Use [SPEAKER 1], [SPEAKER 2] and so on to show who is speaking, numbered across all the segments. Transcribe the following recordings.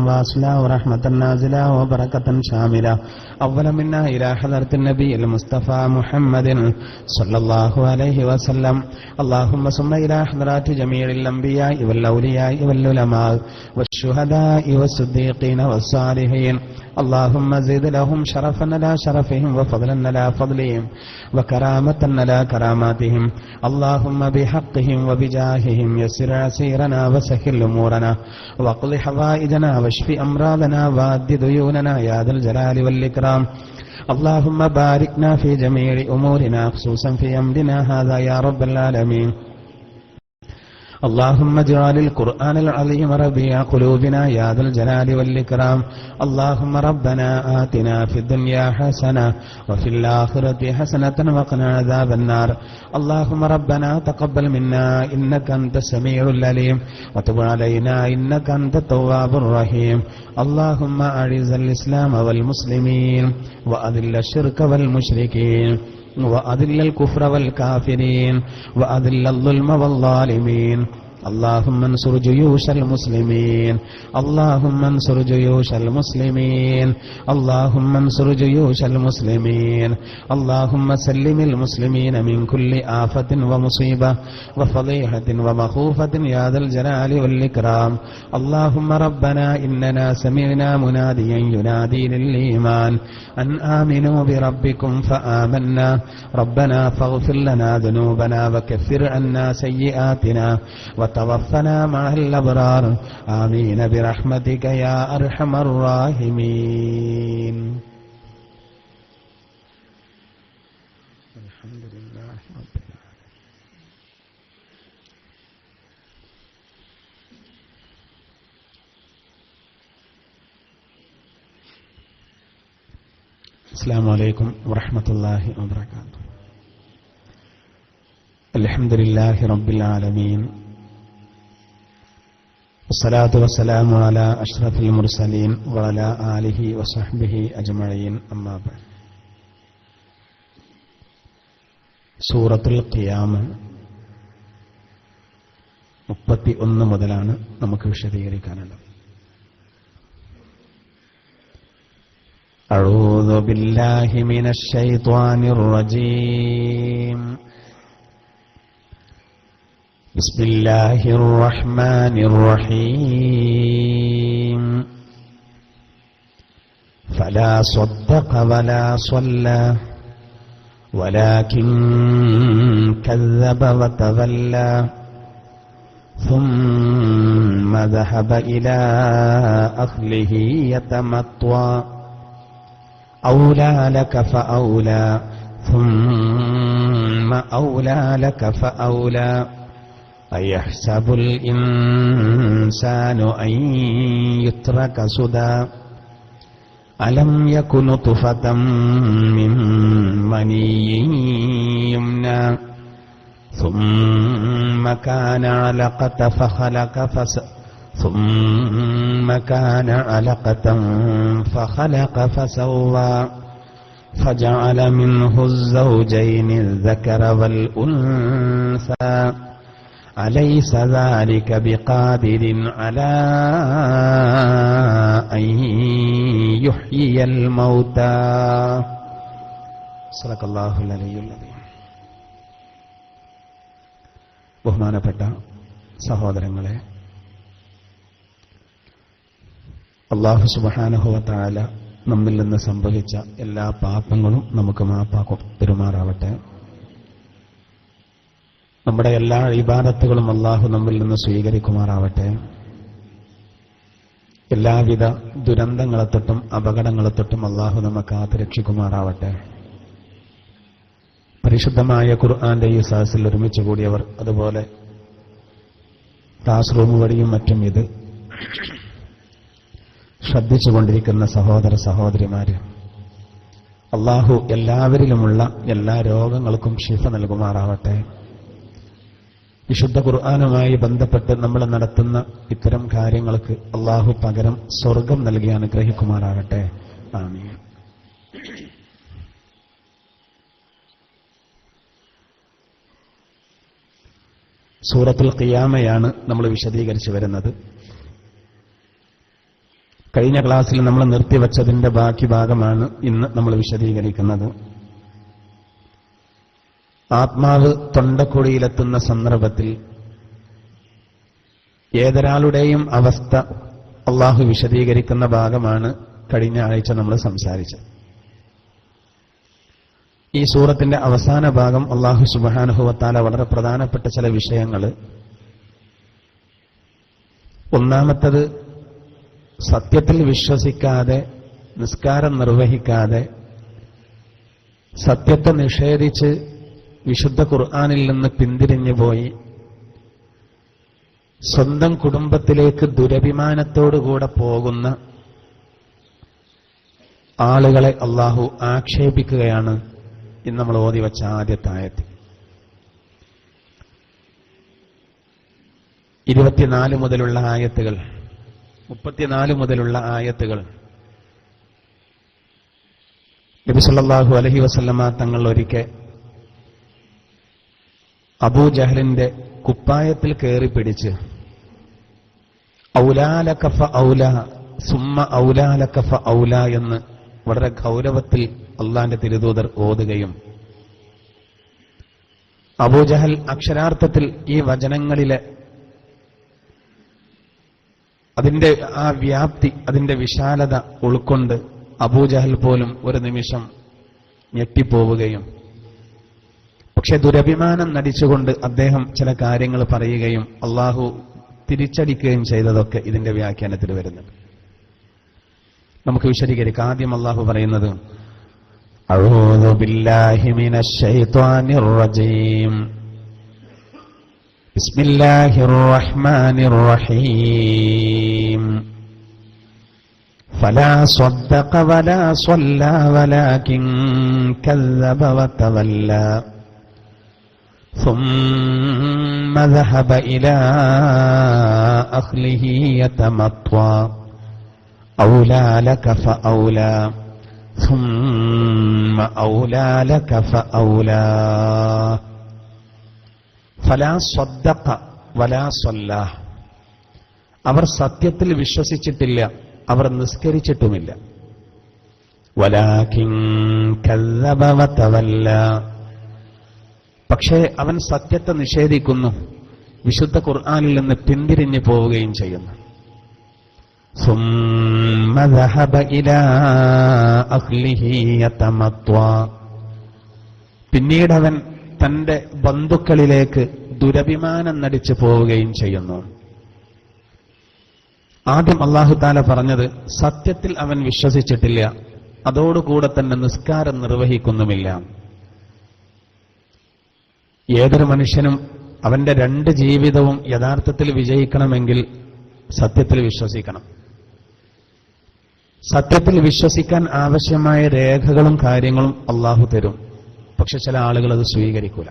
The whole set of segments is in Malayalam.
[SPEAKER 1] واصلة ورحمة نازلة وبركة شاملة أولا منا إلى حضرة النبي المصطفى محمد صلى الله عليه وسلم. اللهم صل إلى حضرات جميع الأنبياء والأولياء والعلماء والشهداء والصديقين والصالحين. اللهم زد لهم شرفا على شرفهم وفضلا على فضلهم وكرامة على كراماتهم. اللهم بحقهم وبجاههم يسر عسيرنا وسهل أمورنا واقض حوائجنا واشف أمراضنا وأد ديوننا يا ذا الجلال والإكرام. اللهم باركنا في جميع أمورنا خصوصا في أمرنا هذا يا رب العالمين. اللهم اجعل القرآن العظيم ربيع قلوبنا يا ذا الجلال والإكرام. اللهم ربنا آتنا في الدنيا حسنة وفي الآخرة حسنة وقنا عذاب النار. اللهم ربنا تقبل منا إنك أنت السميع العليم وتب علينا إنك أنت التواب الرحيم. اللهم أعز الإسلام والمسلمين وأذل الشرك والمشركين وأذل الكفر والكافرين وأذل الظلم والظالمين. اللهم انصر جيوش المسلمين. اللهم انصر جيوش المسلمين. اللهم انصر جيوش المسلمين. اللهم سلم المسلمين من كل آفة ومصيبة وفضيحة ومخوفة يا ذا الجلال والإكرام. اللهم ربنا إننا سمعنا مناديا ينادي للإيمان أن آمنوا بربكم فآمنا. ربنا فاغفر لنا ذنوبنا وكفر عنا سيئاتنا وتوفنا مع الأبرار. آمين برحمتك يا أرحم الراحمين. الحمد لله رب العالمين. السلام عليكم ورحمة الله وبركاته. الحمد لله رب العالمين والصلاة والسلام على أشرف المرسلين وعلى آله وصحبه أجمعين. أما بعد. സൂറത്തുൽ ഖിയാമ 31 മുതലാണ് നമുക്ക് വിശദീകരിക്കാനുള്ളത്. അഊദു ബില്ലാഹി മിനശ് ശൈത്വാനിർ റജീം. بسم الله الرحمن الرحيم. فلا صدق ولا صلى ولكن كذب وتولى ثم ذهب إلى أهله يتمطى أولى لك فأولى ثم أولى لك فأولى أيحسب الإنسان أن يترك سدى ألم يك نطفة من مني يمنى ثم كان علقة فخلق فسوى فجعل منه الزوجين الذكر والأنثى أليس ذلك بقادر على أن يحيي الموتى. صدق الله العلي العظيم. ബഹുമാനപ്പെട്ട സഹോദരങ്ങളെ, അല്ലാഹു സുബ്ഹാനഹു വ തആല നമ്മിൽ നിന്ന് സംഭവിച്ച എല്ലാ പാപങ്ങളും നമുക്ക് മാപ്പാക്കും പെരുമാറാവട്ടെ. നമ്മുടെ എല്ലാ ഇബാദത്തുകളും അല്ലാഹു നമ്മിൽ നിന്ന് സ്വീകരിക്കുമാറാവട്ടെ. എല്ലാവിധ ദുരന്തങ്ങളെ തൊട്ടും അപകടങ്ങളെ തൊട്ടും അല്ലാഹു നമ്മെ കാത്തുരക്ഷിക്കുമാറാവട്ടെ. പരിശുദ്ധമായ ഖുർആന്റെ ഈ സദസ്സിൽ ഒരുമിച്ച് കൂടിയവർ, അതുപോലെ ക്ലാസ് റൂം വഴിയും മറ്റും ഇത് ശ്രദ്ധിച്ചുകൊണ്ടിരിക്കുന്ന സഹോദര സഹോദരിമാര്, അല്ലാഹു എല്ലാവരിലുമുള്ള എല്ലാ രോഗങ്ങൾക്കും ശിഫ നൽകുമാറാവട്ടെ. വിശുദ്ധ ഖുർആനുമായി ബന്ധപ്പെട്ട് നമ്മൾ നടത്തുന്ന ഇത്തരം കാര്യങ്ങൾക്ക് അല്ലാഹു പകരം സ്വർഗം നൽകി അനുഗ്രഹിക്കുമാറാകട്ടെ. ആമീൻ. സൂറത്തുൽ ഖിയാമയാണ് നമ്മൾ വിശദീകരിച്ചു വരുന്നത്. കഴിഞ്ഞ ക്ലാസ്സിൽ നമ്മൾ നിർത്തിവച്ചതിന്റെ ബാക്കി ഭാഗമാണ് ഇന്ന് നമ്മൾ വിശദീകരിക്കുന്നത്. ആത്മാവ് തൊണ്ടക്കുഴിയിലെത്തുന്ന സന്ദർഭത്തിൽ ഏതൊരാളുടെയും അവസ്ഥ അള്ളാഹു വിശദീകരിക്കുന്ന ഭാഗമാണ് കഴിഞ്ഞ ആഴ്ച നമ്മൾ സംസാരിച്ചത്. ഈ സൂറത്തിന്റെ അവസാന ഭാഗം അള്ളാഹു സുബ്ഹാനഹു വ തആല വളരെ പ്രധാനപ്പെട്ട ചില വിഷയങ്ങൾ, ഒന്നാമത്തത് സത്യത്തിൽ വിശ്വസിക്കാതെ നിസ്കാരം നിർവഹിക്കാതെ സത്യത്തെ നിഷേധിച്ച് വിശുദ്ധ ഖുർആനിൽ നിന്ന് പിന്തിരിഞ്ഞുപോയി സ്വന്തം കുടുംബത്തിലേക്ക് ദുരഭിമാനത്തോടുകൂടെ പോകുന്ന ആളുകളെ അള്ളാഹു ആക്ഷേപിക്കുകയാണ് ഇന്ന് നമ്മൾ ഓതി വച്ച ആദ്യത്തെ ആയത്ത്. 24 മുതലുള്ള ആയത്തുകൾ, 34 മുതലുള്ള ആയത്തുകൾ നബി സല്ലല്ലാഹു അലൈഹി വസല്ലമ തങ്ങൾ ഒരിക്കൽ അബൂജഹലിന്റെ കുപ്പായത്തിൽ കയറി പിടിച്ച് ഔലാലക ഫഔല സുമ്മ ഔലാലക ഫഔല എന്ന് വളരെ ഗൗരവത്തിൽ അള്ളാന്റെ തിരുദൂതർ ഓതുകയും, അബൂജഹൽ അക്ഷരാർത്ഥത്തിൽ ഈ വചനങ്ങളിലെ അതിന്റെ ആ വ്യാപ്തി, അതിന്റെ വിശാലത ഉൾക്കൊണ്ട് അബൂജഹൽ പോലും ഒരു നിമിഷം ഞെട്ടിപ്പോവുകയും, പക്ഷെ ദുരഭിമാനം നടിച്ചുകൊണ്ട് അദ്ദേഹം ചില കാര്യങ്ങൾ പറയുകയും അള്ളാഹു തിരിച്ചടിക്കുകയും ചെയ്തതൊക്കെ ഇതിന്റെ വ്യാഖ്യാനത്തിൽ വരുന്നുണ്ട്. നമുക്ക് വിശദീകരിക്കാം. ആദ്യം അള്ളാഹു പറയുന്നത് അഊദു ബില്ലാഹി മിനശ് ശൈത്വാനിർ റജീം ബിസ്മില്ലാഹിർ റഹ്മാനിർ റഹീം ഫലാ സ്വദ്ദഖ വലാ സ്വല്ലാ വലാകിൻ കസ്സബ വതവല്ലാ ثم ذهب إلى أهله يتمطى أولى لك فأولى ثم أولى لك فأولى فلا صدق ولا صلى. അവർ സത്യത്തിൽ വിശ്വസിച്ചിട്ടില്ല, അവർ നിസ്കരിച്ചിട്ടുമില്ല. വലാകിൻ കസ്സബ വതവല്ലാ, പക്ഷേ അവൻ സത്യത്തെ നിഷേധിക്കുന്നു, വിശുദ്ധ ഖുർആനിൽ നിന്ന് പിന്തിരിഞ്ഞു പോവുകയും ചെയ്യുന്നു. ثم ذهب إلى أهله يتمطى, പിന്നീട് അവൻ തന്റെ ബന്ധുക്കളിലേക്ക് ദുരഭിമാനം നടിച്ചു പോവുകയും ചെയ്യുന്നു. ആദ്യം അല്ലാഹു തആല പറഞ്ഞത് സത്യത്തിൽ അവൻ വിശ്വസിച്ചിട്ടില്ല, അതോടുകൂടെ തന്നെ നിസ്കാരം നിർവഹിക്കുന്നുമില്ല. ഏതൊരു മനുഷ്യനും അവന്റെ രണ്ട് ജീവിതവും യഥാർത്ഥത്തിൽ വിജയിക്കണമെങ്കിൽ സത്യത്തിൽ വിശ്വസിക്കണം. സത്യത്തിൽ വിശ്വസിക്കാൻ ആവശ്യമായ രേഖകളും കാര്യങ്ങളും അള്ളാഹു തരും. പക്ഷെ ചില ആളുകൾ അത് സ്വീകരിക്കൂല.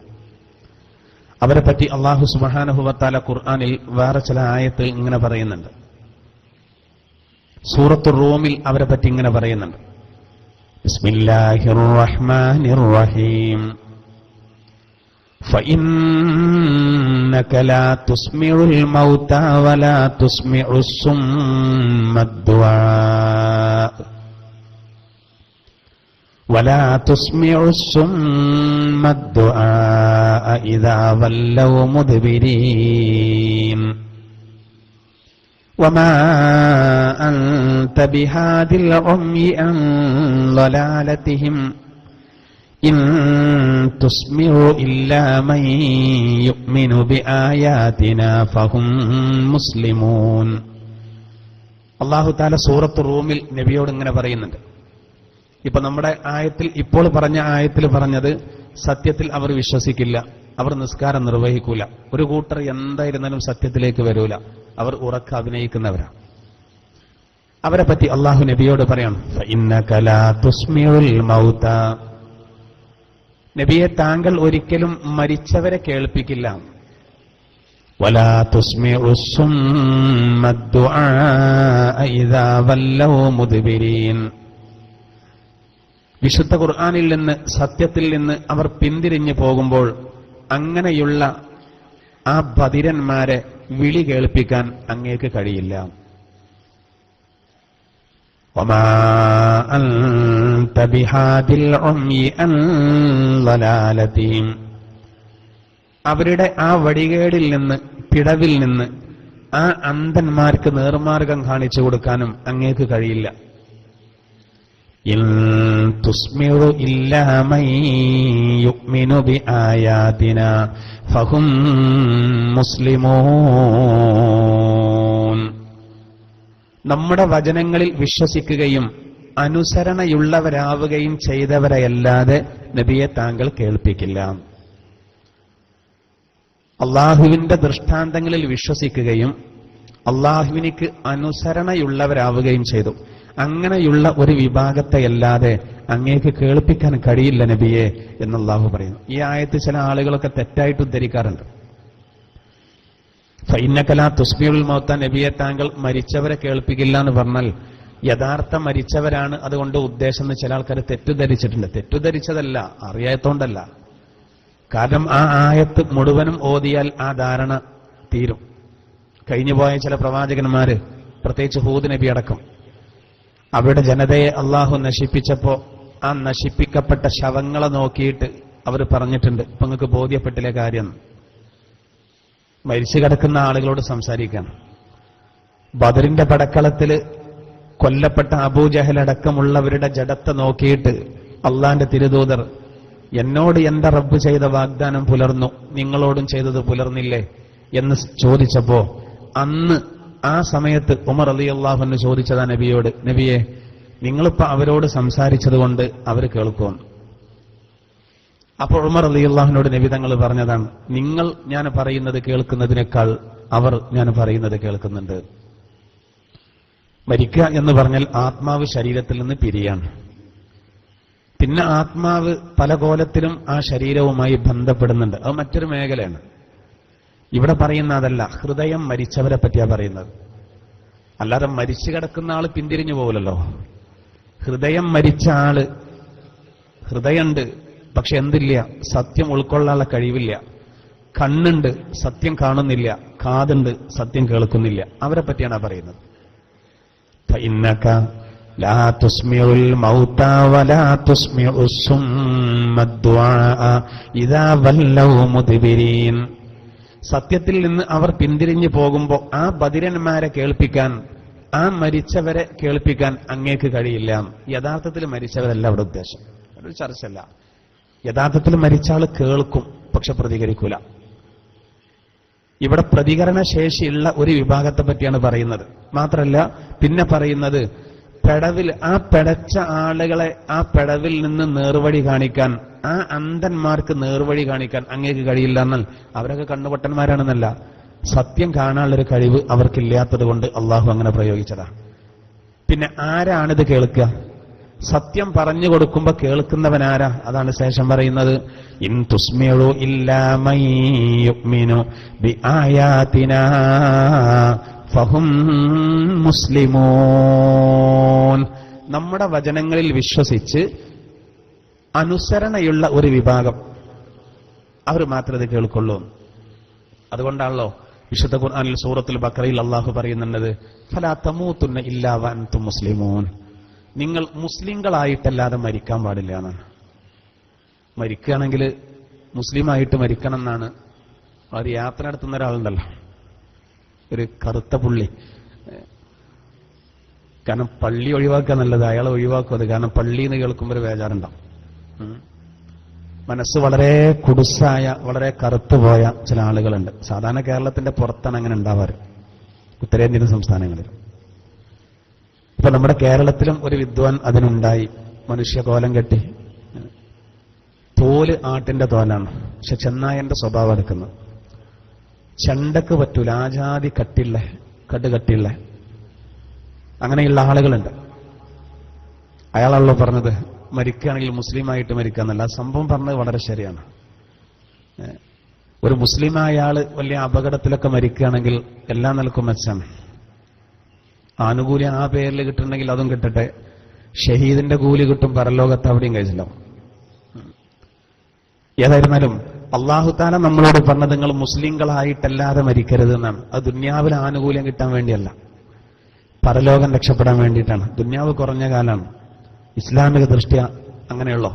[SPEAKER 1] അവരെ പറ്റി അള്ളാഹു സുബ്ഹാനഹു വ തആല ഖുർആനിൽ വേറെ ചില ആയത്തിൽ ഇങ്ങനെ പറയുന്നുണ്ട്. സൂറത്തുർ റൂമിൽ അവരെ പറ്റി ഇങ്ങനെ പറയുന്നുണ്ട്. ബിസ്മില്ലാഹിർ റഹ്മാനിർ റഹീം فإنك لا تسمع الموتى ولا تسمع الصم الدعاء ولا تسمع الصم الدعاء إذا ولوا مدبرين وما أنت بهاد العمي عن ضلالتهم إن تسمع إلا من يؤمن بآياتنا فهم مسلمون. അല്ലാഹു തആല സൂറത്ത് റൂമിൽ നബിയോട് ഇങ്ങനെ പറയുന്നുണ്ട്. ഇപ്പൊ നമ്മുടെ ആയത്തിൽ, ഇപ്പോൾ പറഞ്ഞ ആയത്തിൽ പറഞ്ഞത് സത്യത്തിൽ അവർ വിശ്വസിക്കില്ല, അവർ നിസ്കാരം നിർവഹിക്കൂല. ഒരു കൂട്ടർ എന്തായിരുന്നാലും സത്യത്തിലേക്ക് വരൂല, അവർ ഉറക്ക അഭിനയിക്കുന്നവരാണ്. അവരെ പറ്റി അല്ലാഹു നബിയോട് പറയണം, ഫഇന്നക ലാ തുസ്മിഉൽ മൗത, നബിയെ താങ്കൾ ഒരിക്കലും മരിച്ചവരെ കേൾപ്പിക്കില്ല. വലാ തുസ്മിഉ സുമ്മ ദുആ ഇദാ വല്ലൗ മുദ്ബിരീൻ, വിശുദ്ധ ഖുർആനിൽ നിന്ന്, സത്യത്തിൽ നിന്ന് അവർ പിന്തിരിഞ്ഞു പോകുമ്പോൾ അങ്ങനെയുള്ള ആ ബധിരന്മാരെ വിളി കേൾപ്പിക്കാൻ അങ്ങേക്ക് കഴിയില്ല. വമാ അൻത ബിഹാദിൽ ഉംയി അൻ ളലാലതിഹിം, അവരുടെ ആ വഴികേടിൽ നിന്ന്, പിഴവിൽ നിന്ന് ആ അന്ധന്മാർക്ക് നേർമാർഗം കാണിച്ചു കൊടുക്കാനും അങ്ങേക്ക് കഴിയില്ല. ഇൻ തുസ്മിഉ ഇല്ലാ മൻ യുഅ്മിനു ബിആയാതിനാ ഫഹും മുസ്ലിമൂൻ. നമ്മുടെ വചനങ്ങളിൽ വിശ്വസിക്കുകയും അനുസരണയുള്ളവരാവുകയും ചെയ്തവരെയല്ലാതെ നബിയെ താങ്കൾ കേൾപ്പിക്കില്ല. അള്ളാഹുവിന്റെ ദൃഷ്ടാന്തങ്ങളിൽ വിശ്വസിക്കുകയും അള്ളാഹുവിനിക്ക് അനുസരണയുള്ളവരാവുകയും ചെയ്തു. അങ്ങനെയുള്ള ഒരു വിഭാഗത്തെയല്ലാതെ അങ്ങേക്ക് കേൾപ്പിക്കാൻ കഴിയില്ല നബിയെ എന്ന് അള്ളാഹു പറയുന്നു. ഈ ആയത്ത് ചില ആളുകളൊക്കെ തെറ്റായിട്ട് ഉദ്ധരിക്കാറുണ്ട്. ഫഇന്നക ലാ തുസ്മിഉൽ മൗത, നബിയെ താങ്കൾ മരിച്ചവരെ കേൾപ്പിക്കില്ല എന്ന് പറഞ്ഞാൽ യഥാർത്ഥ മരിച്ചവരാണ് അതുകൊണ്ട് ഉദ്ദേശം എന്ന് ചില ആൾക്കാർ തെറ്റിദ്ധരിച്ചിട്ടുണ്ട്. തെറ്റിദ്ധരിച്ചതല്ല, അറിയാത്തോണ്ടല്ല. കാരണം ആ ആയത്ത് മുഴുവനും ഓതിയാൽ ആ ധാരണ തീരും. കഴിഞ്ഞുപോയ ചില പ്രവാചകന്മാര്, പ്രത്യേകിച്ച് ഹൂദ് നബി അടക്കം, അവരുടെ ജനതയെ അള്ളാഹു നശിപ്പിച്ചപ്പോ ആ നശിപ്പിക്കപ്പെട്ട ശവങ്ങളെ നോക്കിയിട്ട് അവർ പറഞ്ഞിട്ടുണ്ട്, ഇപ്പൊ നിങ്ങൾക്ക് ബോധ്യപ്പെട്ടില്ല കാര്യം. മരിച്ചു കിടക്കുന്ന ആളുകളോട് സംസാരിക്കാൻ. ബദറിന്റെ പടക്കളത്തില് കൊല്ലപ്പെട്ട അബൂജഹലടക്കമുള്ളവരുടെ ജഡത്തെ നോക്കിയിട്ട് അള്ളാന്റെ തിരുദൂതർ, എന്നോട് എന്റെ റബ്ബ് ചെയ്ത വാഗ്ദാനം പുലർന്നു, നിങ്ങളോടും ചെയ്തത് പുലർന്നില്ലേ എന്ന് ചോദിച്ചപ്പോ അന്ന് ആ സമയത്ത് ഉമർ റളിയല്ലാഹു അൻഹു ചോദിച്ചതാ നബിയോട്, നബിയെ നിങ്ങളിപ്പോ അവരോട് സംസാരിച്ചത് കൊണ്ട് അവർ കേൾക്കുമെന്ന്. അപ്പോൾ ഉമർ റളിയല്ലാഹുവിനോട് നബി തങ്ങൾ പറഞ്ഞതാണ്, നിങ്ങൾ ഞാൻ പറയുന്നത് കേൾക്കുന്നതിനേക്കാൾ അവർ ഞാൻ പറയുന്നത് കേൾക്കുന്നുണ്ട്. മരിക്കുക എന്ന് പറഞ്ഞാൽ ആത്മാവ് ശരീരത്തിൽ നിന്ന് പിരിയാണ്. പിന്നെ ആത്മാവ് പല കോലത്തിലും ആ ശരീരവുമായി ബന്ധപ്പെടുന്നുണ്ട്. അത് മറ്റൊരു മേഖലയാണ്. ഇവിടെ പറയുന്ന അതല്ല, ഹൃദയം മരിച്ചവരെ പറ്റിയാ പറയുന്നത്. അല്ലാതെ മരിച്ചു കിടക്കുന്ന ആള് പിന്തിരിഞ്ഞു പോകില്ലല്ലോ. ഹൃദയം മരിച്ച ആള്, ഹൃദയമുണ്ട് പക്ഷെ എന്തില്ല, സത്യം ഉൾക്കൊള്ളാനുള്ള കഴിവില്ല. കണ്ണുണ്ട്, സത്യം കാണുന്നില്ല. കാതുണ്ട്, സത്യം കേൾക്കുന്നില്ല. അവരെ പറ്റിയാണ് പറയുന്നത്. ഫഇന്നക ലാ തുസ്മിഉൽ മൗത വലാ തുസ്മിഉസ് സുമ്മദ്ദുആ ഇദാ വല്ലൗ മുദ്ബിരീൻ. സത്യത്തിൽ നിന്ന് അവർ പിന്തിരിഞ്ഞു പോകുമ്പോൾ ആ ബദിരന്മാരെ കേൾപ്പിക്കാൻ, ആ മരിച്ചവരെ കേൾപ്പിക്കാൻ അങ്ങേക്ക് കഴിയില്ല. യഥാർത്ഥത്തിൽ മരിച്ചവരല്ല അവിടെ ഉദ്ദേശം, ഒരു ചർച്ചയല്ല. യഥാർത്ഥത്തിൽ മരിച്ച ആള് കേൾക്കും, പക്ഷെ പ്രതികരിക്കൂല. ഇവിടെ പ്രതികരണശേഷിയുള്ള ഒരു വിഭാഗത്തെ പറ്റിയാണ് പറയുന്നത്. മാത്രമല്ല പിന്നെ പറയുന്നത്, പെടവിൽ ആ പെടച്ച ആളുകളെ ആ പെടവിൽ നിന്ന് നേർവഴി കാണിക്കാൻ, ആ അന്ധന്മാർക്ക് നേർവഴി കാണിക്കാൻ അങ്ങേക്ക് കഴിയില്ല എന്നാൽ അവരൊക്കെ കണ്ണുപൊട്ടന്മാരാണെന്നല്ല, സത്യം കാണാനുള്ളൊരു കഴിവ് അവർക്കില്ലാത്തത് കൊണ്ട് അള്ളാഹു അങ്ങനെ പ്രയോഗിച്ചതാ. പിന്നെ ആരാണിത് കേൾക്കുക? സത്യം പറഞ്ഞു കൊടുക്കുമ്പോ കേൾക്കുന്നവനാരാ? അതാണ് ശേഷം പറയുന്നത്, ഇൻ തുസ്മിഉ ഇല്ലാ മൻ യുഅ്മിനു ബിആയാതിനാ ഫഹും മുസ്ലിമൂൻ. നമ്മുടെ വചനങ്ങളിൽ വിശ്വസിച്ച് അനുസരണയുള്ള ഒരു വിഭാഗം, അവർ മാത്രമേ ഇത് കേൾക്കുള്ളൂ. അതുകൊണ്ടാണല്ലോ വിശുദ്ധ ഖുർആനിൽ സൂറത്തുൽ ബഖറയിൽ അള്ളാഹു പറയുന്നുണ്ട്, ഫലാ തമൂതുന്ന ഇല്ലാ വഅൻതും മുസ്ലിമൂൻ. നിങ്ങൾ മുസ്ലിങ്ങളായിട്ടല്ലാതെ മരിക്കാൻ പാടില്ല എന്നാണ്. മരിക്കുകയാണെങ്കിൽ മുസ്ലിമായിട്ട് മരിക്കണം എന്നാണ്. ഒരു യാത്ര നടത്തുന്ന ഒരാളുണ്ടല്ലോ, ഒരു കറുത്ത പുള്ളി. കാരണം പള്ളി ഒഴിവാക്കുക നല്ലത്, അയാളെ ഒഴിവാക്കും. അത് കാരണം പള്ളി എന്ന് കേൾക്കുമ്പോൾ ഒരു ബേജാറുണ്ടാവും. മനസ്സ് വളരെ കുടുസായ, വളരെ കറുത്തുപോയ ചില ആളുകളുണ്ട്. സാധാരണ കേരളത്തിന്റെ പുറത്താണ് അങ്ങനെ ഉണ്ടാവാറ്, ഉത്തരേന്ത്യൻ സംസ്ഥാനങ്ങളിൽ. ഇപ്പൊ നമ്മുടെ കേരളത്തിലും ഒരു വിദ്വാൻ അതിനുണ്ടായി. മനുഷ്യകോലം കെട്ടി, തോല് ആട്ടിന്റെ തോലാണ്, പക്ഷെ ചെന്നായന്റെ സ്വഭാവം എടുക്കുന്നത്. ചെണ്ടക്ക് പറ്റൂല, ആജാതി കട്ടിള്ള കട്ടുകട്ടിള്ള അങ്ങനെയുള്ള ആളുകളുണ്ട്. അയാളാണല്ലോ പറഞ്ഞത് മരിക്കുകയാണെങ്കിൽ മുസ്ലിമായിട്ട് മരിക്കാന്നല്ല. സംഭവം പറഞ്ഞത് വളരെ ശരിയാണ്. ഒരു മുസ്ലിമായ ആള് വലിയ അപകടത്തിലൊക്കെ മരിക്കുകയാണെങ്കിൽ എല്ലാ നിലക്കും മെച്ചാണ്. ആനുകൂല്യം ആ പേരിൽ കിട്ടുന്നുണ്ടെങ്കിൽ അതും കിട്ടട്ടെ, ഷഹീദിന്റെ കൂലി കിട്ടും, പരലോകത്ത് അവിടെയും കഴിച്ചില്ല. ഏതായിരുന്നാലും അള്ളാഹു താല നമ്മളോട് പറഞ്ഞത് നിങ്ങൾ മുസ്ലിങ്ങളായിട്ടല്ലാതെ മരിക്കരുത് എന്നാണ്. അത് ദുന്യാവിലെ ആനുകൂല്യം കിട്ടാൻ വേണ്ടിയല്ല. പരലോകം രക്ഷപ്പെടാൻ വേണ്ടിയിട്ടാണ്. ദുന്യാവ് കുറഞ്ഞ കാലാണ്. ഇസ്ലാമിക ദൃഷ്ട്യ അങ്ങനെയുള്ളോ?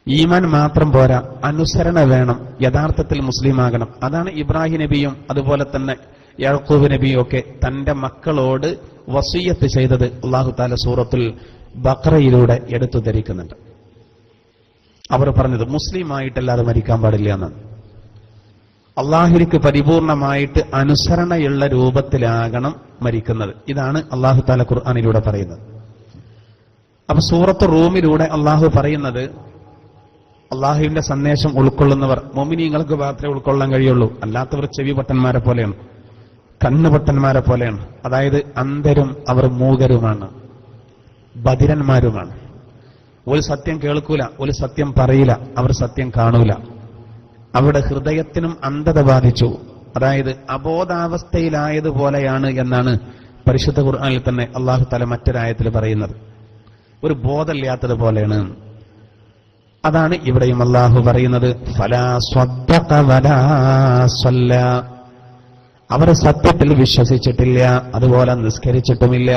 [SPEAKER 1] ഈമാൻ മാത്രം പോരാ, അനുസരണ വേണം. യഥാർത്ഥത്തിൽ മുസ്ലിം ആകണം. അതാണ് ഇബ്രാഹിം നബിയും അതുപോലെ തന്നെ യാക്കൂബ് നബിയും ഒക്കെ തന്റെ മക്കളോട് വസിയ്യത്ത് ചെയ്തത് അല്ലാഹു തആല സൂറത്തുൽ ബഖറയിലൂടെ എടുത്തു ധരിക്കുന്നുണ്ട്. അവർ പറഞ്ഞത് മുസ്ലിമായിട്ടല്ലാതെ മരിക്കാൻ പാടില്ല എന്നാണ്. അള്ളാഹുവിലേക്ക് പരിപൂർണമായിട്ട് അനുസരണയുള്ള രൂപത്തിലാകണം മരിക്കുന്നത്. ഇതാണ് അല്ലാഹു തആല ഖുർആനിലൂടെ പറയുന്നത്. അപ്പൊ സൂറത്ത് റൂമിലൂടെ അള്ളാഹു പറയുന്നത്, അള്ളാഹുവിന്റെ സന്ദേശം ഉൾക്കൊള്ളുന്നവർ മുഅ്മിനീങ്ങൾക്ക് മാത്രമേ ഉൾക്കൊള്ളാൻ കഴിയുള്ളൂ. അല്ലാത്തവർ ചെവി പൊട്ടന്മാരെ പോലെയാണ്, കണ്ണുപൊട്ടന്മാരെ പോലെയാണ്. അതായത് അന്ധരും അവർ മൂകരുമാണ്, ബധിരന്മാരുമാണ്. ഒരു സത്യം കേൾക്കൂല, ഒരു സത്യം പറയില്ല, അവർ സത്യം കാണൂല. അവരുടെ ഹൃദയത്തിനും അന്ധത ബാധിച്ചു. അതായത് അബോധാവസ്ഥയിലായതുപോലെയാണ് എന്നാണ് പരിശുദ്ധ ഖുർആനിൽ തന്നെ അല്ലാഹു തആല മറ്റൊരായത്തിൽ പറയുന്നത്. ഒരു ബോധമില്ലാത്തതുപോലെയാണ്. അതാണ് ഇവിടെയും അല്ലാഹു പറയുന്നത്, ഫലാ സ്വദ്ദഖ വലാ സ്വല്ല. അവർ സത്യത്തിൽ വിശ്വസിച്ചിട്ടില്ല, അതുപോലെ നിസ്കരിച്ചിട്ടുമില്ല.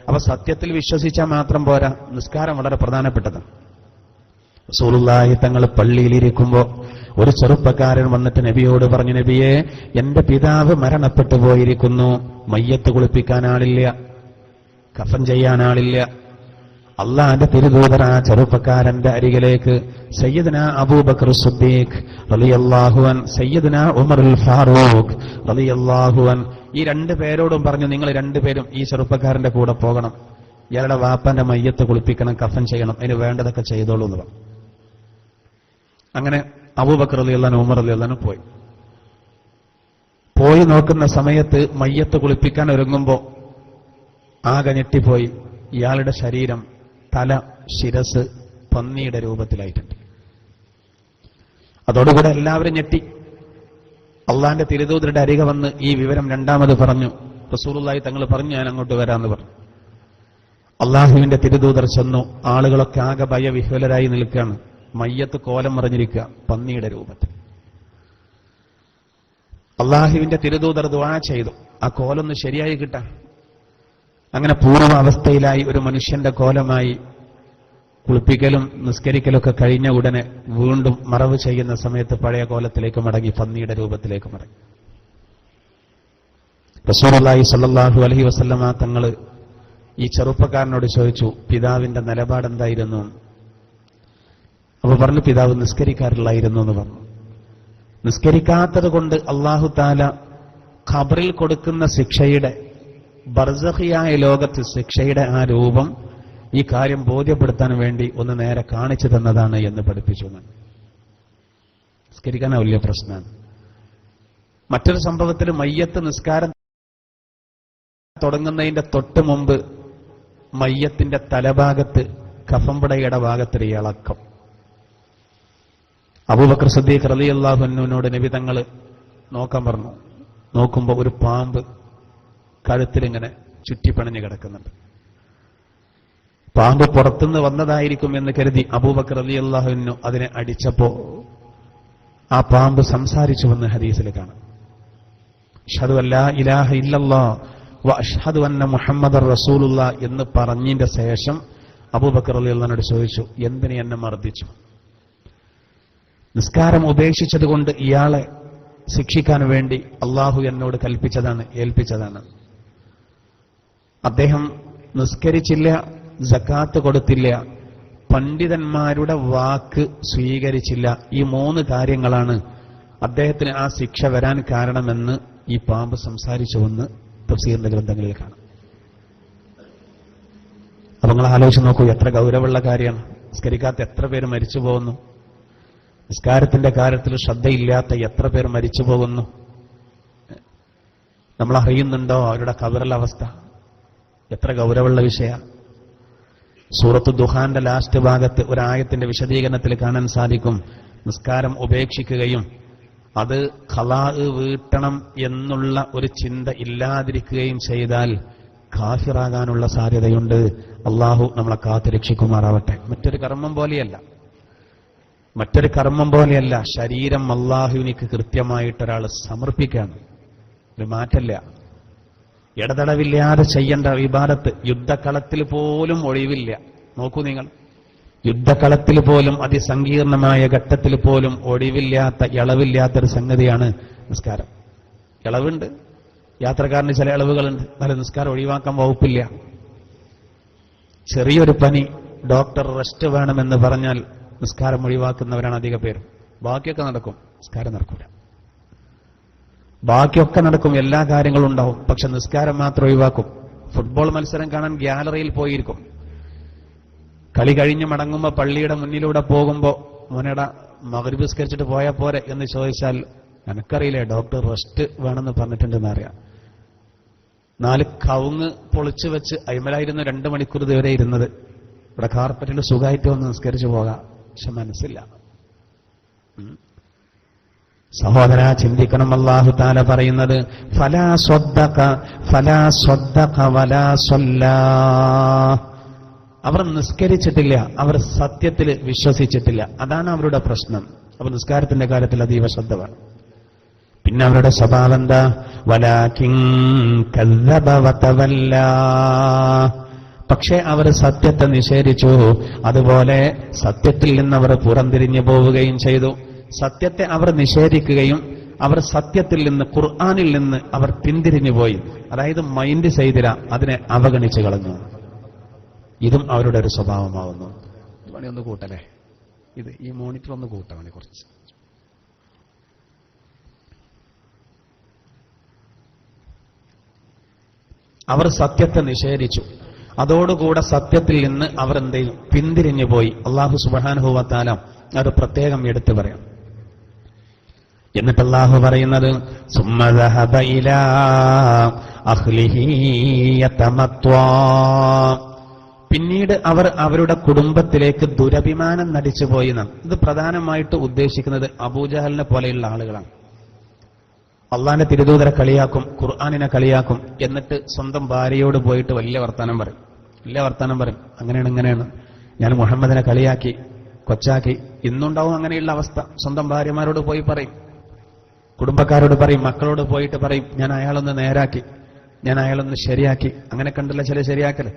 [SPEAKER 1] അപ്പൊ സത്യത്തിൽ വിശ്വസിച്ചാൽ മാത്രം പോരാ, നിസ്കാരം വളരെ പ്രധാനപ്പെട്ടതാണ്. റസൂലുള്ളാഹി തങ്ങൾ പള്ളിയിലിരിക്കുമ്പോ ഒരു ചെറുപ്പക്കാരൻ വന്നിട്ട് നബിയോട് പറഞ്ഞു, നബിയെ, എന്റെ പിതാവ് മരണപ്പെട്ടു പോയിരിക്കുന്നു, മയ്യത്ത് കുളിപ്പിക്കാൻ ആളില്ല, കഫൻ ചെയ്യാൻ ആളില്ല. അള്ളാന്റെ തിരുദൂതർ ആ ചെറുപ്പക്കാരന്റെ അരികിലേക്ക് സയ്യിദുനാ അബൂബക്കർ സിദ്ദീഖ് റളിയല്ലാഹു അൻ, സയ്യിദുനാ ഉമറുൽ ഫാറൂഖ് റളിയല്ലാഹു അൻ, ഈ രണ്ടു പേരോടും പറഞ്ഞു, നിങ്ങൾ രണ്ടുപേരും ഈ ചെറുപ്പക്കാരന്റെ കൂടെ പോകണം, ഇയാളുടെ വാപ്പന്റെ മയ്യത്ത് കുളിപ്പിക്കണം, കഫൻ ചെയ്യണം, അതിന് വേണ്ടതൊക്കെ ചെയ്തോളൂ എന്ന് പറഞ്ഞു. അങ്ങനെ അബൂബക്കർ റളിയല്ലാഹു ഉമർ റളിയല്ലാഹു പോയി നോക്കുന്ന സമയത്ത് മയ്യത്ത് കുളിപ്പിക്കാൻ ഒരുങ്ങുമ്പോ ആകെ ഞെട്ടിപ്പോയി. ഇയാളുടെ ശരീരം, തല, ശിരസ് പന്നിയുടെ രൂപത്തിലായിട്ടുണ്ട്. അതോടുകൂടെ എല്ലാവരും ഞെട്ടി. അള്ളാന്റെ തിരുദൂതരുടെ അരികെ വന്ന് ഈ വിവരം രണ്ടാമത് പറഞ്ഞു. റസൂലുള്ളാഹി തങ്ങൾ പറഞ്ഞു, ഞാൻ അങ്ങോട്ട് വരാമെന്ന് പറഞ്ഞു. അള്ളാഹുവിന്റെ തിരുദൂതർ ചെന്നു. ആളുകളൊക്കെ ആകെ ഭയവിഹ്വലരായി നിൽക്കുകയാണ്. മയ്യത്ത് കോലം മറിഞ്ഞിരിക്കുക, പന്നിയുടെ രൂപത്തിൽ. അള്ളാഹുവിന്റെ തിരുദൂതർ ദുആ ചെയ്തു, ആ കോലൊന്ന് ശരിയായി കിട്ടാൻ. അങ്ങനെ പൂർവ്വ അവസ്ഥയിലായി ഒരു മനുഷ്യന്റെ കോലമായി. കുളിപ്പിക്കലും നിസ്കരിക്കലൊക്കെ കഴിഞ്ഞ ഉടനെ വീണ്ടും മറവ് ചെയ്യുന്ന സമയത്ത് പഴയ കോലത്തിലേക്ക് മടങ്ങി, പന്നിയുടെ രൂപത്തിലേക്ക് മടങ്ങി. റസൂലുള്ളാഹി സ്വല്ലല്ലാഹു അലൈഹി വസല്ലമ തങ്ങൾ ഈ ചെറുപ്പക്കാരനോട് ചോദിച്ചു, പിതാവിന്റെ നിലപാടെന്തായിരുന്നു? അപ്പൊ പറഞ്ഞു, പിതാവ് നിസ്കരിക്കാറില്ലായിരുന്നു എന്ന് പറഞ്ഞു. നിസ്കരിക്കാത്തത് കൊണ്ട് അല്ലാഹു തആല ഖബറിൽ കൊടുക്കുന്ന ശിക്ഷയുടെ, ബർസഖിയായ ലോകത്ത് ശിക്ഷയുടെ ആ രൂപം ഈ കാര്യം ബോധ്യപ്പെടുത്താൻ വേണ്ടി ഒന്ന് നേരെ കാണിച്ചു തന്നതാണ് എന്ന് പഠിപ്പിച്ചു. നിസ്കരിക്കാൻ വലിയ പ്രശ്നമാണ്. മറ്റൊരു സംഭവത്തിൽ മയ്യത്ത് നിസ്കാരം തുടങ്ങുന്നതിന്റെ തൊട്ട് മുമ്പ് മയ്യത്തിന്റെ തലഭാഗത്ത്, കഫംപടയുടെ ഭാഗത്തൊരു ഇളക്കം. അബൂബക്കർ സിദ്ദീഖ് റളിയല്ലാഹു അൻഹുവിനോട് നബി തങ്ങൾ നോക്കാൻ പറഞ്ഞു. നോക്കുമ്പോ ഒരു പാമ്പ് കഴുത്തിലിങ്ങനെ ചുറ്റിപ്പണഞ്ഞ് കിടക്കുന്നുണ്ട്. പാമ്പ് പുറത്തുനിന്ന് വന്നതായിരിക്കും എന്ന് കരുതി അബൂബക്കർ റളിയല്ലാഹു അൻഹു അതിനെ അടിച്ചപ്പോ ആ പാമ്പ് സംസാരിച്ചുവെന്ന് ഹദീസിൽ കാണാം. അഷ്ഹദു അല്ലാ ഇലാഹ ഇല്ലല്ലാഹ് വ അഷ്ഹദു അന്ന മുഹമ്മദർ റസൂലുള്ളാഹ് എന്ന് പറഞ്ഞതിന്റെ ശേഷം അബൂബക്കർ റളിയല്ലാഹു അൻഹു ചോദിച്ചു, എന്തിനെ എന്നെ മർദ്ദിച്ചു? നിസ്കാരം ഉപേക്ഷിച്ചതുകൊണ്ട് ഇയാളെ ശിക്ഷിക്കാൻ വേണ്ടി അള്ളാഹു എന്നോട് കൽപ്പിച്ചതാണ്, ഏൽപ്പിച്ചതാണ്. അദ്ദേഹം നിസ്കരിച്ചില്ല, സക്കാത്ത് കൊടുത്തില്ല, പണ്ഡിതന്മാരുടെ വാക്ക് സ്വീകരിച്ചില്ല. ഈ 3 കാര്യങ്ങളാണ് അദ്ദേഹത്തിന് ആ ശിക്ഷ വരാൻ കാരണമെന്ന് ഈ പാമ്പ് സംസാരിച്ചുവെന്ന് തഫ്സീറിന്റെ ഗ്രന്ഥങ്ങളിൽ കാണാം. അപ്പൊ നിങ്ങൾ ആലോചിച്ച് നോക്കൂ, എത്ര ഗൗരവമുള്ള കാര്യമാണ്. നിസ്കരിക്കാത്ത എത്ര പേര് മരിച്ചു പോകുന്നു, നിസ്കാരത്തിന്റെ കാര്യത്തിൽ ശ്രദ്ധയില്ലാത്ത എത്ര പേർ മരിച്ചു പോകുന്നു. നമ്മൾ അറിയുന്നുണ്ടോ അവരുടെ ഖബറിലെ അവസ്ഥ? എത്ര ഗൗരവമുള്ള വിഷയമാണ്. സൂറത്ത് ദുഹാന്റെ ലാസ്റ്റ് ഭാഗത്ത് ഒരായത്തിന്റെ വിശദീകരണത്തിൽ കാണാൻ സാധിക്കും, നിസ്കാരം ഉപേക്ഷിക്കുകയും അത് ഖലാ വീട്ടണം എന്നുള്ള ഒരു ചിന്ത ഇല്ലാതിരിക്കുകയും ചെയ്താൽ കാഫിറാകാനുള്ള സാധ്യതയുണ്ട്. അള്ളാഹു നമ്മളെ കാത്തുരക്ഷിക്കുമാറാവട്ടെ. മറ്റൊരു കർമ്മം പോലെയല്ല. ശരീരം അള്ളാഹുവിനിക്ക് കൃത്യമായിട്ടൊരാൾ സമർപ്പിക്കുകയാണ്. ഒരു മാറ്റല്ല. ഇടതടവില്ലാതെ ചെയ്യേണ്ട ഇബാദത്ത് യുദ്ധക്കളത്തിൽ പോലും ഒഴിവില്ല. നോക്കൂ നിങ്ങൾ, യുദ്ധക്കളത്തിൽ പോലും അതിസങ്കീർണമായ ഘട്ടത്തിൽ പോലും ഒഴിവില്ലാത്ത ഇളവില്ലാത്തൊരു സംഗതിയാണ് നിസ്കാരം. ഇളവുണ്ട്, യാത്രക്കാരന് ചില ഇളവുകളുണ്ട്, നല്ല നിസ്കാരം ഒഴിവാക്കാൻ വകുപ്പില്ല. ചെറിയൊരു പനി, ഡോക്ടർ റെസ്റ്റ് വേണമെന്ന് പറഞ്ഞാൽ നിസ്കാരം ഒഴിവാക്കുന്നവരാണ് അധിക പേരും. ബാക്കിയൊക്കെ നടക്കും, നിസ്കാരം നടക്കില്ല. ബാക്കിയൊക്കെ നടക്കും, എല്ലാ കാര്യങ്ങളും ഉണ്ടാവും, പക്ഷെ നിസ്കാരം മാത്രം ഒഴിവാക്കും. ഫുട്ബോൾ മത്സരം കാണാൻ ഗ്യാലറിയിൽ പോയിരിക്കും. കളി കഴിഞ്ഞ് മടങ്ങുമ്പോൾ പള്ളിയുടെ മുന്നിലൂടെ പോകുമ്പോൾ മോനേട മഗ്‌രിബ് നിസ്കരിച്ചിട്ട് പോയാൽ പോരെ എന്ന് ചോദിച്ചാൽ എനിക്കറിയില്ലേ, ഡോക്ടർ റെസ്റ്റ് വേണമെന്ന് പറഞ്ഞിട്ടുണ്ടെന്ന് അറിയാം. 4 കവുങ്ങ് പൊളിച്ചു വെച്ച് അയ്മലായിരുന്നു 2 മണിക്കൂർ ഇതുവരെ ഇരുന്നത്. ഇവിടെ കാർപ്പറ്റിൽ സുഖമായിട്ട് വന്ന് നിസ്കരിച്ചു പോകാം, പക്ഷെ മനസ്സില്ല. സഹോദര, ചിന്തിക്കണം. അല്ലാഹു തആല പറയുന്നത് ഫലാ സ്വദ്ദഖ വലാ സ്വല്ലാ. അവർ നിസ്കരിച്ചിട്ടില്ല, അവർ സത്യത്തിൽ വിശ്വസിച്ചിട്ടില്ല. അതാണ് അവരുടെ പ്രശ്നം. അപ്പൊ നിസ്കാരത്തിന്റെ കാര്യത്തിൽ അതീവ ശ്രദ്ധ വേണം. പിന്നെ അവരുടെ സ്വഭാവം എന്താ? വലാകിൻ കദ്ദബ വതവല്ലാ. പക്ഷേ അവർ സത്യത്തെ നിഷേധിച്ചു, അതുപോലെ സത്യത്തിൽ നിന്ന് അവർ പുറംതിരിഞ്ഞു പോവുകയും ചെയ്തു. സത്യത്തെ അവർ നിഷേധിക്കുകയും അവർ സത്യത്തിൽ നിന്ന്, ഖുർആനിൽ നിന്ന് അവർ പിന്തിരിഞ്ഞു പോയി. അതായത് മൈൻഡ് ചെയ്തില്ല, അതിനെ അവഗണിച്ചു കളഞ്ഞു. ഇതും അവരുടെ ഒരു സ്വഭാവമാവുന്നു. പണി ഒന്ന് കൂട്ടല്ലേ, ഇത് ഈ മോണിറ്റർ ഒന്ന് കൂട്ടാണ് കുറച്ച്. അവർ സത്യത്തെ നിഷേധിച്ചു, അതോടുകൂടെ സത്യത്തിൽ നിന്ന് അവർ എന്ത് ചെയ്യും? പിന്തിരിഞ്ഞു പോയി. അല്ലാഹു സുബ്ഹാനഹു വ തആല അത് പ്രത്യേകം എടുത്തു പറയാം. എന്നിട്ട് അല്ലാഹു പറയുന്നത് സുമ്മ ദഹബ ഇലാ അഹ്ലിഹി യതമത്വാ. പിന്നീട് അവർ അവരുടെ കുടുംബത്തിലേക്ക് ദുരഭിമാനം നടിച്ചു പോയി എന്നാണ്. ഇത് പ്രധാനമായിട്ട് ഉദ്ദേശിക്കുന്നത് അബൂജഹലിനെ പോലെയുള്ള ആളുകളാണ്. അള്ളാന്റെ തിരുദൂതരെ കളിയാക്കും, ഖുർആനിനെ കളിയാക്കും, എന്നിട്ട് സ്വന്തം ഭാര്യയോട് പോയിട്ട് വലിയ വർത്താനം പറയും. അങ്ങനെയാണ് ഇങ്ങനെയാണ്, ഞാൻ മുഹമ്മദിനെ കളിയാക്കി, കൊച്ചാക്കി. ഇന്നുണ്ടാവും അങ്ങനെയുള്ള അവസ്ഥ. സ്വന്തം ഭാര്യമാരോട് പോയി പറയും, കുടുംബക്കാരോട് പറയും, മക്കളോട് പോയിട്ട് പറയും, ഞാൻ അയാളൊന്ന് നേരാക്കി, ഞാൻ അയാളൊന്ന് ശരിയാക്കി. അങ്ങനെ കണ്ടില്ല ചില ശരിയാക്കല്.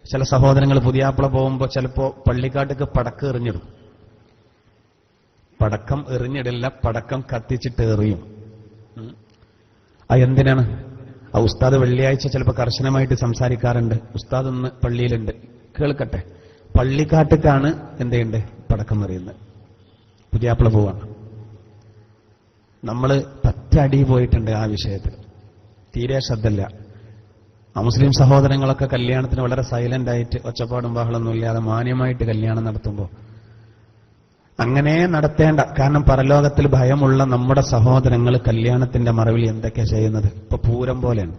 [SPEAKER 1] ചില സഹോദരങ്ങൾ പുതിയാപ്പിള പോകുമ്പോൾ ചിലപ്പോ പള്ളിക്കാട്ടിക്ക് പടക്കം എറിഞ്ഞിടും. പടക്കം എറിഞ്ഞിടില്ല, പടക്കം കത്തിച്ചിട്ട് എറിയും. എന്തിനാണ്? ആ ഉസ്താദ് വെള്ളിയാഴ്ച ചിലപ്പോൾ കർശനമായിട്ട് സംസാരിക്കാറുണ്ട്. ഉസ്താദ് ഒന്ന് പള്ളിയിലുണ്ട്, കേൾക്കട്ടെ. പള്ളിക്കാട്ടിക്കാണ് എന്തുണ്ട് പടക്കം എറിയുന്നത്. പുതിയാപ്പിള പോവാണ്. നമ്മൾ പറ്റടി പോയിട്ടുണ്ട് ആ വിഷയത്തിൽ, തീരെ ശ്രദ്ധയില്ല. മുസ്ലിം സഹോദരങ്ങളൊക്കെ കല്യാണത്തിന് വളരെ സൈലന്റ് ആയിട്ട്, ഒച്ചപ്പാടും ബഹളമൊന്നും ഇല്ലാതെ മാന്യമായിട്ട് കല്യാണം നടത്തുമ്പോൾ അങ്ങനെ നടത്തേണ്ട. കാരണം പരലോകത്തിൽ ഭയമുള്ള നമ്മുടെ സഹോദരങ്ങൾ കല്യാണത്തിന്റെ മറവിൽ എന്തൊക്കെയാ ചെയ്യുന്നത്? ഇപ്പൊ പൂരം പോലെയാണ്.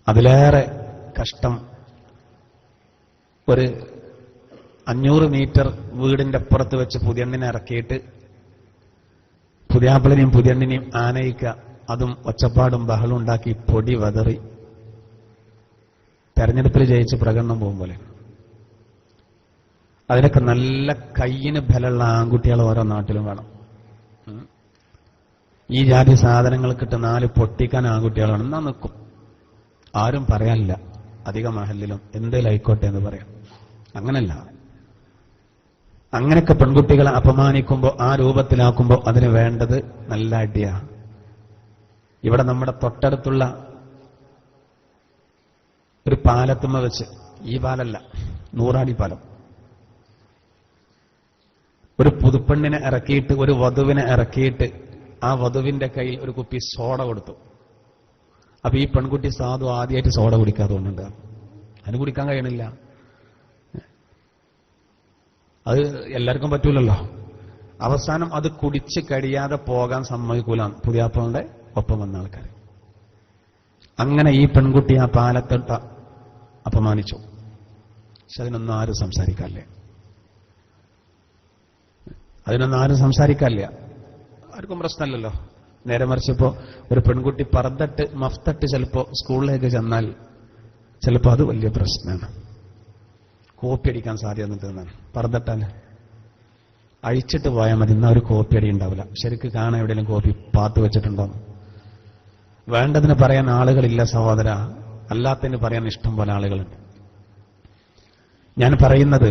[SPEAKER 1] അതിലേറെ കഷ്ടം ഒരു 500 മീറ്റർ വീടിന്റെ അപ്പുറത്ത് വെച്ച് പുതിയണ്ണിനെ ഇറക്കിയിട്ട് പുതിയാപ്പിളിനെയും പുതിയണ്ണിനെയും ആനയിക്കുക, അതും ഒച്ചപ്പാടും ബഹളം ഉണ്ടാക്കി പൊടി വതറി തെരഞ്ഞെടുപ്പിൽ ജയിച്ച് പ്രകടനം പോകും പോലെ. അതിനൊക്കെ നല്ല കയ്യിന് ബലമുള്ള ആൺകുട്ടികൾ ഓരോ നാട്ടിലും വേണം. ഈ ജാതി സാധനങ്ങൾക്കിട്ട് 4 പൊട്ടിക്കാൻ ആൺകുട്ടികൾ വേണം. എന്നാ നിൽക്കും, ആരും പറയാനില്ല. അധിക മഹലിലും എന്തേലും ആയിക്കോട്ടെ എന്ന് പറയാം. അങ്ങനല്ല. അങ്ങനെയൊക്കെ പെൺകുട്ടികളെ അപമാനിക്കുമ്പോൾ, ആ രൂപത്തിലാക്കുമ്പോൾ അതിന് വേണ്ടത് നല്ല അടിയാ. ഇവിടെ നമ്മുടെ തൊട്ടടുത്തുള്ള ഒരു പാലത്തുമ്മ വെച്ച്, ഈ പാലല്ല, നൂറാടി പാലം, ഒരു പുതുപ്പെണ്ണിനെ ഇറക്കിയിട്ട്, ഒരു വധുവിനെ ഇറക്കിയിട്ട് ആ വധുവിന്റെ കയ്യിൽ ഒരു കുപ്പി സോഡ കൊടുത്തു. അപ്പൊ ഈ പെൺകുട്ടി സാധു ആദ്യമായിട്ട് സോഡ കുടിക്കാതെ കൊണ്ടുണ്ട്. അതിന് കുടിക്കാൻ കഴിയണില്ല. അത് എല്ലാവർക്കും പറ്റൂലല്ലോ. അവസാനം അത് കുടിച്ച് കഴിയാതെ പോകാൻ സമ്മതിക്കൂല പുതിയാപ്പളുടെ ഒപ്പം വന്ന ആൾക്കാർ. അങ്ങനെ ഈ പെൺകുട്ടി ആ പാലത്തോട്ട അപമാനിച്ചു. പക്ഷെ അതിനൊന്നും ആരും സംസാരിക്കാല്ലേ. ആർക്കും പ്രശ്നമല്ലല്ലോ. നേരെ മറിച്ചപ്പോ ഒരു പെൺകുട്ടി പർദ്ദട്ട് മഫ്തട്ട് ചിലപ്പോ സ്കൂളിലേക്ക് ചെന്നാൽ ചിലപ്പോ അത് വലിയ പ്രശ്നമാണ്. കോപ്പി അടിക്കാൻ സാധ്യത നിൽക്കുന്നതാണ്. പർദ്ദട്ടാല് അഴിച്ചിട്ട് പോയാൽ മതി, എന്നാൽ ഒരു കോപ്പി അടി ഉണ്ടാവില്ല. ശരിക്ക് കാണാൻ എവിടെയെങ്കിലും കോപ്പി പാത്ത് വെച്ചിട്ടുണ്ടോ? വേണ്ടതിന് പറയാൻ ആളുകളില്ല സഹോദര, അല്ലാത്തതിന് പറയാൻ ഇഷ്ടം പോലെ ആളുകളുണ്ട്. ഞാൻ പറയുന്നത്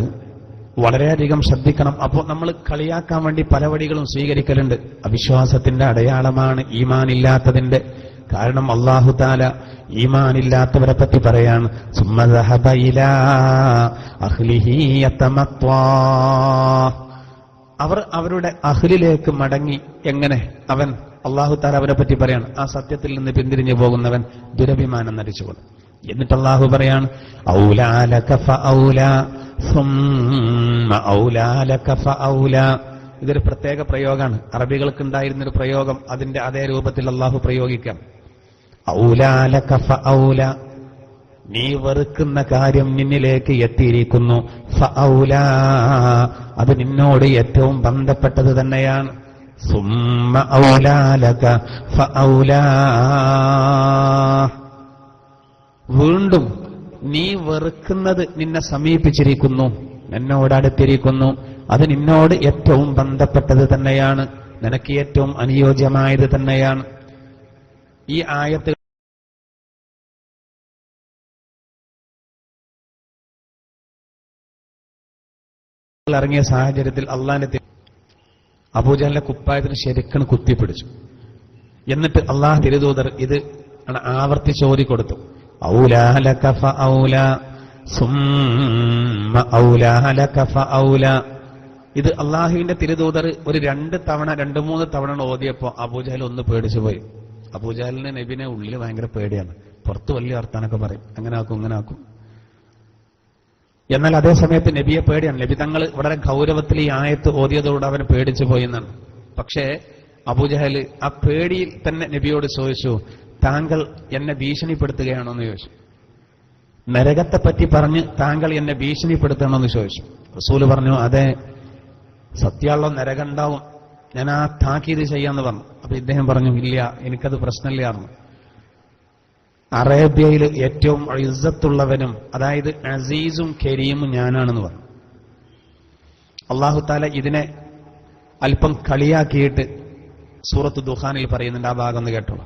[SPEAKER 1] വളരെയധികം ശ്രദ്ധിക്കണം. അപ്പോൾ നമ്മൾ കളിയാക്കാൻ വേണ്ടി പല വഴികളും സ്വീകരിക്കലുണ്ട്. അവിശ്വാസത്തിന്റെ അടയാളമാണ് ഈമാനില്ലാത്തതിന്റെ. കാരണം അല്ലാഹു തആല ഈമാനില്ലാത്തവരെ പറ്റി പറയാണ്, സുമ്മ ദഹബ ഇലാ അഹ്ലിഹി യതമത്വാ. അവർ അവരുടെ അഹ്ലിലേക്ക് മടങ്ങി. എങ്ങനെ? അവൻ അല്ലാഹു തആല അവരെ പറ്റി പറയാണ്, ആ സത്യത്തിൽ നിന്ന് പിന്തിരിഞ്ഞു പോകുന്നവൻ ദുരഭിമാനം നടിച്ചുകൊണ്ട്. എന്നിട്ട് അല്ലാഹു പറയാണ്, ഔലാ ലക ഫഔലാ സുമ്മ ഔലാ ലക ഫഔലാ. ഇതൊരു പ്രത്യേക പ്രയോഗമാണ്. അറബികൾക്ക് ഉണ്ടായിരുന്നൊരു പ്രയോഗം, അതിന്റെ അതേ രൂപത്തിൽ അല്ലാഹു പ്രയോഗിക്കാം. ഔലാ ലക ഫഔലാ, നീ വെറുക്കുന്ന കാര്യം നിന്നിലേക്ക് എത്തിയിരിക്കുന്നു. ഫഔലാ, അത് നിന്നോട് ഏറ്റവും ബന്ധപ്പെട്ടത് തന്നെയാണ്. സുമ്മ ഔലാ ലക ഫഔലാ, വീണ്ടും നീ വെറുക്കുന്നത് നിന്നെ സമീപിച്ചിരിക്കുന്നു, എന്നോടടുത്തിരിക്കുന്നു. അത് നിന്നോട് ഏറ്റവും ബന്ധപ്പെട്ടത് തന്നെയാണ്, നിനക്ക് ഏറ്റവും അനുയോജ്യമായത് തന്നെയാണ്. ഈ ആയത്ത് ഇറങ്ങിയ സാഹചര്യത്തിൽ അള്ളാഹിന്റെ അബൂജഹലിന്റെ കുപ്പായത്തിന് ശരിക്കും കുത്തിപ്പിടിച്ചു. എന്നിട്ട് അള്ളാഹ് തിരുദൂതർ ഇത് ആവർത്തിച്ച് ഓതിക്കൊടുത്തു. ഔലാ ലക ഫഔലാ സുമ്മ ഔലാ ലക ഫഔലാ. ഇത് അള്ളാഹുവിന്റെ തിരുദൂതർ ഒരു 2-3 തവണ ഓതിയപ്പോ അബൂജഹൽ ഒന്ന് പേടിച്ചു പോയി. അബൂജഹലിന് നബിനെ ഉള്ളിൽ ഭയങ്കര പേടിയാണ്. പുറത്ത് വലിയ വർത്താനൊക്കെ പറയും, അങ്ങനെ ആക്കും ഇങ്ങനെ ആക്കും. എന്നാൽ അതേ സമയത്ത് നബിയെ പേടിയാണ്. നബി തങ്ങൾ വളരെ ഗൗരവത്തിൽ ഈ ആയത്ത് ഓതിയതോടെ അവന് പേടിച്ചു പോയി എന്നാണ്. പക്ഷേ അബൂജഹൽ ആ പേടിയിൽ തന്നെ നബിയോട് ചോദിച്ചു, താങ്കൾ എന്നെ ഭീഷണിപ്പെടുത്തുകയാണോ എന്ന് ചോദിച്ചു. നരകത്തെ പറ്റി പറഞ്ഞ് താങ്കൾ എന്നെ ഭീഷണിപ്പെടുത്തണോ എന്ന് ചോദിച്ചു. റസൂല് പറഞ്ഞു, അതെ, സത്യമുള്ള നരകം ഉണ്ടാവും, ഞാൻ ആ താക്കീത് ചെയ്യാന്ന് പറഞ്ഞു. അപ്പൊ ഇദ്ദേഹം പറഞ്ഞു, ഇല്ല, എനിക്കത് പ്രശ്നമില്ലായിരുന്നു. അറേബ്യയിൽ ഏറ്റവും ഇസ്സത്തുള്ളവനും, അതായത് അസീസും കരീമും ഞാനാണെന്ന് പറഞ്ഞു. അല്ലാഹു തആല ഇതിനെ അല്പം കളിയാക്കിയിട്ട് സൂറത്ത് ദുഖാനിൽ പറയുന്നുണ്ട്. ആ ഭാഗം ഒന്ന് കേട്ടോളൂ.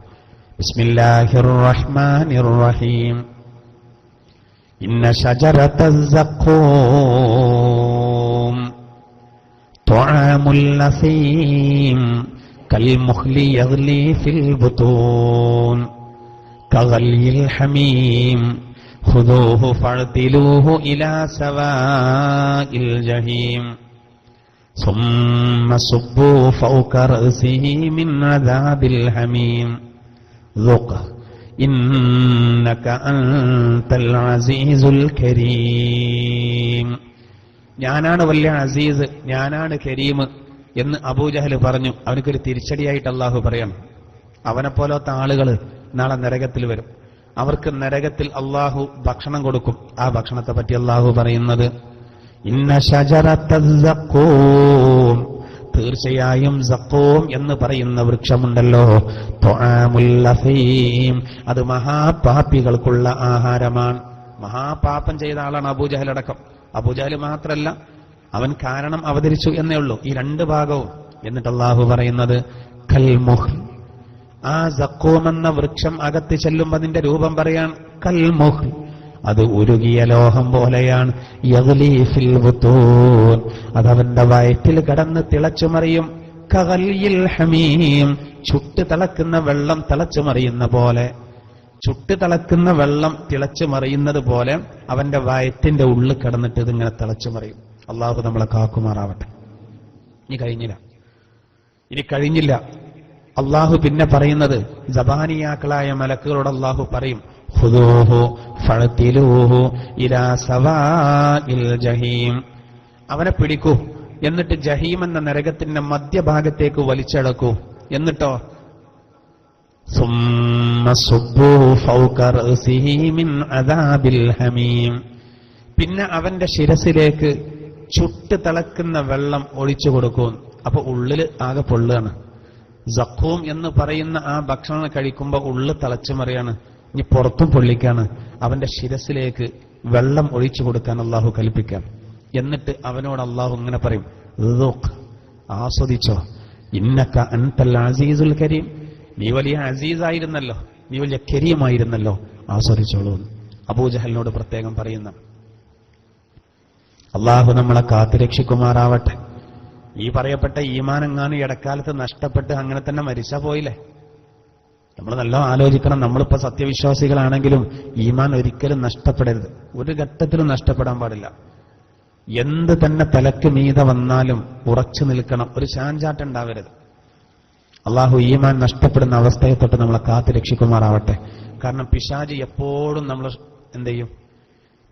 [SPEAKER 1] ബിസ്മില്ലാഹിർ റഹ്മാനിർ റഹീം. ഇന്ന ശജറത്തസ് സഖൂം തുഅമുൽ നസീം കൽമുഹ്ലി യഗ്ലി ഫിൽ ബുതൂൻ കഗലിൽ ഹമീം ഖുദൂഹു ഫഅ്തിലൂഹു ഇലാ സവാഇൽ ജഹീം സുമ്മ സുബ്ബൂ ഫൗക റഅസിഹി മിൻ അദാബിൽ ഹമീം ذق إنك أنت العزيز الكريم. ഞാനാണ് വലിയ അസീസ്, ഞാനാണ് കരീം എന്ന് അബൂജഹൽ പറഞ്ഞു. അവനക്കൊരു തിരിച്ചടിയായിട്ട് അല്ലാഹു പറയണം, അവനെപ്പോലത്തെ ആളുകൾ നാളെ നരകത്തിൽ വരും. അവർക്ക് നരകത്തിൽ അല്ലാഹു ഭക്ഷണം കൊടുക്കും. ആ ഭക്ഷണത്തെ പറ്റി അല്ലാഹു പറയുന്നത്, ഇന്ന ശജറത്തസ് സഖൂം, തീർച്ചയായും സഖൂം എന്ന് പറയുന്ന വൃക്ഷമുണ്ടല്ലോ, തുആമുൽ അസീം, അത് മഹാപാപികൾക്കുള്ള ആഹാരമാണ്. മഹാപാപം ചെയ്ത ആളാണ് അബൂജഹൽ അടക്കം. അബൂജഹൽ മാത്രല്ല, അവൻ കാരണം അവതരിച്ചു എന്നേ ഉള്ളൂ, ഈ 2 ഭാഗവും. എന്നിട്ട് അല്ലാഹു പറയുന്നത് കൽമുഹ്, ആ സഖൂം എന്ന വൃക്ഷം അകത്ത് ചെല്ലുമ്പോൾ അതിന്റെ രൂപം പറയാൻ കൽമുഹ്, അത് ഉരുകിയ ലോഹം പോലെയാണ്. യഗ്ലി ഫിൽ ബുതൂൻ, അതവന്റെ വയറ്റിൽ കടന്ന് തിളച്ചുമറിയും. കഗലിൽ ഹമീം, ചുട്ട് തിളക്കുന്ന വെള്ളം തിളച്ചുമറിയുന്ന പോലെ, ചുട്ട് തിളക്കുന്ന വെള്ളം തിളച്ചുമറിയുന്നത് പോലെ അവന്റെ വയറ്റിന്റെ ഉള്ളിൽ കിടന്നിട്ട് ഇതിങ്ങനെ തിളച്ചുമറിയും. അള്ളാഹു നമ്മളെ കാക്കുമാറാവട്ടെ. ഇനി കഴിഞ്ഞില്ല. അള്ളാഹു പിന്നെ പറയുന്നത്, ജബാനിയാക്കളായ മലക്കുകളോട് അള്ളാഹു പറയും, ഖുദൂഹു ഫഅ്തിലൂഹു ഇലാ സവാഇൽ ജഹീം, അവനെ പിടിക്കൂ, എന്നിട്ട് ജഹീം എന്ന നരകത്തിന്റെ മധ്യഭാഗത്തേക്ക് വലിച്ചടക്കൂ. എന്നിട്ടോ സുമ്മ സുബ്ബൂ ഫൗക റഅസിഹി മിൻ അദാബിൽ ഹമീം, പിന്നെ അവന്റെ ശിരസിലേക്ക് ചുട്ട് തിളക്കുന്ന വെള്ളം ഒഴിച്ചു കൊടുക്കും. അപ്പൊ ഉള്ളിൽ ആകെ പൊള്ളുകയാണ്. സഖൂം എന്ന് പറയുന്ന ആ ഭക്ഷണം കഴിക്കുമ്പോൾ ഉള്ളു തിളച്ചുമറിയാണ്. ഇനി പുറത്തും പൊള്ളിക്കാണ്. അവന്റെ ശിരസിലേക്ക് വെള്ളം ഒഴിച്ചു കൊടുക്കാൻ അള്ളാഹു കൽപ്പിക്കാം. എന്നിട്ട് അവനോട് അള്ളാഹു ഇങ്ങനെ പറയും, ആസ്വദിച്ചോ, ഇന്നക അൻതൽ അസീസുൽ കരീം, നീ വലിയ അസീസായിരുന്നല്ലോ, നീ വലിയ കരീമായിരുന്നല്ലോ, ആസ്വദിച്ചോളൂ. അബൂജഹലിനോട് പ്രത്യേകം പറയുന്ന. അള്ളാഹു നമ്മളെ കാത്തുരക്ഷിക്കുമാറാവട്ടെ. ഈ പറയപ്പെട്ട ഈമാനെങ്ങാനും ഇടക്കാലത്ത് നഷ്ടപ്പെട്ട് അങ്ങനെ തന്നെ മരിച്ചാ പോയില്ലേ? നമ്മൾ നല്ല ആലോചിക്കണം. നമ്മളിപ്പോ സത്യവിശ്വാസികളാണെങ്കിലും ഈമാൻ ഒരിക്കലും നഷ്ടപ്പെടരുത്, ഒരു ഘട്ടത്തിലും നഷ്ടപ്പെടാൻ പാടില്ല. എന്ത് തന്നെ തലക്ക് മീത വന്നാലും ഉറച്ചു നിൽക്കണം, ഒരു ചാഞ്ചാട്ടം ഉണ്ടാവരുത്. അള്ളാഹു ഈമാൻ നഷ്ടപ്പെടുന്ന അവസ്ഥയെ തൊട്ട് നമ്മളെ കാത്തു രക്ഷിക്കുമാറാവട്ടെ. കാരണം പിശാച് എപ്പോഴും നമ്മൾ എന്ത് ചെയ്യും?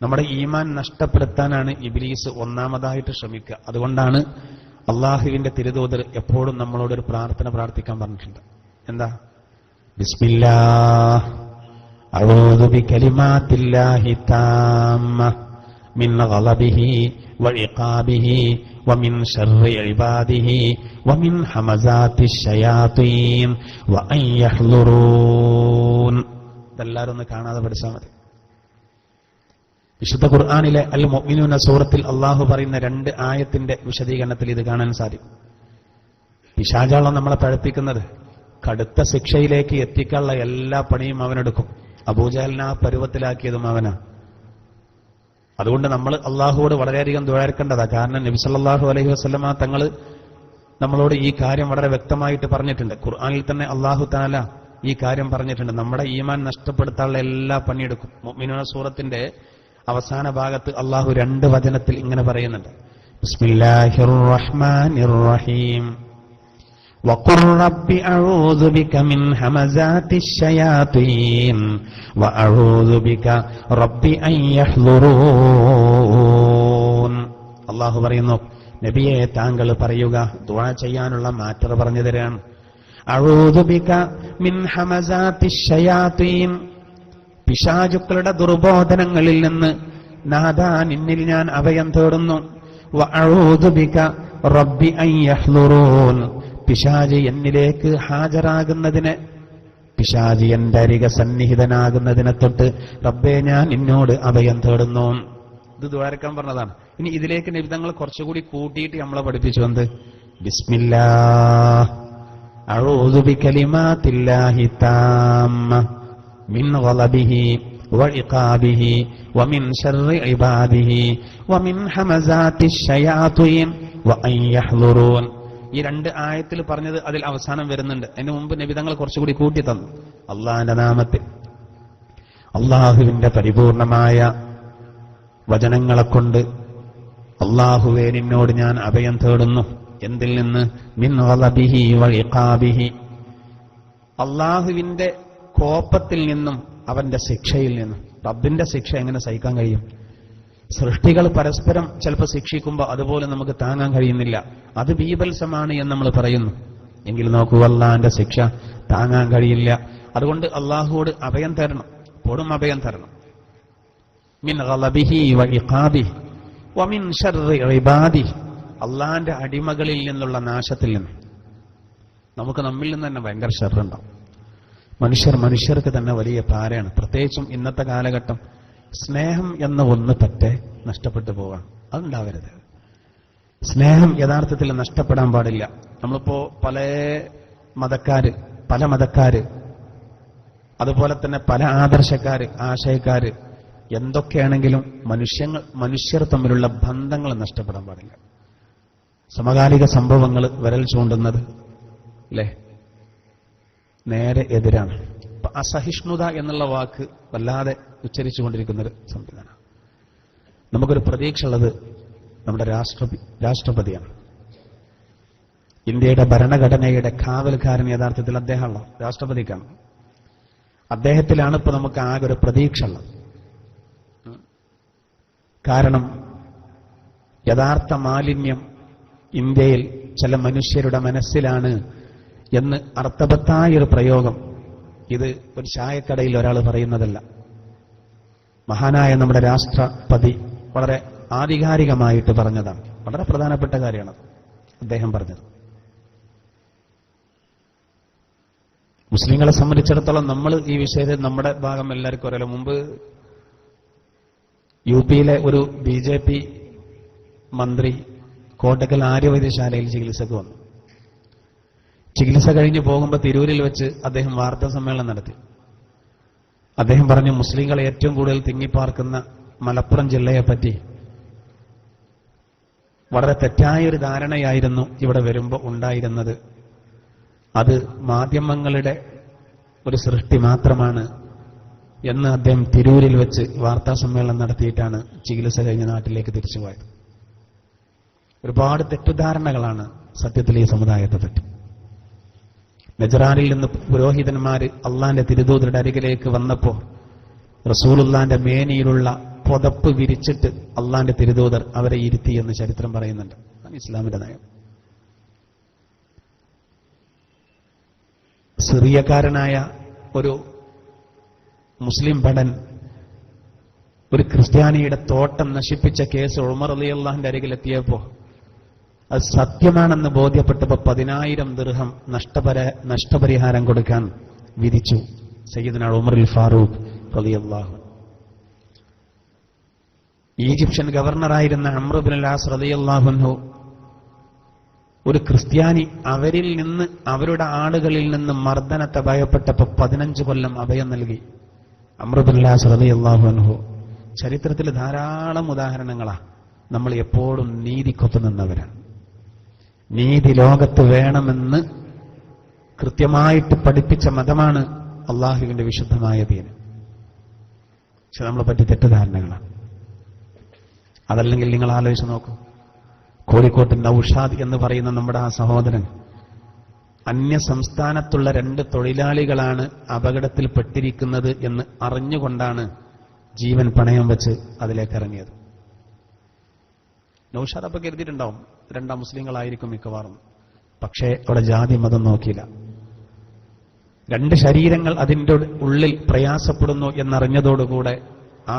[SPEAKER 1] നമ്മുടെ ഈമാൻ നഷ്ടപ്പെടുത്താനാണ് ഇബ്ലീസ് ഒന്നാമതായിട്ട് ശ്രമിക്കുക. അതുകൊണ്ടാണ് അള്ളാഹുവിന്റെ തിരുദൂതർ എപ്പോഴും നമ്മളോടൊരു പ്രാർത്ഥന പ്രാർത്ഥിക്കാൻ പറഞ്ഞിട്ടുണ്ട്. എന്താ? ബിസ്മില്ലാഹ് അഊദു ബികലിമാത്തില്ലാഹി താമ്മ മിൻ ഗളബിഹി വഇഖാബിഹി വമിൻ ശർരി ഇബാദിഹി വമിൻ ഹമസാത്തിശ് ശയാത്തീൻ വഅൻ യഹ്ളുറൂൻ. ഇതെല്ലാവരും ഒന്ന് കാണാതെ പഠിച്ചാൽ മതി. വിശുദ്ധ ഖുർആനിലെ അൽ മുഅ്മിനൂന സൂറത്തിൽ അള്ളാഹു പറയുന്ന 2 ആയത്തിന്റെ വിശദീകരണത്തിൽ ഇത് കാണാൻ സാധിക്കും. പിശാചാണ് നമ്മളെ പഴപ്പിക്കുന്നത്. കടുത്ത ശിക്ഷയിലേക്ക് എത്തിക്കാനുള്ള എല്ലാ പണിയും അവനെടുക്കും. അബൂജഹലിനെ ആ പരുവത്തിലാക്കിയതും അവനാ. അതുകൊണ്ട് നമ്മൾ അള്ളാഹുവോട് വളരെയധികം ദുആർക്കേണ്ടതാ. കാരണം നബി സല്ലല്ലാഹു അലൈഹി വസല്ലമ തങ്ങൾ നമ്മളോട് ഈ കാര്യം വളരെ വ്യക്തമായിട്ട് പറഞ്ഞിട്ടുണ്ട്. ഖുർആനിൽ തന്നെ അള്ളാഹു തആല ഈ കാര്യം പറഞ്ഞിട്ടുണ്ട്. നമ്മുടെ ഈമാൻ നഷ്ടപ്പെടുത്താനുള്ള എല്ലാ പണിയെടുക്കും. മുഅ്മിനൂന സൂറത്തിന്റെ അവസാന ഭാഗത്ത് അള്ളാഹു 2 വചനത്തിൽ ഇങ്ങനെ പറയുന്നുണ്ട്. ബിസ്മില്ലാഹിർ റഹ്മാനിർ റഹീം വഖുർ റബ്ബി അഊദു ബിക മിൻ ഹമസാത്തിശ് ശയാത്തീൻ വഅഊദു ബിക റബ്ബി അൻ യഹ്ളുറൂൻ. അള്ളാഹു പറയുന്നു, നബിയെ താങ്കൾ പറയുക, ദുആ ചെയ്യാനുള്ള മാറ്റർ പറഞ്ഞു തരാണ്. അഊദു ബിക മിൻ ഹമസാത്തിശ് ശയാത്തീൻ, പിശാചുക്കളുടെ ദുർബോധനങ്ങളിൽ നിന്ന് നാഥാ നിന്നിൽ ഞാൻ അഭയം തേടുന്നു. വഅഊദു ബിക റബ്ബി അൻ യഹ്ളുറൂൻ, പിശാച് എന്നിലേക്ക് ഹാജരാകുന്നതിനെ, പിശാച് എന്റെ അരിക സന്നിഹിതനാകുന്നതിനെ തൊട്ട് റബ്ബേ ഞാൻ നിന്നോട് അഭയം തേടുന്നു. ഇത് ദ്വാരക്കാൻ പറഞ്ഞതാണ്. ഇനി ഇതിലേക്ക് നബി തങ്ങൾ കുറച്ചുകൂടി കൂട്ടിയിട്ട് നമ്മളെ പഠിപ്പിച്ചു. എന്ത്? ബിസ്മില്ലാഹ് അഊദു ബികലിമാത്തില്ലാഹി താമ്മ മിൻ ഗളബിഹി വഇഖാബിഹി വമിൻ ശർരി ഇബാദിഹി വമിൻ ഹമസാത്തിശ് ശയാത്തീൻ വഅൻ യഹ്ളുറൂൻ. ഈ 2 ആയത്തിൽ പറഞ്ഞത് അതിൽ അവസാനം വരുന്നുണ്ട്. അതിന് മുമ്പ് നബി തങ്ങൾ കുറച്ചുകൂടി കൂട്ടി തന്നു. അള്ളാഹിന്റെ നാമത്തിൽ, അള്ളാഹുവിന്റെ പരിപൂർണമായ വചനങ്ങളെ കൊണ്ട് അള്ളാഹുവേ നിന്നോട് ഞാൻ അഭയം തേടുന്നു. എന്തിൽ നിന്ന്? മിൻ ഗളബിഹി വഇഖാബിഹി, അള്ളാഹുവിന്റെ കോപത്തിൽ നിന്നും അവന്റെ ശിക്ഷയിൽ നിന്നും. റബ്ബിന്റെ ശിക്ഷ എങ്ങനെ സഹിക്കാൻ കഴിയും? സൃഷ്ടികൾ പരസ്പരം ചിലപ്പോൾ ശിക്ഷിക്കുമ്പോൾ അതുപോലെ നമുക്ക് താങ്ങാൻ കഴിയുന്നില്ല. അത് ബീഭത്സമാണ് എന്ന് നമ്മൾ പറയുന്നു. എങ്കിൽ നോക്കൂ, അള്ളാഹിന്റെ ശിക്ഷ താങ്ങാൻ കഴിയില്ല. അതുകൊണ്ട് അള്ളാഹുവോട് അഭയം തരണം, എപ്പോഴും അഭയം തരണം. മിൻ ഗളബിഹി വഇഖാബിഹി വമിൻ ശർരി ഇബാദിഹി, അള്ളാഹിന്റെ അടിമകളിൽ നിന്നുള്ള നാശത്തിൽ നിന്ന്. നമുക്ക് നമ്മിൽ നിന്ന് തന്നെ ഭയങ്കര ഷർറുണ്ടാവും. മനുഷ്യർക്ക് തന്നെ വലിയ ഭാരമാണ്. പ്രത്യേകിച്ചും ഇന്നത്തെ കാലഘട്ടം സ്നേഹം എന്ന ഒന്ന് പറ്റെ നഷ്ടപ്പെട്ടു പോകാം. അതുണ്ടാവരുത്. സ്നേഹം യഥാർത്ഥത്തിൽ നഷ്ടപ്പെടാൻ പാടില്ല. നമ്മളിപ്പോ പല മതക്കാര് അതുപോലെ തന്നെ പല ആശയക്കാര് എന്തൊക്കെയാണെങ്കിലും മനുഷ്യർ തമ്മിലുള്ള ബന്ധങ്ങൾ നഷ്ടപ്പെടാൻ പാടില്ല. സമകാലിക സംഭവങ്ങൾ വിരൽ ചൂണ്ടുന്നത് അല്ലേ നേരെ എതിരാണ്. അസഹിഷ്ണുത എന്നുള്ള വാക്ക് വല്ലാതെ ഉച്ചരിച്ചുകൊണ്ടിരിക്കുന്നൊരു സംവിധാനം. നമുക്കൊരു പ്രതീക്ഷ ഉള്ളത് നമ്മുടെ രാഷ്ട്രപതിയാണ്. ഇന്ത്യയുടെ ഭരണഘടനയുടെ കാവൽക്കാരൻ യഥാർത്ഥത്തിൽ അദ്ദേഹമാണല്ലോ, രാഷ്ട്രപതിക്കാണ്. അദ്ദേഹത്തിലാണ് ഇപ്പൊ നമുക്ക് ആകെ ഒരു പ്രതീക്ഷ ഉള്ളത്. കാരണം യഥാർത്ഥ മാലിന്യം ഇന്ത്യയിൽ ചില മനുഷ്യരുടെ മനസ്സിലാണ് എന്ന് അർത്ഥവത്തായൊരു പ്രയോഗം ഇത് ഒരു ചായക്കടയിൽ ഒരാൾ പറയുന്നതല്ല. മഹാനായ നമ്മുടെ രാഷ്ട്രപതി വളരെ ആധികാരികമായിട്ട് പറഞ്ഞതാണ്. വളരെ പ്രധാനപ്പെട്ട കാര്യമാണ് അദ്ദേഹം പറഞ്ഞത്. മുസ്ലിങ്ങളെ സംബന്ധിച്ചിടത്തോളം നമ്മൾ ഈ വിഷയത്തിൽ നമ്മുടെ ഭാഗം എല്ലാവർക്കും അറിയാലോ. മുമ്പ് യുപിയിലെ ഒരു BJP മന്ത്രി കോട്ടക്കൽ ആര്യവൈദ്യശാലയിൽ ചികിത്സക്ക് വന്നു. ചികിത്സ കഴിഞ്ഞ് പോകുമ്പോൾ തിരൂരിൽ വെച്ച് അദ്ദേഹം വാർത്താ സമ്മേളനം നടത്തി. അദ്ദേഹം പറഞ്ഞു, മുസ്ലിങ്ങളെ ഏറ്റവും കൂടുതൽ തിങ്ങിപ്പാർക്കുന്ന മലപ്പുറം ജില്ലയെപ്പറ്റി വളരെ തെറ്റായൊരു ധാരണയായിരുന്നു ഇവിടെ വരുമ്പോൾ ഉണ്ടായിരുന്നത്. അത് മാധ്യമങ്ങളുടെ ഒരു സൃഷ്ടി മാത്രമാണ് എന്ന് അദ്ദേഹം തിരൂരിൽ വെച്ച് വാർത്താ സമ്മേളനം നടത്തിയിട്ടാണ് ചികിത്സ കഴിഞ്ഞ നാട്ടിലേക്ക് തിരിച്ചുപോയത്. ഒരുപാട് തെറ്റുധാരണകളാണ് സത്യത്തിൽ ഈ സമുദായത്തെ പറ്റി. നജറാനിൽ നിന്ന് പുരോഹിതന്മാര് അള്ളാന്റെ തിരുദൂതരുടെ അരികിലേക്ക് വന്നപ്പോ റസൂലുള്ളാന്റെ മേനിയിലുള്ള പുതപ്പ് വിരിച്ചിട്ട് അള്ളാന്റെ തിരുദൂതർ അവരെ ഇരുത്തി എന്ന് ചരിത്രം പറയുന്നുണ്ട്. അതാണ് ഇസ്ലാമിന്റെ നയം. സിറിയക്കാരനായ ഒരു മുസ്ലിം ഭടൻ ഒരു ക്രിസ്ത്യാനിയുടെ തോട്ടം നശിപ്പിച്ച കേസ് ഉമർ റളിയല്ലാഹുവിന്റെ അരികിലെത്തിയപ്പോ അത് സത്യമാണെന്ന് ബോധ്യപ്പെട്ടപ്പോൾ 10,000 ദിർഹം നഷ്ടപരിഹാരം കൊടുക്കാൻ വിധിച്ചു സയ്യിദുനാ ഉമറുൽ ഫാറൂഖ് റളിയല്ലാഹു. ഈജിപ്ഷ്യൻ ഗവർണറായിരുന്ന അംർ ഇബ്നുൽ ആസ് റളിയല്ലാഹു അൻഹു ഒരു ക്രിസ്ത്യാനി അവരിൽ നിന്ന് അവരുടെ ആളുകളിൽ നിന്ന് മർദ്ദനത്തെ ഭയപ്പെട്ടപ്പോൾ 15 കൊല്ലം അഭയം നൽകി. അംർ ഇബ്നുൽ ആസ് റളിയല്ലാഹു അൻഹു. ചരിത്രത്തിൽ ധാരാളം ഉദാഹരണങ്ങളാണ്. നമ്മൾ എപ്പോഴും നീതിക്കൊത്തു നിന്നവരാണ്. നീതി ലോകത്ത് വേണമെന്ന് കൃത്യമായിട്ട് പഠിപ്പിച്ച മതമാണ് അള്ളാഹുവിന്റെ വിശുദ്ധമായ ദീൻ. പക്ഷെ നമ്മളെ പറ്റി തെറ്റിദ്ധാരണകളാണ്. അതല്ലെങ്കിൽ നിങ്ങൾ ആലോചിച്ച് നോക്കൂ, കോഴിക്കോട്ട് നൌഷാദ് എന്ന് പറയുന്ന നമ്മുടെ ആ സഹോദരൻ അന്യ സംസ്ഥാനത്തുള്ള 2 തൊഴിലാളികളാണ് അപകടത്തിൽപ്പെട്ടിരിക്കുന്നത് എന്ന് അറിഞ്ഞുകൊണ്ടാണ് ജീവൻ പണയം വെച്ച് അതിലേക്ക് ഇറങ്ങിയത്. നൌഷാദ് അപ്പൊ കരുതിയിട്ടുണ്ടാവും 2 മുസ്ലിങ്ങളായിരിക്കും മിക്കവാറും. പക്ഷേ അവിടെ ജാതി മതം നോക്കിയില്ല. 2 ശരീരങ്ങൾ അതിൻ്റെ ഉള്ളിൽ പ്രയാസപ്പെടുന്നു എന്നറിഞ്ഞതോടുകൂടെ ആ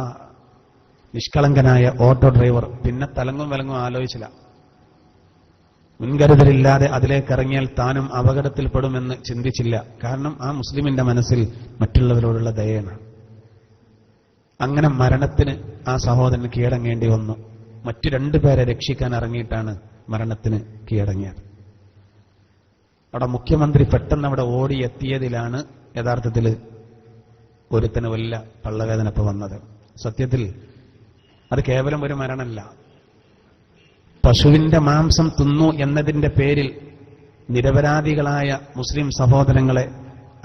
[SPEAKER 1] നിഷ്കളങ്കനായ ഓട്ടോ ഡ്രൈവർ പിന്നെ തലങ്ങും വിലങ്ങും ആലോചിച്ചില്ല. മുൻകരുതലില്ലാതെ അതിലേക്ക് ഇറങ്ങിയാൽ താനും അപകടത്തിൽപ്പെടുമെന്ന് ചിന്തിച്ചില്ല. കാരണം ആ മുസ്ലിമിന്റെ മനസ്സിൽ മറ്റുള്ളവരോടുള്ള ദയയാണ്. അങ്ങനെ മരണത്തിന് ആ സഹോദരന് കീഴടങ്ങേണ്ടി വന്നു. മറ്റു 2 പേരെ രക്ഷിക്കാൻ ഇറങ്ങിയിട്ടാണ് മരണത്തിന് കീഴടങ്ങിയത്. അവിടെ മുഖ്യമന്ത്രി പെട്ടെന്ന് അവിടെ ഓടിയെത്തിയതിലാണ് യഥാർത്ഥത്തിൽ ഒരുത്തന് വലിയ പള്ളവേദന ഇപ്പൊ വന്നത്. സത്യത്തിൽ അത് കേവലം ഒരു മരണമല്ല. പശുവിന്റെ മാംസം തിന്നു എന്നതിന്റെ പേരിൽ നിരപരാധികളായ മുസ്ലിം സഹോദരങ്ങളെ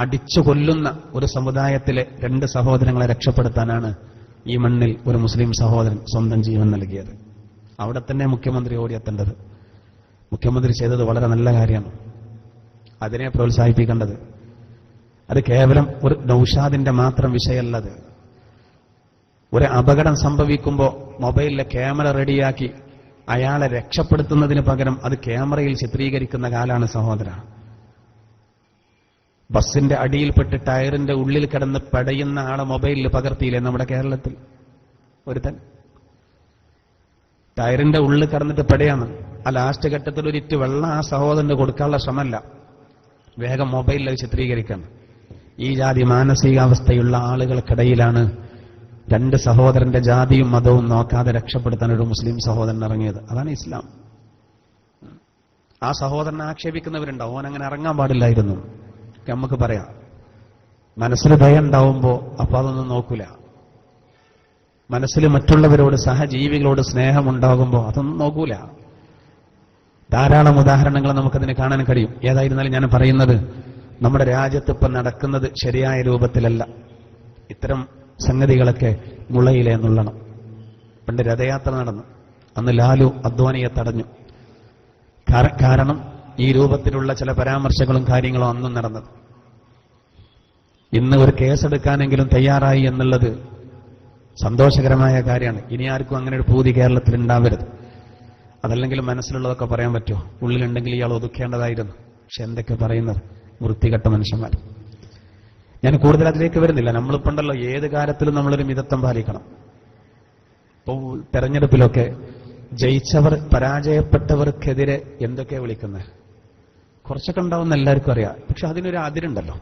[SPEAKER 1] അടിച്ചു കൊല്ലുന്ന ഒരു സമുദായത്തിലെ 2 സഹോദരങ്ങളെ രക്ഷപ്പെടുത്താനാണ് ഈ മണ്ണിൽ ഒരു മുസ്ലിം സഹോദരൻ സ്വന്തം ജീവൻ നൽകിയത്. അവിടെ തന്നെ മുഖ്യമന്ത്രി ഓടിയെത്തേണ്ടത്. മുഖ്യമന്ത്രി ചെയ്തത് വളരെ നല്ല കാര്യമാണ്. അതിനെ പ്രോത്സാഹിപ്പിക്കേണ്ടത്. അത് കേവലം ഒരു നൌഷാദിന്റെ മാത്രം വിഷയമല്ലത്. ഒരു അപകടം സംഭവിക്കുമ്പോൾ മൊബൈലിലെ ക്യാമറ റെഡിയാക്കി അയാളെ രക്ഷപ്പെടുത്തുന്നതിന് പകരം അത് ക്യാമറയിൽ ചിത്രീകരിക്കുന്ന കാലാണ് സഹോദര. ബസിന്റെ അടിയിൽപ്പെട്ട് ടയറിന്റെ ഉള്ളിൽ കിടന്ന് പടയുന്ന ആളെ മൊബൈലിൽ പകർത്തിയില്ലേ നമ്മുടെ കേരളത്തിൽ? ഒരുത്തൻ ടയറിന്റെ ഉള്ളിൽ കിടന്നിട്ട് പടയാണ്. ആ ലാസ്റ്റ് ഘട്ടത്തിൽ ഒരിറ്റ് വെള്ളം ആ സഹോദരന് കൊടുക്കാനുള്ള ശ്രമമല്ല, വേഗം മൊബൈലിൽ ചിത്രീകരിക്കണം. ഈ ജാതി മാനസികാവസ്ഥയുള്ള ആളുകൾക്കിടയിലാണ് 2 സഹോദരന്റെ ജാതിയും മതവും നോക്കാതെ രക്ഷപ്പെടുത്താൻ ഒരു മുസ്ലിം സഹോദരൻ ഇറങ്ങിയത്. അതാണ് ഇസ്ലാം. ആ സഹോദരനെ ആക്ഷേപിക്കുന്നവരുണ്ടാവും, ഓൻ അങ്ങനെ ഇറങ്ങാൻ പാടില്ലായിരുന്നു. നമുക്ക് പറയാം, മനസ്സിൽ ഭയം ഉണ്ടാവുമ്പോ അപ്പൊ അതൊന്നും നോക്കൂല. മനസ്സിൽ മറ്റുള്ളവരോട് സഹജീവികളോട് സ്നേഹമുണ്ടാകുമ്പോ അതൊന്നും നോക്കൂല. ധാരാളം ഉദാഹരണങ്ങൾ നമുക്കതിന് കാണാൻ കഴിയും. ഏതായിരുന്നാലും ഞാൻ പറയുന്നത്, നമ്മുടെ രാജ്യത്ത് ഇപ്പം നടക്കുന്നത് ശരിയായ രൂപത്തിലല്ല. ഇത്തരം സംഗതികളൊക്കെ മുളയിലെ നുള്ളണം. പണ്ട് രഥയാത്ര നടന്നു, അന്ന് ലാലു അദ്വാനിയെ തടഞ്ഞു. കാരണം ഈ രൂപത്തിലുള്ള ചില പരാമർശങ്ങളും കാര്യങ്ങളും അന്നും നടന്നത്. ഇന്ന് ഒരു കേസെടുക്കാനെങ്കിലും തയ്യാറായി എന്നുള്ളത് സന്തോഷകരമായ കാര്യമാണ്. ഇനി ആർക്കും അങ്ങനെ ഒരു പൂതി കേരളത്തിൽ ഉണ്ടാവരുത്. അതല്ലെങ്കിൽ മനസ്സിലുള്ളതൊക്കെ പറയാൻ പറ്റുമോ? ഉള്ളിലുണ്ടെങ്കിൽ ഇയാൾ ഒതുക്കേണ്ടതായിരുന്നു. പക്ഷെ എന്തൊക്കെ പറയുന്നത്, വൃത്തികെട്ട മനുഷ്യന്മാർ. ഞാൻ കൂടുതൽ അതിലേക്ക് വരുന്നില്ല. നമ്മളിപ്പുണ്ടല്ലോ, ഏത് കാര്യത്തിലും നമ്മളൊരു മിതത്വം പാലിക്കണം. ഇപ്പോൾ തെരഞ്ഞെടുപ്പിലൊക്കെ ജയിച്ചവർ പരാജയപ്പെട്ടവർക്കെതിരെ എന്തൊക്കെയാ വിളിക്കുന്നത്? കുറച്ചൊക്കെ ഉണ്ടാവുമെന്ന് എല്ലാവർക്കും അറിയാം. പക്ഷെ അതിനൊരു അതിരുണ്ടല്ലോ.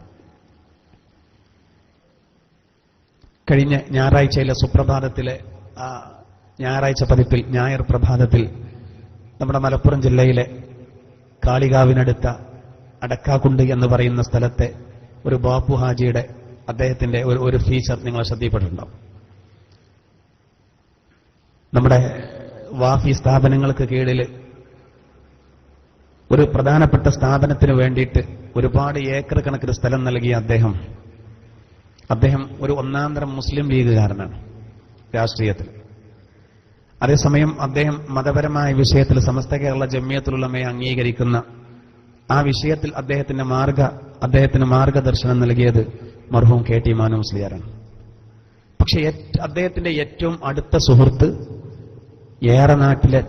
[SPEAKER 1] കഴിഞ്ഞ ഞായറാഴ്ചയിലെ സുപ്രഭാതത്തിലെ ഞായറാഴ്ച പതിപ്പിൽ, ഞായർ പ്രഭാതത്തിൽ, നമ്മുടെ മലപ്പുറം ജില്ലയിലെ കാളികാവിനടുത്ത അടക്കാക്കുണ്ട് എന്ന് പറയുന്ന സ്ഥലത്തെ ഒരു ബാപ്പു ഹാജിയുടെ അദ്ദേഹത്തിന്റെ ഒരു ഫീച്ചർ നിങ്ങൾ ശ്രദ്ധയിൽപ്പെട്ടിട്ടുണ്ടാവും. നമ്മുടെ വാഫി സ്ഥാപനങ്ങൾക്ക് കീഴിൽ ഒരു പ്രധാനപ്പെട്ട സ്ഥാപനത്തിന് വേണ്ടിയിട്ട് ഒരുപാട് ഏക്കർ കണക്കിന് സ്ഥലം നൽകിയ അദ്ദേഹം ഒരു ഒന്നാന്തരം മുസ്ലിം ലീഗുകാരനാണ് രാഷ്ട്രീയത്തിൽ. അതേസമയം അദ്ദേഹം മതപരമായ വിഷയത്തിൽ സമസ്ത കേരള ജമിയത്തുൽ ഉലമയെ അംഗീകരിക്കുന്ന ആ വിഷയത്തിൽ അദ്ദേഹത്തിന് മാർഗദർശനം നൽകിയത് മർഹൂം കെ ടി മാനു മുസ്ലിയാരാണ്. പക്ഷെ അദ്ദേഹത്തിന്റെ ഏറ്റവും അടുത്ത സുഹൃത്ത് ഏറനാട്ടിലെ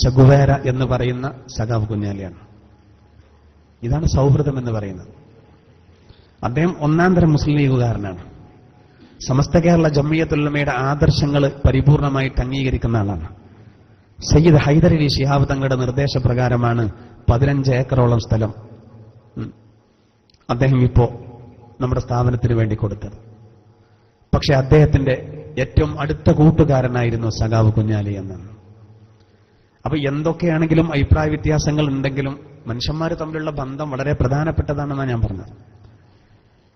[SPEAKER 1] ചഗുവേര എന്ന് പറയുന്ന സഖാവ് കുഞ്ഞാലിയാണ്. ഇതാണ് സൗഹൃദം എന്ന് പറയുന്നത്. അദ്ദേഹം ഒന്നാന്തരം മുസ്ലിം ലീഗുകാരനാണ്. സമസ്ത കേരള ജമിയത്തുൽ ഉലമയുടെ ആദർശങ്ങൾ പരിപൂർണമായിട്ട് അംഗീകരിക്കുന്ന ആളാണ്. സയ്യിദ് ഹൈദരലി ശിഹാബ് തങ്ങളുടെ നിർദ്ദേശപ്രകാരമാണ് 15 ഏക്കറോളം സ്ഥലം അദ്ദേഹം ഇപ്പോ നമ്മുടെ സ്ഥാപനത്തിന് വേണ്ടി കൊടുത്തത്. പക്ഷെ അദ്ദേഹത്തിന്റെ ഏറ്റവും അടുത്ത കൂട്ടുകാരനായിരുന്നു സഖാവ് കുഞ്ഞാലി എന്നാണ്. അപ്പൊ എന്തൊക്കെയാണെങ്കിലും അഭിപ്രായ വ്യത്യാസങ്ങൾ ഉണ്ടെങ്കിലും മനുഷ്യന്മാർ തമ്മിലുള്ള ബന്ധം വളരെ പ്രധാനപ്പെട്ടതാണെന്നാണ് ഞാൻ പറഞ്ഞത്.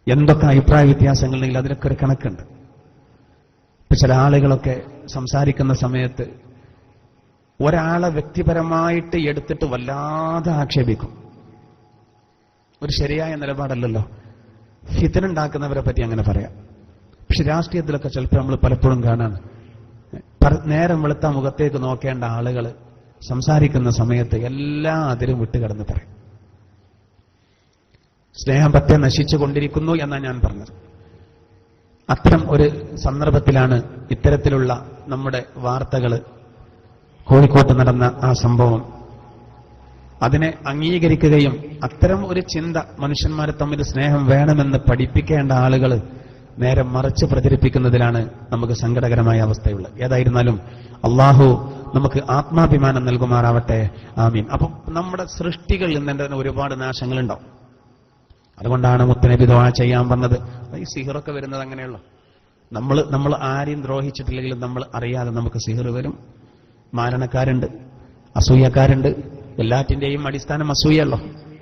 [SPEAKER 1] എന്തൊക്കെ അഭിപ്രായ വ്യത്യാസങ്ങൾ ഉണ്ടെങ്കിൽ അതിനൊക്കെ ഒരു കണക്കുണ്ട്. ഇപ്പൊ ചില ആളുകളൊക്കെ സംസാരിക്കുന്ന സമയത്ത് ഒരാളെ വ്യക്തിപരമായിട്ട് എടുത്തിട്ട് വല്ലാതെ ആക്ഷേപിക്കും. ഒരു ശരിയായ നിലപാടല്ലല്ലോ. ഫിത്ന പറ്റി അങ്ങനെ പറയാം. പക്ഷെ രാഷ്ട്രീയത്തിലൊക്കെ ചിലപ്പോൾ നമ്മൾ പലപ്പോഴും കാണാണ്, നേരം വെളുത്ത മുഖത്തേക്ക് നോക്കേണ്ട ആളുകൾ സംസാരിക്കുന്ന സമയത്ത് എല്ലാ അതിരും വിട്ടുകിടന്ന് പറയും. സ്നേഹം പറ്റെ നശിച്ചു കൊണ്ടിരിക്കുന്നു എന്നാണ് ഞാൻ പറഞ്ഞത്. അത്തരം ഒരു സന്ദർഭത്തിലാണ് ഇത്തരത്തിലുള്ള നമ്മുടെ വാർത്തകൾ, കോഴിക്കോട്ട് നടന്ന ആ സംഭവം, അതിനെ അംഗീകരിക്കുകയും അത്തരം ഒരു ചിന്ത മനുഷ്യന്മാരെ തമ്മിൽ സ്നേഹം വേണമെന്ന് പഠിപ്പിക്കേണ്ട ആളുകൾ നേരെ മറിച്ച് പ്രചരിപ്പിക്കുന്നതിലാണ് നമുക്ക് സങ്കടകരമായ അവസ്ഥയുള്ളത്. ഏതായിരുന്നാലും അള്ളാഹു നമുക്ക് ആത്മാഭിമാനം നൽകുമാറാവട്ടെ. ആമീൻ. അപ്പം നമ്മുടെ സൃഷ്ടികളിൽ നിന്ന് തന്നെ ഒരുപാട് നാശങ്ങളുണ്ടാവും. അതുകൊണ്ടാണ് മുത്തനബി ദുആ ചെയ്യാൻ പറഞ്ഞത്. ഈ സിഹറൊക്കെ വരുന്നത് അങ്ങനെയുള്ള നമ്മൾ ആരെയും ദ്രോഹിച്ചിട്ടില്ലെങ്കിലും നമ്മൾ അറിയാതെ നമുക്ക് സിഹർ വരും. മാരണക്കാരുണ്ട്, അസൂയക്കാരുണ്ട്. എല്ലാറ്റിന്റെയും അടിസ്ഥാനം അസൂയല്ലോ.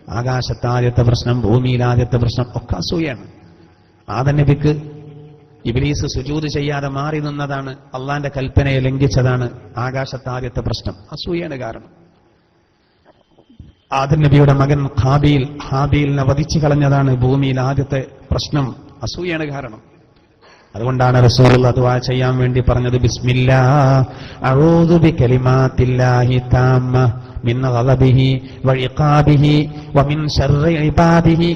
[SPEAKER 1] ആകാശത്ത് ആദ്യത്തെ പ്രശ്നം, ഭൂമിയിൽ ആദ്യത്തെ പ്രശ്നം ഒക്കെ അസൂയാണ്. ആദനബിക്ക് ഇബ്ലീസ് സുജൂദ് ചെയ്യാതെ മാറി നിന്നതാണ്, അള്ളാന്റെ കൽപ്പനയെ ലംഘിച്ചതാണ് ആകാശത്ത് ആദ്യത്തെ പ്രശ്നം. അസൂയാണ് കാരണം. ആദം നബിയുടെ മകൻ ഹാബീലിനെ വധിച്ചു കളഞ്ഞതാണ് ഭൂമിയിൽ ആദ്യത്തെ പ്രശ്നം. അസൂയാണ് കാരണം. അതുകൊണ്ടാണ് റസൂലുള്ളാഹി ദുആ ചെയ്യാൻ വേണ്ടി പറഞ്ഞത്, ബിസ്മില്ലാഹ് അഊദു ബികലിമാത്തില്ലാഹി താമ്മ മിൻ ഗളബിഹി വഇഖാബിഹി വമിൻ ശർരി ഇബാദിഹി.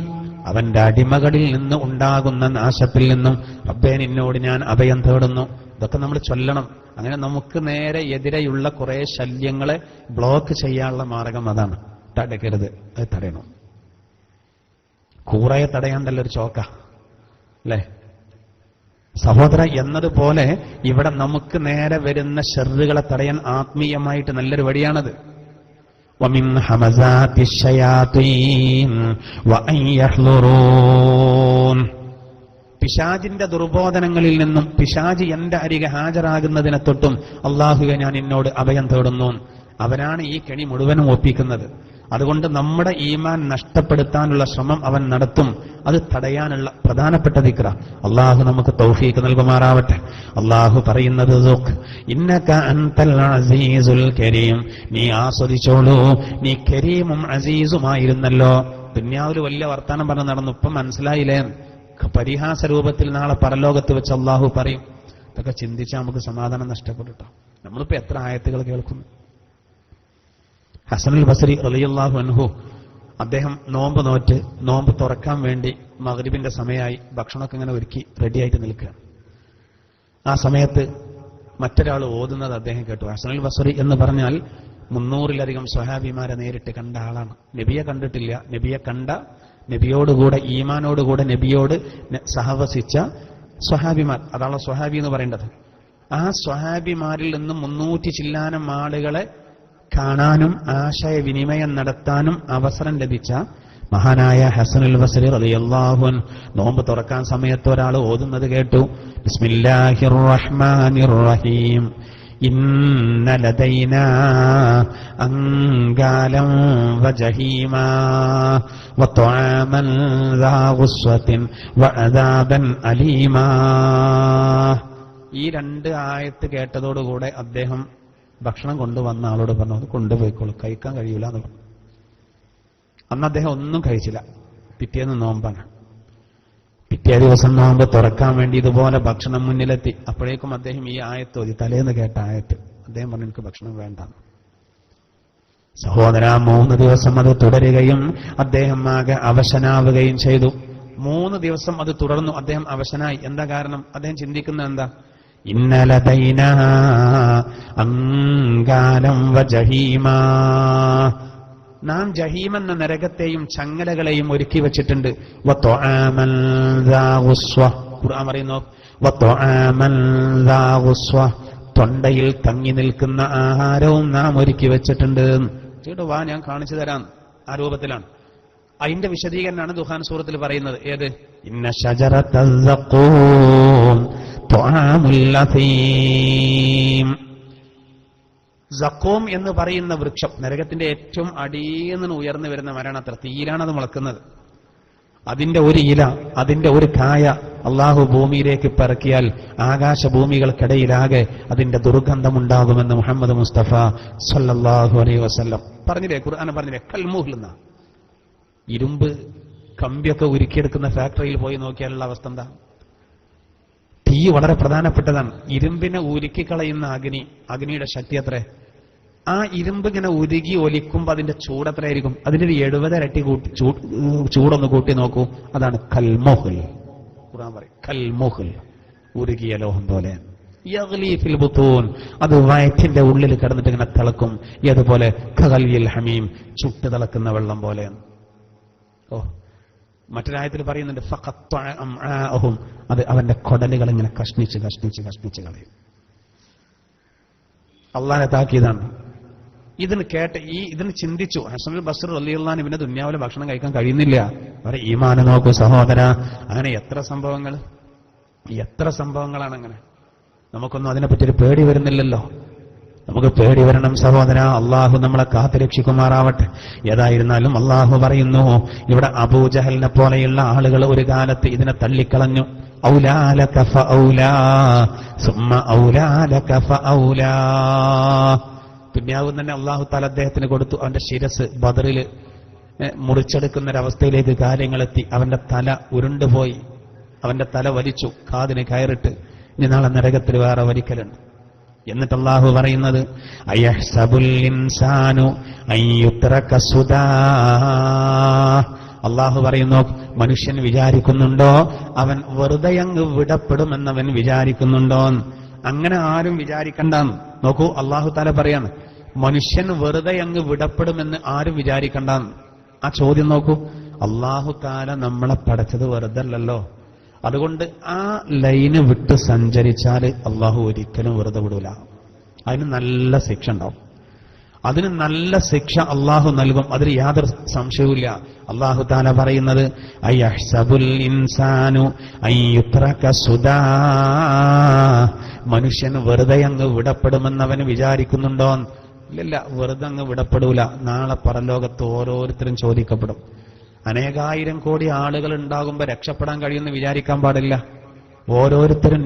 [SPEAKER 1] അവന്റെ അടിമകളിൽ നിന്ന് ഉണ്ടാകുന്ന നാശത്തിൽ നിന്നും റബ്ബേ നിന്നോട് ഞാൻ അഭയം തേടുന്നു. ഇതൊക്കെ നമ്മൾ ചൊല്ലണം. അങ്ങനെ നമുക്ക് നേരെ എതിരെയുള്ള കുറെ ശല്യങ്ങളെ ബ്ലോക്ക് ചെയ്യാനുള്ള മാർഗം അതാണ്. തടയരുത്, അത് തടയണം. കൂറയെ തടയാണ്ടല്ല ഒരു ചോക്ക അല്ലേ സഹോദര എന്നതുപോലെ ഇവിടെ നമുക്ക് നേരെ വരുന്ന ഷർറുകളെ തടയാൻ ആത്മീയമായിട്ട് നല്ലൊരു വഴിയാണത്. وَمِنْ هَمَزَاتِ الشَّيَاطِينِ وَأَنْ يَحْضُرُونَ. പിശാചിന്റെ ദുർബോധനങ്ങളിൽ നിന്നും പിശാചി എന്റെ അരികെ ഹാജരാകുന്നതിനെ തൊട്ടും അള്ളാഹുവെ ഞാൻ നിന്നോട് അഭയം തേടുന്നു. അവനാണ് ഈ കെണി മുഴുവനും ഒപ്പിക്കുന്നത്. അതുകൊണ്ട് നമ്മുടെ ഈമാൻ നഷ്ടപ്പെടുത്താനുള്ള ശ്രമം അവൻ നടത്തും. അത് തടയാനുള്ള പ്രധാനപ്പെട്ട ദിക്റ. അള്ളാഹു നമുക്ക് തൗഫീഖ് നൽകുമാറാവട്ടെ. അള്ളാഹു പറയുന്നത് ഇന്നക അൻതൽ അസീസുൽ കരീം, നീ ആസ്വദിച്ചോളൂ, നീ കരീമും അസീസുമായിരുന്നല്ലോ. ദുനിയാവിൽ വലിയ വർത്താനം പറഞ്ഞ് നടന്നു, ഇപ്പം മനസ്സിലായില്ലേ? പരിഹാസ രൂപത്തിൽ നാളെ പരലോകത്ത് വെച്ച് അള്ളാഹു പറയും. ഇതൊക്കെ ചിന്തിച്ചാൽ നമുക്ക് സമാധാനം നഷ്ടപ്പെട്ടോ. നമ്മളിപ്പോ എത്ര ആയത്തുകൾ കേൾക്കുന്നു. ഹസനുൽ ബസ്രി റളിയല്ലാഹു അൻഹു അദ്ദേഹം നോമ്പ് തുറക്കാൻ വേണ്ടി മഗ്രിബിന്റെ സമയമായി ഭക്ഷണമൊക്കെ ഇങ്ങനെ ഒരുക്കി റെഡിയായിട്ട് നിൽക്കുകയാണ്. ആ സമയത്ത് മറ്റൊരാൾ ഓതുന്നത് അദ്ദേഹം കേട്ടു. ഹസനുൽ ബസ്രി എന്ന് പറഞ്ഞാൽ 300-ലധികം സ്വഹാബിമാരെ നേരിട്ട് കണ്ട ആളാണ്. നബിയെ കണ്ടിട്ടില്ല, നബിയെ കണ്ട, നബിയോടുകൂടെ ഈമാനോടുകൂടെ നബിയോട് സഹവസിച്ച സ്വഹാബിമാർ, അതാണ് സ്വഹാബി എന്ന് പറയേണ്ടത്. ആ സ്വഹാബിമാരിൽ നിന്ന് 300 ചില്ലാനം ആളുകളെ കാണാനും ആശയവിനിമയം നടത്താനും അവസരം ലഭിച്ച മഹാനായ ഹസനുൽ ബസ്രി റളിയല്ലാഹു അൻഹു നോമ്പ് തുറക്കാൻ സമയത്ത് ഒരാൾ ഓതുന്നത് കേട്ടു. ബിസ്മില്ലാഹിർ റഹ്മാനിർ റഹീം ഇന്ന ലദൈനാ അൻകാലം വജഹീമാ വതആമൻ ദാ ഗുസ്വത്തിൻ വഅദാബൻ അലീമാ. ഈ രണ്ട് ആയത്ത് കേട്ടതോടുകൂടെ അദ്ദേഹം ഭക്ഷണം കൊണ്ടുവന്ന ആളോട് പറഞ്ഞു, അത് കൊണ്ടുപോയിക്കോളൂ, കഴിക്കാൻ കഴിയൂല എന്ന് പറഞ്ഞു. അന്ന് അദ്ദേഹം ഒന്നും കഴിച്ചില്ല. പിറ്റേന്ന് നോമ്പാണ്. പിറ്റേ ദിവസം നോമ്പ് തുറക്കാൻ വേണ്ടി ഇതുപോലെ ഭക്ഷണം മുന്നിലെത്തി. അപ്പോഴേക്കും അദ്ദേഹം ഈ ആയത്ത് ഓതി, തലേന്ന് കേട്ട ആയത്ത്. അദ്ദേഹം പറഞ്ഞു, എനിക്ക് ഭക്ഷണം വേണ്ട. സഹോദര, 3 ദിവസം അത് തുടരുകയും അദ്ദേഹം ആകെ അവശനാവുകയും ചെയ്തു. 3 ദിവസം അത് തുടർന്നു. അദ്ദേഹം അവശനായി. എന്താ കാരണം? അദ്ദേഹം ചിന്തിക്കുന്നത് എന്താ? ഇന്നലദൈനാ അൻകാലം വജഹീമാ, നാം ജഹീം എന്ന നരകത്തെയും ചങ്ങലകളെയും ഒരുക്കി വെച്ചിട്ടുണ്ട്. വതആമൻ ദാ ഗുസ്വ, ഖുർആൻ പറയുന്നു, വതആമൻ ദാ ഗുസ്വ, തൊണ്ടയിൽ തങ്ങി നിൽക്കുന്ന ആഹാരവും നാം ഒരുക്കി വെച്ചിട്ടുണ്ട്. ചേട്ടോ വാ, ഞാൻ കാണിച്ചു തരാം. ആ രൂപത്തിലാണ്. അതിന്റെ വിശദീകരണമാണ് ദുഹാൻ സൂറത്തിൽ പറയുന്നത്. ഏത്? ഇന്ന ശജറത്തൽ സഖൂം തുആമുൽ അസീം. സഖൂം എന്ന് പറയുന്ന വൃക്ഷം നരകത്തിന്റെ ഏറ്റവും അടിയിൽ നിന്ന് ഉയർന്നു വരുന്ന മരമാണ്. അത്ര തീയിലാണ് അത് മുളക്കുന്നത്. അതിന്റെ ഒരു ഇല, അതിന്റെ ഒരു കായ അള്ളാഹു ഭൂമിയിലേക്ക് പിറക്കിയാൽ ആകാശഭൂമികൾക്കിടയിലാകെ അതിന്റെ ദുർഗന്ധമുണ്ടാകുമെന്ന് മുഹമ്മദ് മുസ്തഫ സല്ലല്ലാഹു അലൈഹി വസല്ലം പറഞ്ഞില്ലേ? ഖുർആൻ പറഞ്ഞില്ലേ? കൽമുഹ്ലെന്ന ഇരുമ്പ് കമ്പിയൊക്കെ ഉരുക്കിയെടുക്കുന്ന ഫാക്ടറിയിൽ പോയി നോക്കിയാലുള്ള അവസ്ഥ എന്താ? തീ വളരെ പ്രധാനപ്പെട്ടതാണ്. ഇരുമ്പിനെ ഉരുക്കിക്കളയുന്ന അഗ്നിയുടെ ശക്തി എത്ര? ആ ഇരുമ്പ് ഇങ്ങനെ ഉരുകി ഒലിക്കുമ്പോൾ അതിന്റെ ചൂട് എത്രയായിരിക്കും? അതിന്റെ ഒരു 70 ഇരട്ടി ചൂടൊന്ന് കൂട്ടി നോക്കൂ. അതാണ് കൽമുഹ്ൽ. ഖുർആൻ പറയും കൽമുഹ്ൽ, ഉരുകിയ ലോഹം പോലെ. യഗ്ലി ഫിൽ ബുത്തൂൻ, അത് വയറ്റിന്റെ ഉള്ളിൽ കിടന്നിട്ട് ഇങ്ങനെ തിളക്കും. ഏതുപോലെ? കഗലിൽ ഹമീം, ചുട്ട് തിളക്കുന്ന വെള്ളം പോലെ. ഓ, മറ്റൊരായത്തിൽ പറയുന്നുണ്ട് ഫഖത്തഅ അംആഅഹും, അത് അവന്റെ കുടലുകൾ ഇങ്ങനെ കഷ്ണിച്ച് കഷ്ണിച്ച് കഷ്ണിച്ച് കളയും. അള്ളാഹുവിന്റെ താക്കീതാണ്. ഇതിന് കേട്ട് ഇതിന് ചിന്തിച്ചു ഹസനുൽ ബസ്രി റളിയല്ലാഹു അൻഹു, ഇവന്റെ ദുനിയാവിലെ ഭക്ഷണം കഴിക്കാൻ കഴിയുന്നില്ല. അവരെ ഈമാൻ നോക്കൂ സഹോദര. അങ്ങനെ എത്ര സംഭവങ്ങളാണ് അങ്ങനെ. നമുക്കൊന്നും അതിനെപ്പറ്റി ഒരു പേടി വരുന്നില്ലല്ലോ. നമുക്ക് പേടി വരണം സഹോദര. അള്ളാഹു നമ്മളെ കാത്തുരക്ഷിക്കുമാറാവട്ടെ. ഏതായിരുന്നാലും അള്ളാഹു പറയുന്നു, ഇവിടെ അബൂജഹലിനെ പോലെയുള്ള ആളുകൾ ഒരു കാലത്ത് ഇതിനെ തള്ളിക്കളഞ്ഞു. ഔലാ ലക ഫഔലാ സുമ്മ ഔലാ ലക ഫഔലാ. ദുനിയാവ് തന്നെ അള്ളാഹു തആല അദ്ദേഹത്തിന് കൊടുത്തു. അവന്റെ ശിരസ് ബദറിൽ മുറിച്ചെടുക്കുന്നൊരവസ്ഥയിലേക്ക് കാര്യങ്ങളെത്തി. അവന്റെ തല ഉരുണ്ടുപോയി. അവന്റെ തല വലിച്ചു, കാതിന് കയറിട്ട്. ഇനി നാളെ നരകത്തിൽ വേറെ വലിക്കലുണ്ട്. എന്നിട്ട് അള്ളാഹു പറയുന്നത്, അയഹ്സബുൽ ഇൻസാനു അയ്യുത്രക സുദാ. അള്ളാഹു പറയുന്നു, മനുഷ്യൻ വിചാരിക്കുന്നുണ്ടോ അവൻ വെറുതെ അങ്ങ് വിടപ്പെടുമെന്നവൻ വിചാരിക്കുന്നുണ്ടോ? അങ്ങനെ ആരും വിചാരിക്കണ്ടെന്ന്. നോക്കൂ, അള്ളാഹു തആല പറയാണ്, മനുഷ്യൻ വെറുതെ അങ്ങ് വിടപ്പെടുമെന്ന് ആരും വിചാരിക്കണ്ടെന്ന്. ആ ചോദ്യം നോക്കൂ. അള്ളാഹു തആല നമ്മളെ പടച്ചത് വെറുതെ അല്ലല്ലോ. അതുകൊണ്ട് ആ ലൈന് വിട്ട് സഞ്ചരിച്ചാൽ അള്ളാഹു ഒരിക്കലും വെറുതെ വിടൂല. അതിന് നല്ല ശിക്ഷ ഉണ്ടാവും. അതിന് നല്ല ശിക്ഷ അള്ളാഹു നൽകും. അതിൽ യാതൊരു സംശയവുമില്ല. അള്ളാഹു തആല പറയുന്നത്, അയഹ്സബുൽ ഇൻസാനു അയ്യുത്രക സുദാ. മനുഷ്യൻ വെറുതെ അങ്ങ് വിടപ്പെടുമെന്നവന് വിചാരിക്കുന്നുണ്ടോ? ഇല്ല, വെറുതെ അങ്ങ് വിടപ്പെടൂല. നാളെ പരലോകത്ത് ഓരോരുത്തരും ചോദിക്കപ്പെടും. അനേകായിരം കോടി ആളുകൾ ഉണ്ടാകുമ്പോൾ രക്ഷപ്പെടാൻ കഴിയുമെന്ന് വിചാരിക്കാൻ പാടില്ല. ഓരോരുത്തരും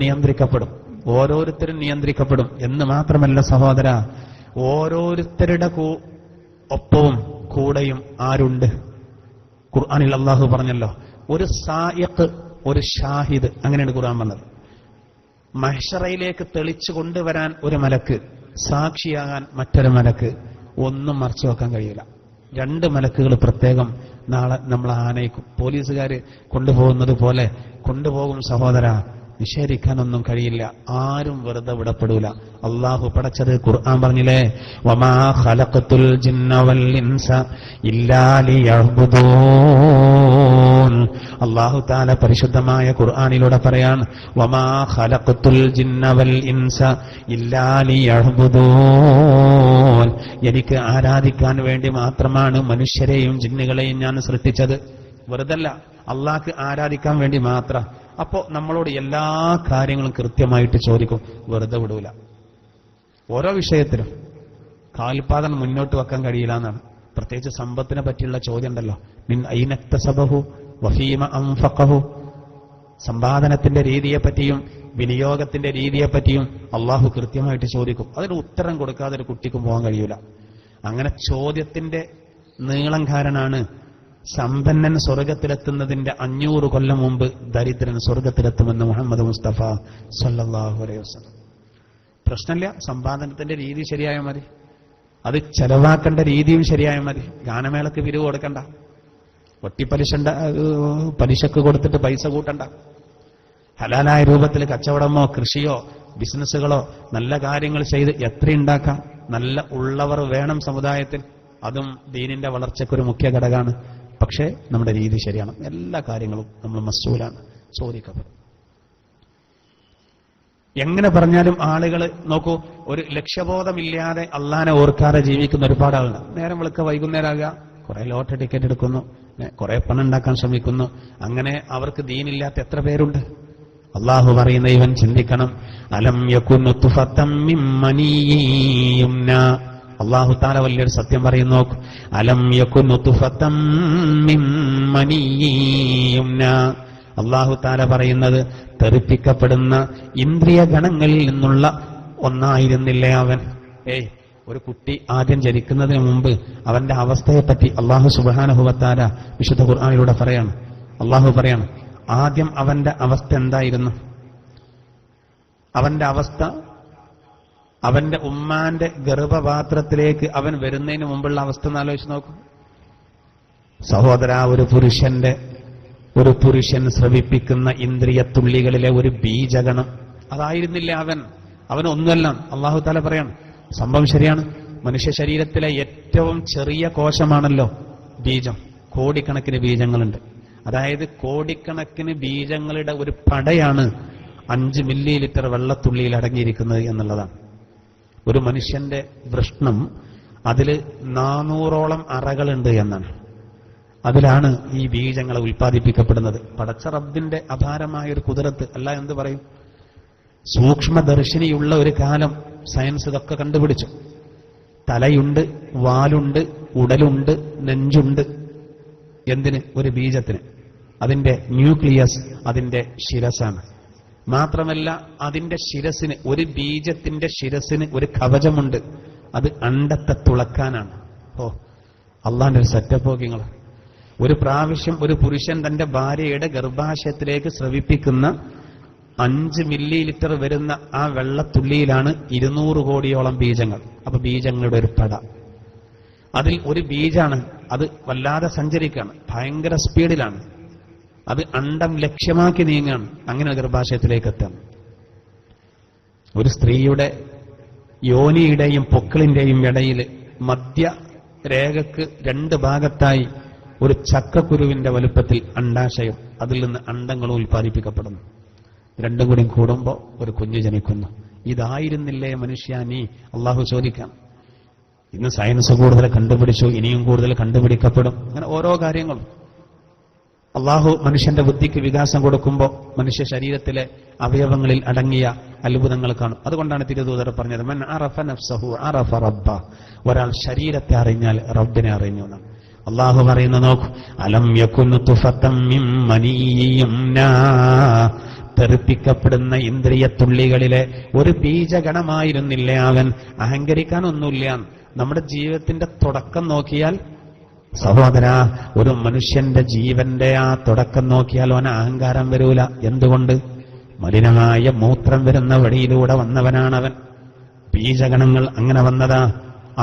[SPEAKER 1] നിയന്ത്രിക്കപ്പെടും എന്ന് മാത്രമല്ല സഹോദര, ഓരോരുത്തരുടെ ഒപ്പവും കൂടെയും ആരുണ്ട്? ഖുർആനിൽ അള്ളാഹു പറഞ്ഞല്ലോ, ഒരു സായിഖ്, ഒരു ഷാഹിദ്, അങ്ങനെയാണ് ഖുർആൻ പറഞ്ഞത്. മഹ്ശറയിലേക്ക് തെളിച്ചു കൊണ്ടുവരാൻ ഒരു മലക്ക്, സാക്ഷിയാകാൻ മറ്റൊരു മലക്ക്. ഒന്നും മറച്ചു വെക്കാൻ കഴിയില്ല. 2 മലക്കുകൾ പ്രത്യേകം നാളെ നമ്മൾ ആനയിക്കും. പോലീസുകാർ കൊണ്ടുപോകുന്നത് പോലെ കൊണ്ടുപോകും സഹോദര. നിഷേധിക്കാനൊന്നും കഴിയില്ല. ആരും വെറുതെ വിടപ്പെടൂല. അള്ളാഹു പടച്ചത് ഖുർആൻ പറഞ്ഞില്ലേ, വമാ ഖലഖതുൽ ജിന്ന വൽ ഇൻസ ഇല്ലാ ലിയഅ്ബുദൂൻ. അള്ളാഹു തആല പരിശുദ്ധമായ ഖുർആനിലൂടെ പറയാൻ, വമാ ഖലഖതുൽ ജിന്ന വൽ ഇൻസ ഇല്ലാ ലിയഅ്ബുദൂൻ. എനിക്ക് ആരാധിക്കാൻ വേണ്ടി മാത്രമാണ് മനുഷ്യരെയും ജിന്നുകളെയും ഞാൻ സൃഷ്ടിച്ചത്. വെറുതല്ല, അള്ളാഹ്ക്ക് ആരാധിക്കാൻ വേണ്ടി മാത്രം. അപ്പോ നമ്മളോട് എല്ലാ കാര്യങ്ങളും കൃത്യമായിട്ട് ചോദിക്കും. വെറുതെ വിടൂല. ഓരോ വിഷയത്തിലും കാൽപാദം മുന്നോട്ട് വെക്കാൻ കഴിയില്ല എന്നാണ്. പ്രത്യേകിച്ച് സമ്പത്തിനെ പറ്റിയുള്ള ചോദ്യം ഉണ്ടല്ലോ, മിൻ ഐന ഇക്തസബഹു വഫീമ അൻഫഖഹു. സമ്പാദനത്തിന്റെ രീതിയെപ്പറ്റിയും വിനിയോഗത്തിന്റെ രീതിയെപ്പറ്റിയും അള്ളാഹു കൃത്യമായിട്ട് ചോദിക്കും. അതിന് ഉത്തരം കൊടുക്കാതെ ഒരു കുട്ടിക്കും പോകാൻ കഴിയൂല. അങ്ങനെ ചോദ്യത്തിന്റെ നീളംകാരനാണ് സമ്പന്നൻ സ്വർഗത്തിലെത്തുന്നതിന്റെ 500 കൊല്ലം മുമ്പ് ദരിദ്രൻ സ്വർഗത്തിലെത്തുമെന്ന് മുഹമ്മദ് മുസ്തഫ സല്ലല്ലാഹു അലൈഹി വസല്ലം. പ്രശ്നമില്ല, സമ്പാദനത്തിന്റെ രീതി ശരിയായാൽ മതി, അത് ചെലവാക്കേണ്ട രീതിയും ശരിയായാൽ മതി. ഗാനമേളക്ക് പിരിവ് കൊടുക്കണ്ട, പലിശക്ക് കൊടുത്തിട്ട് പൈസ കൂട്ടണ്ട. ഹലാലായ രൂപത്തിൽ കച്ചവടമോ കൃഷിയോ ബിസിനസ്സുകളോ നല്ല കാര്യങ്ങൾ ചെയ്ത് എത്രയുണ്ടാക്കാം. നല്ല ഉള്ളവർ വേണം സമുദായത്തിൽ, അതും ദീനിന്റെ വളർച്ചയ്ക്കൊരു മുഖ്യ ഘടകമാണ്. പക്ഷേ നമ്മുടെ രീതി ശരിയാണ്. എല്ലാ കാര്യങ്ങളും നമ്മൾ മസ്ഊലാണ്, ചോദിക്കപ്പെടും. എങ്ങനെ പറഞ്ഞാലും ആളുകൾ നോക്കൂ, ഒരു ലക്ഷ്യബോധമില്ലാതെ അള്ളാനെ ഓർക്കാതെ ജീവിക്കുന്ന ഒരുപാട് ആളുകൾ. നേരം വെളുക്ക വൈകുന്നേരമാകുക, കുറെ ലോട്ടറി ടിക്കറ്റ് എടുക്കുന്നു, കുറെ പണം ഉണ്ടാക്കാൻ ശ്രമിക്കുന്നു. അങ്ങനെ അവർക്ക് ദീനില്ലാത്ത എത്ര പേരുണ്ട്. അള്ളാഹു പറയുന്ന ഇവൻ ചിന്തിക്കണം. അലം യകുൻ നുത്ഫതം മിൻ മനിയ്യിൻ യുംനാ. അള്ളാഹു താല വലിയൊരു സത്യം പറയുന്നു. അലം യകുൻ നുത്ഫതം മിൻ മനിയ്യിൻ യുംനാ. അള്ളാഹു താല പറയുന്നത് തെറിപ്പിക്കപ്പെടുന്ന ഇന്ദ്രിയ ഗണങ്ങളിൽ നിന്നുള്ള ഒന്നായിരുന്നില്ലേ അവൻ. ഒരു കുട്ടി ആദ്യം ജനിക്കുന്നതിന് മുമ്പ് അവന്റെ അവസ്ഥയെപ്പറ്റി അള്ളാഹു സുബ്ഹാനഹു വ തആല വിശുദ്ധ ഖുർആനിലൂടെ പറയാണ്. അള്ളാഹു പറയാണ്, ആദ്യം അവന്റെ അവസ്ഥ എന്തായിരുന്നു? അവന്റെ അവസ്ഥ അവന്റെ ഉമ്മാന്റെ ഗർഭപാത്രത്തിലേക്ക് അവൻ വരുന്നതിന് മുമ്പുള്ള അവസ്ഥ ഒന്ന് ആലോചിച്ച് നോക്കൂ സഹോദര. ഒരു പുരുഷൻ ശ്രവിപ്പിക്കുന്ന ഇന്ദ്രിയത്തുള്ളികളിലെ ഒരു ബീജഗണം അതായിരുന്നില്ല അവനൊന്നുമല്ല. അള്ളാഹു തആല പറയാണ്, സംഭവം ശരിയാണ്. മനുഷ്യ ശരീരത്തിലെ ഏറ്റവും ചെറിയ കോശമാണല്ലോ ബീജം. കോടിക്കണക്കിന് ബീജങ്ങളുണ്ട്. അതായത് കോടിക്കണക്കിന് ബീജങ്ങളുടെ ഒരു പടയാണ് 5 മില്ലി ലിറ്റർ വെള്ളത്തുള്ളിയിൽ അടങ്ങിയിരിക്കുന്നത് എന്നുള്ളതാണ്. ഒരു മനുഷ്യന്റെ വൃഷ്ണം അതിൽ 400ഓളം അറകളുണ്ട് എന്നാണ്. അതിലാണ് ഈ ബീജങ്ങളെ ഉൽപ്പാദിപ്പിക്കപ്പെടുന്നത്. പടച്ച റബ്ബിന്റെ അപാരമായ ഒരു കുതിരത്ത്. അല്ല എന്ത് പറയും? സൂക്ഷ്മദർശിനിയുള്ള ഒരു കാലം സയൻസ് ഇതൊക്കെ കണ്ടുപിടിച്ചു. തലയുണ്ട്, വാലുണ്ട്, ഉടലുണ്ട്, നെഞ്ചുണ്ട്. എന്തിന്? ഒരു ബീജത്തിന്. അതിന്റെ ന്യൂക്ലിയസ് അതിന്റെ ശിരസാണ്. മാത്രമല്ല അതിന്റെ ശിരസിന്, ഒരു ബീജത്തിന്റെ ശിരസിന് ഒരു കവചമുണ്ട്. അത് അണ്ടത്തെ തുളക്കാനാണ്. അള്ളാന്റെ ഒരു സെറ്റപ്പ് നോക്കിങ്ങൾ. ഒരു പ്രാവശ്യം ഒരു പുരുഷൻ തന്റെ ഭാര്യയുടെ ഗർഭാശയത്തിലേക്ക് സ്രവിപ്പിക്കുന്ന 5 മില്ലി ലിറ്റർ വരുന്ന ആ വെള്ളത്തുള്ളിയിലാണ് 200 കോടിയോളം ബീജങ്ങൾ. അപ്പൊ ബീജങ്ങളുടെ ഒരു പട. അതിൽ ഒരു ബീജാണ്, അത് വല്ലാതെ സഞ്ചരിക്കാണ്, ഭയങ്കര സ്പീഡിലാണ്. അത് അണ്ടം ലക്ഷ്യമാക്കി നീങ്ങാണ്. അങ്ങനെ ഗർഭാശയത്തിലേക്ക് എത്താം. ഒരു സ്ത്രീയുടെ യോനിയുടെയും പൊക്കിളിന്റെയും ഇടയിൽ മധ്യരേഖക്ക് 2 ഭാഗത്തായി ഒരു ചക്കക്കുരുവിന്റെ വലുപ്പത്തിൽ അണ്ടാശയം, അതിൽ നിന്ന് അണ്ടങ്ങൾ ഉൽപ്പാദിപ്പിക്കപ്പെടുന്നു. രണ്ടും കൂടി കൂടുമ്പോൾ ഒരു കുഞ്ഞ് ജനിക്കുന്നു. ഇതായിരുന്നില്ലേ മനുഷ്യ നീ? അള്ളാഹു ചോദിക്കാം. ഇന്ന് സയൻസ് കൂടുതൽ കണ്ടുപിടിച്ചു, ഇനിയും കൂടുതൽ കണ്ടുപിടിക്കപ്പെടും. അങ്ങനെ ഓരോ കാര്യങ്ങളും അള്ളാഹു മനുഷ്യന്റെ ബുദ്ധിക്ക് വികാസം കൊടുക്കുമ്പോൾ മനുഷ്യ ശരീരത്തിലെ അവയവങ്ങളിൽ അടങ്ങിയ അത്ഭുതങ്ങൾ കാണും. അതുകൊണ്ടാണ് തിരുദൂതർ പറഞ്ഞത്, മൻ അറഫ നഫ്സഹു അറഫ റബ്ബ. ഒരാൾ ശരീരത്തെ അറിഞ്ഞാൽ റബ്ബിനെ അറിഞ്ഞു എന്നാണ്. അള്ളാഹു പറയുന്ന നോക്കൂ, അലം യകുൻ നുത്ഫതം മിൻ മനിയ്യിൻ യുംനാ. തെറിപ്പിക്കപ്പെടുന്ന ഇന്ദ്രിയത്തുള്ളികളിലെ ഒരു ബീജഗണമായിരുന്നില്ലേ അവൻ. അഹങ്കരിക്കാനൊന്നുമില്ല. നമ്മുടെ ജീവിതത്തിന്റെ തുടക്കം നോക്കിയാൽ സഹോദര, ഒരു മനുഷ്യന്റെ ജീവന്റെ ആ തുടക്കം നോക്കിയാൽ അവന് അഹങ്കാരം വരൂല. എന്തുകൊണ്ട്? മലിനമായ മൂത്രം വരുന്ന വഴിയിലൂടെ വന്നവനാണവൻ. ബീജഗണങ്ങൾ അങ്ങനെ വന്നതാ,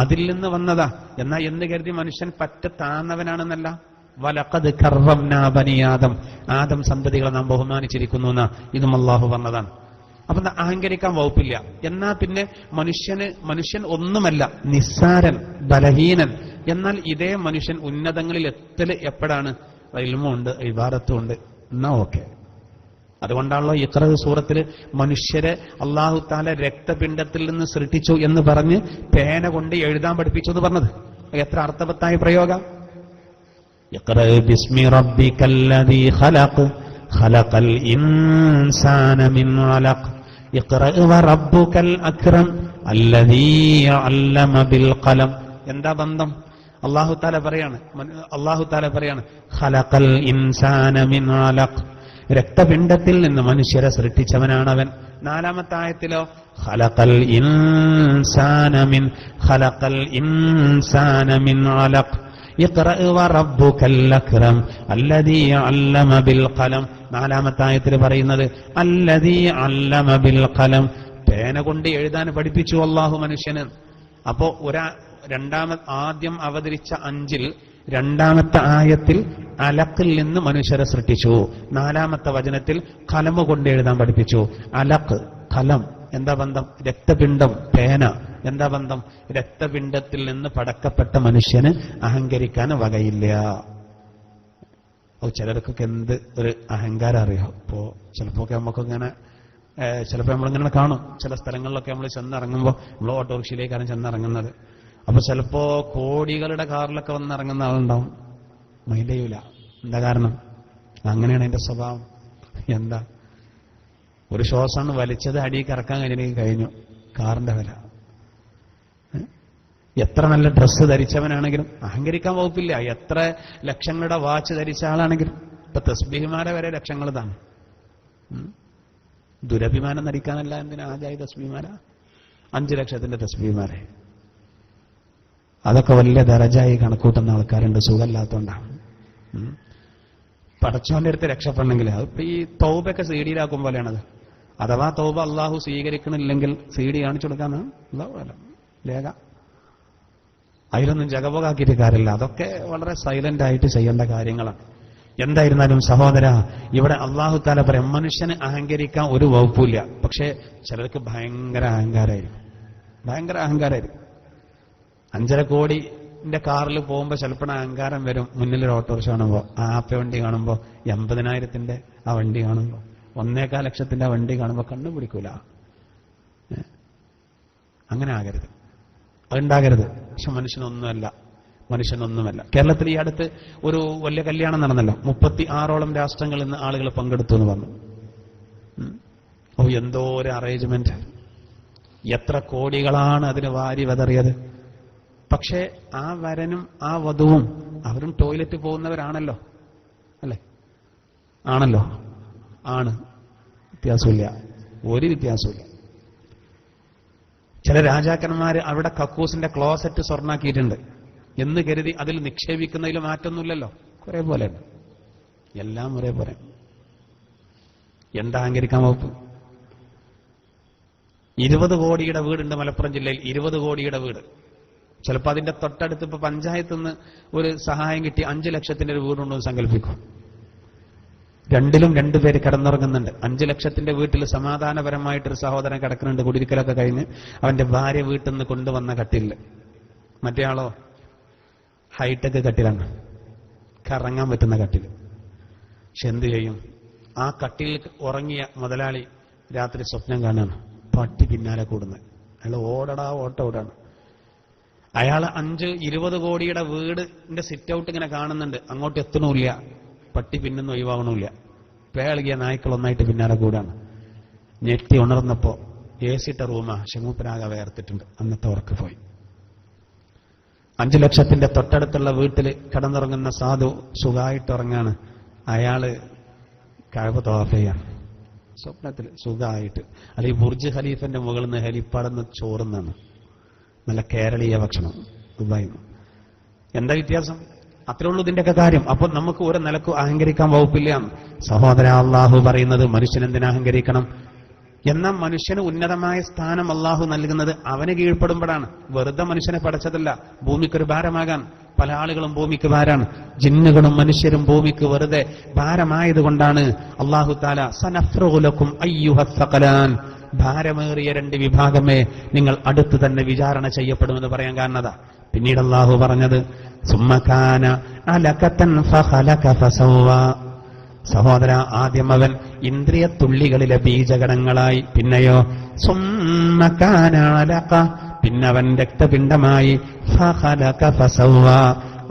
[SPEAKER 1] അതിൽ നിന്ന് വന്നതാ. എന്നാൽ എന്ന് കരുതി മനുഷ്യൻ പറ്റ താന്നവനാണെന്നല്ല. വലഖദ് കർറംനാ ബനി ആദം. ആദം സന്തതികളെ നാം ബഹുമാനിച്ചിരിക്കുന്നു എന്നാ ഇതും അല്ലാഹു പറഞ്ഞതാണ്. അപ്പൊ അഹങ്കരിക്കാൻ വകുപ്പില്ല. എന്നാ പിന്നെ മനുഷ്യൻ ഒന്നുമല്ല, നിസ്സാരൻ, ബലഹീനൻ. എന്നാൽ ഇതേ മനുഷ്യൻ ഉന്നതങ്ങളിൽ എത്തൽ എപ്പോഴാണ്? ഇൽമുണ്ട്, ഇബാദത്തുണ്ട്. എന്നാ ഓക്കെ. അതുകൊണ്ടാണല്ലോ ഇഖ്റ സൂറത്തിൽ മനുഷ്യരെ അല്ലാഹു തആല രക്തപിണ്ഡത്തിൽ നിന്ന് സൃഷ്ടിച്ചു എന്ന് പറഞ്ഞ് പേന കൊണ്ട് എഴുതാൻ പഠിപ്പിച്ചു എന്ന് പറഞ്ഞത്. എത്ര അർത്ഥവത്തായ പ്രയോഗം! ഇഖ്റ ബിസ്മി റബ്ബിക്കല്ലദീ ഖലഖ് ഖലഖൽ ഇൻസാന മിൻ അലഖ് ഇഖ്റ വറബ്ബുക്കൽ അക്രം അല്ലദീ അല്ലമ ബിൽ ഖലം. എന്താ ബന്ധം? അല്ലാഹു തആല പറയാണ് ഖലഖൽ ഇൻസാന മിൻ അലഖ്, രക്തപിണ്ഡത്തിൽ നിന്ന് മനുഷ്യരെ സൃഷ്ടിച്ചവനാണവൻ. നാലാമത്തെ ആയത്തിലോ ഖലഖൽ ഇൻസാന മിൻ അലഖ് ഇഖ്റഅ വറബ്ബുകൽ അക്രം അല്ലദീ അല്ലമ ബിൽ ഖലം. നാലാമത്തെ ആയത്തിൽ പറയുന്നത് അല്ലദീ അല്ലമ ബിൽ ഖലം, പേന കൊണ്ട് എഴുതാൻ പഠിപ്പിച്ചു അല്ലാഹു മനുഷ്യന്. അപ്പോ ആദ്യം അവതരിച്ച 5-ൽ രണ്ടാമത്തെ ആയത്തിൽ അലക്കിൽ നിന്ന് മനുഷ്യരെ സൃഷ്ടിച്ചു. നാലാമത്തെ വചനത്തിൽ കലമ കൊണ്ട് എഴുതാൻ പഠിപ്പിച്ചു. അലക്ക്, കലം എന്താ ബന്ധം? രക്തപിണ്ഡം, പേന എന്താ ബന്ധം? രക്തപിണ്ഡത്തിൽ നിന്ന് പടക്കപ്പെട്ട മനുഷ്യന് അഹങ്കരിക്കാൻ വകയില്ല. ചിലർക്കൊക്കെ എന്ത് ഒരു അഹങ്കാരം അറിയാം. ഇപ്പോ ചിലപ്പോ നമുക്കിങ്ങനെ നമ്മളിങ്ങനെ കാണും, ചില സ്ഥലങ്ങളിലൊക്കെ നമ്മൾ ചെന്നിറങ്ങുമ്പോൾ നമ്മൾ ഓട്ടോറിക്ഷയിലേക്കാണ് ചെന്നിറങ്ങുന്നത്. അപ്പൊ ചിലപ്പോ കോടികളുടെ കാറിലൊക്കെ വന്നിറങ്ങുന്ന ആളുണ്ടാവും, മൈൻഡ് ചെയ്യൂല. എന്താ കാരണം? അങ്ങനെയാണ് എന്റെ സ്വഭാവം. എന്താ, ഒരു ശ്വാസമാണ് വലിച്ചത് അടിയിൽ ഇറക്കാൻ കഴിഞ്ഞു കാറിന്റെ വില. എത്ര നല്ല ഡ്രസ്സ് ധരിച്ചവനാണെങ്കിലും അഹങ്കരിക്കാൻ വകുപ്പില്ല. എത്ര ലക്ഷങ്ങളുടെ വാച്ച് ധരിച്ച ആളാണെങ്കിലും. ഇപ്പൊ തസ്ബീഹുമാരെ വരെ ലക്ഷങ്ങൾ താൻ. ദുരഭിമാനം നടിക്കാനല്ല. എന്തിനാ ആജായി തസ്ബീഹുമാര? 5 ലക്ഷത്തിന്റെ തസ്ബീഹുമാരെ. അതൊക്കെ വലിയ ദറജായി കണക്കൂട്ടുന്ന ആൾക്കാരുണ്ട്, സുഖമില്ലാത്തോണ്ടാണ്. പടച്ചോന്റെ അടുത്ത് രക്ഷപ്പെടണമെങ്കിൽ അതിപ്പോ ഈ തൗബയൊക്കെ സീഡിയിലാക്കും പോലെയാണത്. അഥവാ തൗബ അള്ളാഹു സ്വീകരിക്കണില്ലെങ്കിൽ സീഡി കാണിച്ചു കൊടുക്കാന്ന് ലേഖ. അതിലൊന്നും ജഗപോകാക്കിയിട്ട് കാര്യമില്ല. അതൊക്കെ വളരെ സൈലന്റ് ആയിട്ട് ചെയ്യേണ്ട കാര്യങ്ങളാണ്. എന്തായിരുന്നാലും സഹോദര, ഇവിടെ അള്ളാഹു തആല പറയും മനുഷ്യന് അഹങ്കരിക്കാൻ ഒരു വകുപ്പില്ല. പക്ഷെ ചിലർക്ക് ഭയങ്കര അഹങ്കാരമായിരിക്കും. 5.5 കോടിന്റെ കാറിൽ പോകുമ്പോ ചിലപ്പോൾ അഹങ്കാരം വരും. മുന്നിലൊരു ഓട്ടോറിക്ഷ കാണുമ്പോ, ആപ്പ വണ്ടി കാണുമ്പോ, 80,000-ന്റെ ആ വണ്ടി കാണുമ്പോ, 1.25 ലക്ഷത്തിന്റെ ആ വണ്ടി കാണുമ്പോ കണ്ണു പിടിക്കൂല. അങ്ങനെ ആകരുത്, അതുണ്ടാകരുത്. പക്ഷെ മനുഷ്യനൊന്നുമല്ല. കേരളത്തിൽ ഈ അടുത്ത് ഒരു വലിയ കല്യാണം നടന്നല്ലോ. 36ഓളം രാഷ്ട്രങ്ങളിൽ നിന്ന് ആളുകൾ പങ്കെടുത്തു എന്ന് പറഞ്ഞു. എന്തോ ഒരു അറേഞ്ച്മെന്റ്, എത്ര കോടികളാണ് അതിന് വാരി വെതറിയത്. പക്ഷേ ആ വരനും ആ വധുവും അവരും ടോയ്ലറ്റ് പോകുന്നവരാണല്ലോ, അല്ലേ? ആണ്. വ്യത്യാസമില്ല, ഒരു വ്യത്യാസമില്ല. ചില രാജാക്കന്മാര് അവിടെ കക്കൂസിന്റെ ക്ലോസറ്റ് സ്വർണ്ണാക്കിയിട്ടുണ്ട് എന്ന് കരുതി അതിൽ നിക്ഷേപിക്കുന്നതിൽ മാറ്റൊന്നുമില്ലല്ലോ. കുറെ പോലെ എല്ലാം ഒരേപോലെ. എന്താ അഹങ്കരിക്കാൻ വകുപ്പ്? 20 കോടിയുടെ വീടുണ്ട് മലപ്പുറം ജില്ലയിൽ. 20 കോടിയുടെ വീട്. ചിലപ്പോൾ അതിന്റെ തൊട്ടടുത്ത് ഇപ്പൊ പഞ്ചായത്ത് നിന്ന് ഒരു സഹായം കിട്ടി 5 ലക്ഷത്തിന്റെ ഒരു വീടുണ്ടെന്ന് സങ്കല്പിക്കും. 2-ലും 2 പേര് കിടന്നുറങ്ങുന്നുണ്ട്. 5 ലക്ഷത്തിന്റെ വീട്ടിൽ സമാധാനപരമായിട്ടൊരു സഹോദരൻ കിടക്കുന്നുണ്ട്. കുടിയിരിക്കലൊക്കെ കഴിഞ്ഞ് അവന്റെ ഭാര്യ വീട്ടിൽ നിന്ന് കൊണ്ടുവന്ന കട്ടില്. മറ്റേ ആളോ ഹൈടെക് കട്ടിലാണ്, കറങ്ങാൻ പറ്റുന്ന കട്ടില്. പക്ഷെ എന്ത് ചെയ്യും? ആ കട്ടിൽ ഉറങ്ങിയ മുതലാളി രാത്രി സ്വപ്നം കാണാണ് പട്ടി പിന്നാലെ കൂടുന്നത്. അയാൾ ഓടാണ്. അയാൾ 20 കോടിയുടെ വീടിന്റെ സിറ്റ് ഔട്ട് ഇങ്ങനെ കാണുന്നുണ്ട്. അങ്ങോട്ട് എത്തണമില്ല, പട്ടി പിന്നൊന്നും ഒഴിവാകണമില്ല. പേളിയ നായ്ക്കൾ ഒന്നായിട്ട് പിന്നാലെ കൂടാണ്. ഞെട്ടി ഉണർന്നപ്പോ ഏസിട്ട റൂമാ, ശമൂപ്പനാകെ വേർത്തിട്ടുണ്ട്. അന്നത്തെ ഉറക്ക് പോയി. 5 ലക്ഷത്തിന്റെ തൊട്ടടുത്തുള്ള വീട്ടിൽ കിടന്നുറങ്ങുന്ന സാധു സുഖമായിട്ട് ഉറങ്ങാണ്. അയാള് കഅബ തവാഫ് ചെയ്യാണ് സ്വപ്നത്തിൽ സുഖമായിട്ട്. അല്ലെങ്കിൽ ബുർജ് ഖലീഫന്റെ മുകളിൽ നിന്ന് ഹെലിപ്പാടെന്ന് ചോറുന്നാണ്. നല്ല കേരളീയ ഭക്ഷണം ദുബായിൽ. എന്താ വ്യത്യാസം? അത്രേ ഉള്ളൂ ഇതിന്റെയൊക്കെ കാര്യം. അപ്പൊ നമുക്ക് ഒരു നിലക്കും അഹങ്കരിക്കാൻ വകുപ്പില്ല. സഹോദര, അള്ളാഹു പറയുന്നത് മനുഷ്യൻ എന്തിനാ അഹങ്കരിക്കണം? എന്നാൽ മനുഷ്യന് ഉന്നതമായ സ്ഥാനം അള്ളാഹു നൽകുന്നത് അവന് കീഴ്പ്പെടുമ്പോഴാണ്. വെറുതെ മനുഷ്യനെ പടച്ചതല്ല ഭൂമിക്കൊരു ഭാരമാകാൻ. പല ആളുകളും ഭൂമിക്ക് ഭാരാണ്. ജിന്നുകളും മനുഷ്യരും ഭൂമിക്ക് വെറുതെ ഭാരമായതുകൊണ്ടാണ് അള്ളാഹു തആല സനഫ്റുഗു ലക്കും അയ്യുഹസ് സഖലാൻ, ഭാരമേറിയ 2 വിഭാഗമേ നിങ്ങൾ അടുത്ത് തന്നെ വിചാരണ ചെയ്യപ്പെടുമെന്ന് പറയാൻ കാരണത. പിന്നീട് അള്ളാഹു പറഞ്ഞത് സുമ്മകാന അലകതൻ ഫഖലക ഫസവ്വ. സഹോദര, ആദ്യം അവൻ ഇന്ദ്രിയത്തുള്ളികളിലെ ബീജഗണങ്ങളായി, പിന്നെയോ സുമ്മകാന അലക, പിന്നവൻ രക്തപിണ്ഡമായി, ഫഖലക ഫസവ്വ,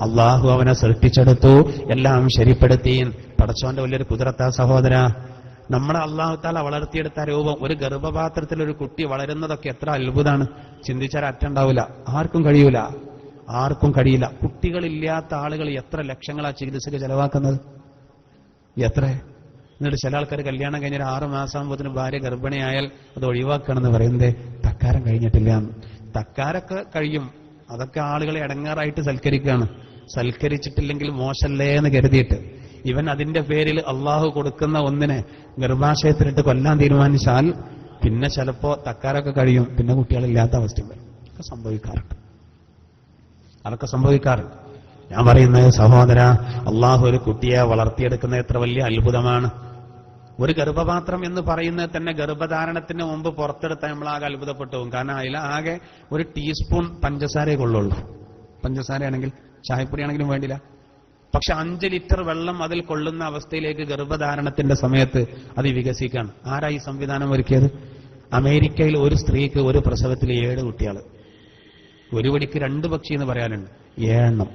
[SPEAKER 1] അള്ളാഹു അവനെ സൃഷ്ടിച്ചെടുത്തു, എല്ലാം ശരിപ്പെടുത്തി. പടച്ചോന്റെ വലിയൊരു കുതിരത്താ സഹോദര. നമ്മളെ അള്ളാഹു താല വളർത്തിയെടുത്ത രൂപം, ഒരു ഗർഭപാത്രത്തിൽ ഒരു കുട്ടി വളരുന്നതൊക്കെ എത്ര അത്ഭുതമാണ്. ചിന്തിച്ചാൽ അറ്റുണ്ടാവില്ല. ആർക്കും കഴിയൂല, ആർക്കും കഴിയില്ല. കുട്ടികളില്ലാത്ത ആളുകൾ എത്ര ലക്ഷങ്ങളാ ചികിത്സക്ക് ചെലവാക്കുന്നത്, എത്ര. എന്നിട്ട് ചില ആൾക്കാർ കല്യാണം കഴിഞ്ഞൊരു 6 മാസമാകുമ്പോഴത്തിന് ഭാര്യ ഗർഭിണിയായാൽ അത് ഒഴിവാക്കണമെന്ന് പറയുന്നത് തക്കാരം കഴിഞ്ഞിട്ടില്ല. തക്കാരൊക്കെ കഴിയും, അതൊക്കെ ആളുകളെ അടങ്ങാറായിട്ട് സൽക്കരിക്കുകയാണ്. സൽക്കരിച്ചിട്ടില്ലെങ്കിൽ മോശല്ലേ എന്ന് കരുതിയിട്ട് ഇവൻ അതിന്റെ പേരിൽ അള്ളാഹു കൊടുക്കുന്ന ഒന്നിനെ ഗർഭാശയത്തിലിട്ട് കൊല്ലാൻ തീരുമാനിച്ചാൽ പിന്നെ ചിലപ്പോ തക്കാരൊക്കെ കഴിയും, പിന്നെ കുട്ടികളില്ലാത്ത അവസ്ഥ വരും. അതൊക്കെ സംഭവിക്കാറുണ്ട്, അതൊക്കെ സംഭവിക്കാറുണ്ട്. ഞാൻ പറയുന്നത് സഹോദര, അള്ളാഹു ഒരു കുട്ടിയെ വളർത്തിയെടുക്കുന്ന എത്ര വലിയ അത്ഭുതമാണ്. ഒരു ഗർഭപാത്രം എന്ന് പറയുന്നത് തന്നെ ഗർഭധാരണത്തിന് മുമ്പ് പുറത്തെടുത്താൽ നമ്മളാകെ അത്ഭുതപ്പെട്ടു പോകും. കാരണം അതിലാകെ ഒരു ടീസ്പൂൺ പഞ്ചസാരയെ കൊള്ളുള്ളൂ. പഞ്ചസാരയാണെങ്കിൽ ചായപ്പൊടിയാണെങ്കിലും വേണ്ടില്ല. പക്ഷെ 5 ലിറ്റർ വെള്ളം അതിൽ കൊള്ളുന്ന അവസ്ഥയിലേക്ക് ഗർഭധാരണത്തിന്റെ സമയത്ത് അത് വികസിക്കാണ്. ആരാ ഈ സംവിധാനം ഒരുക്കിയത്? അമേരിക്കയിൽ ഒരു സ്ത്രീക്ക് ഒരു പ്രസവത്തിൽ 7 കുട്ടികൾ. ഒരു വടിക്ക് 2 പക്ഷി എന്ന് പറയാനുണ്ട്, 7 എണ്ണം.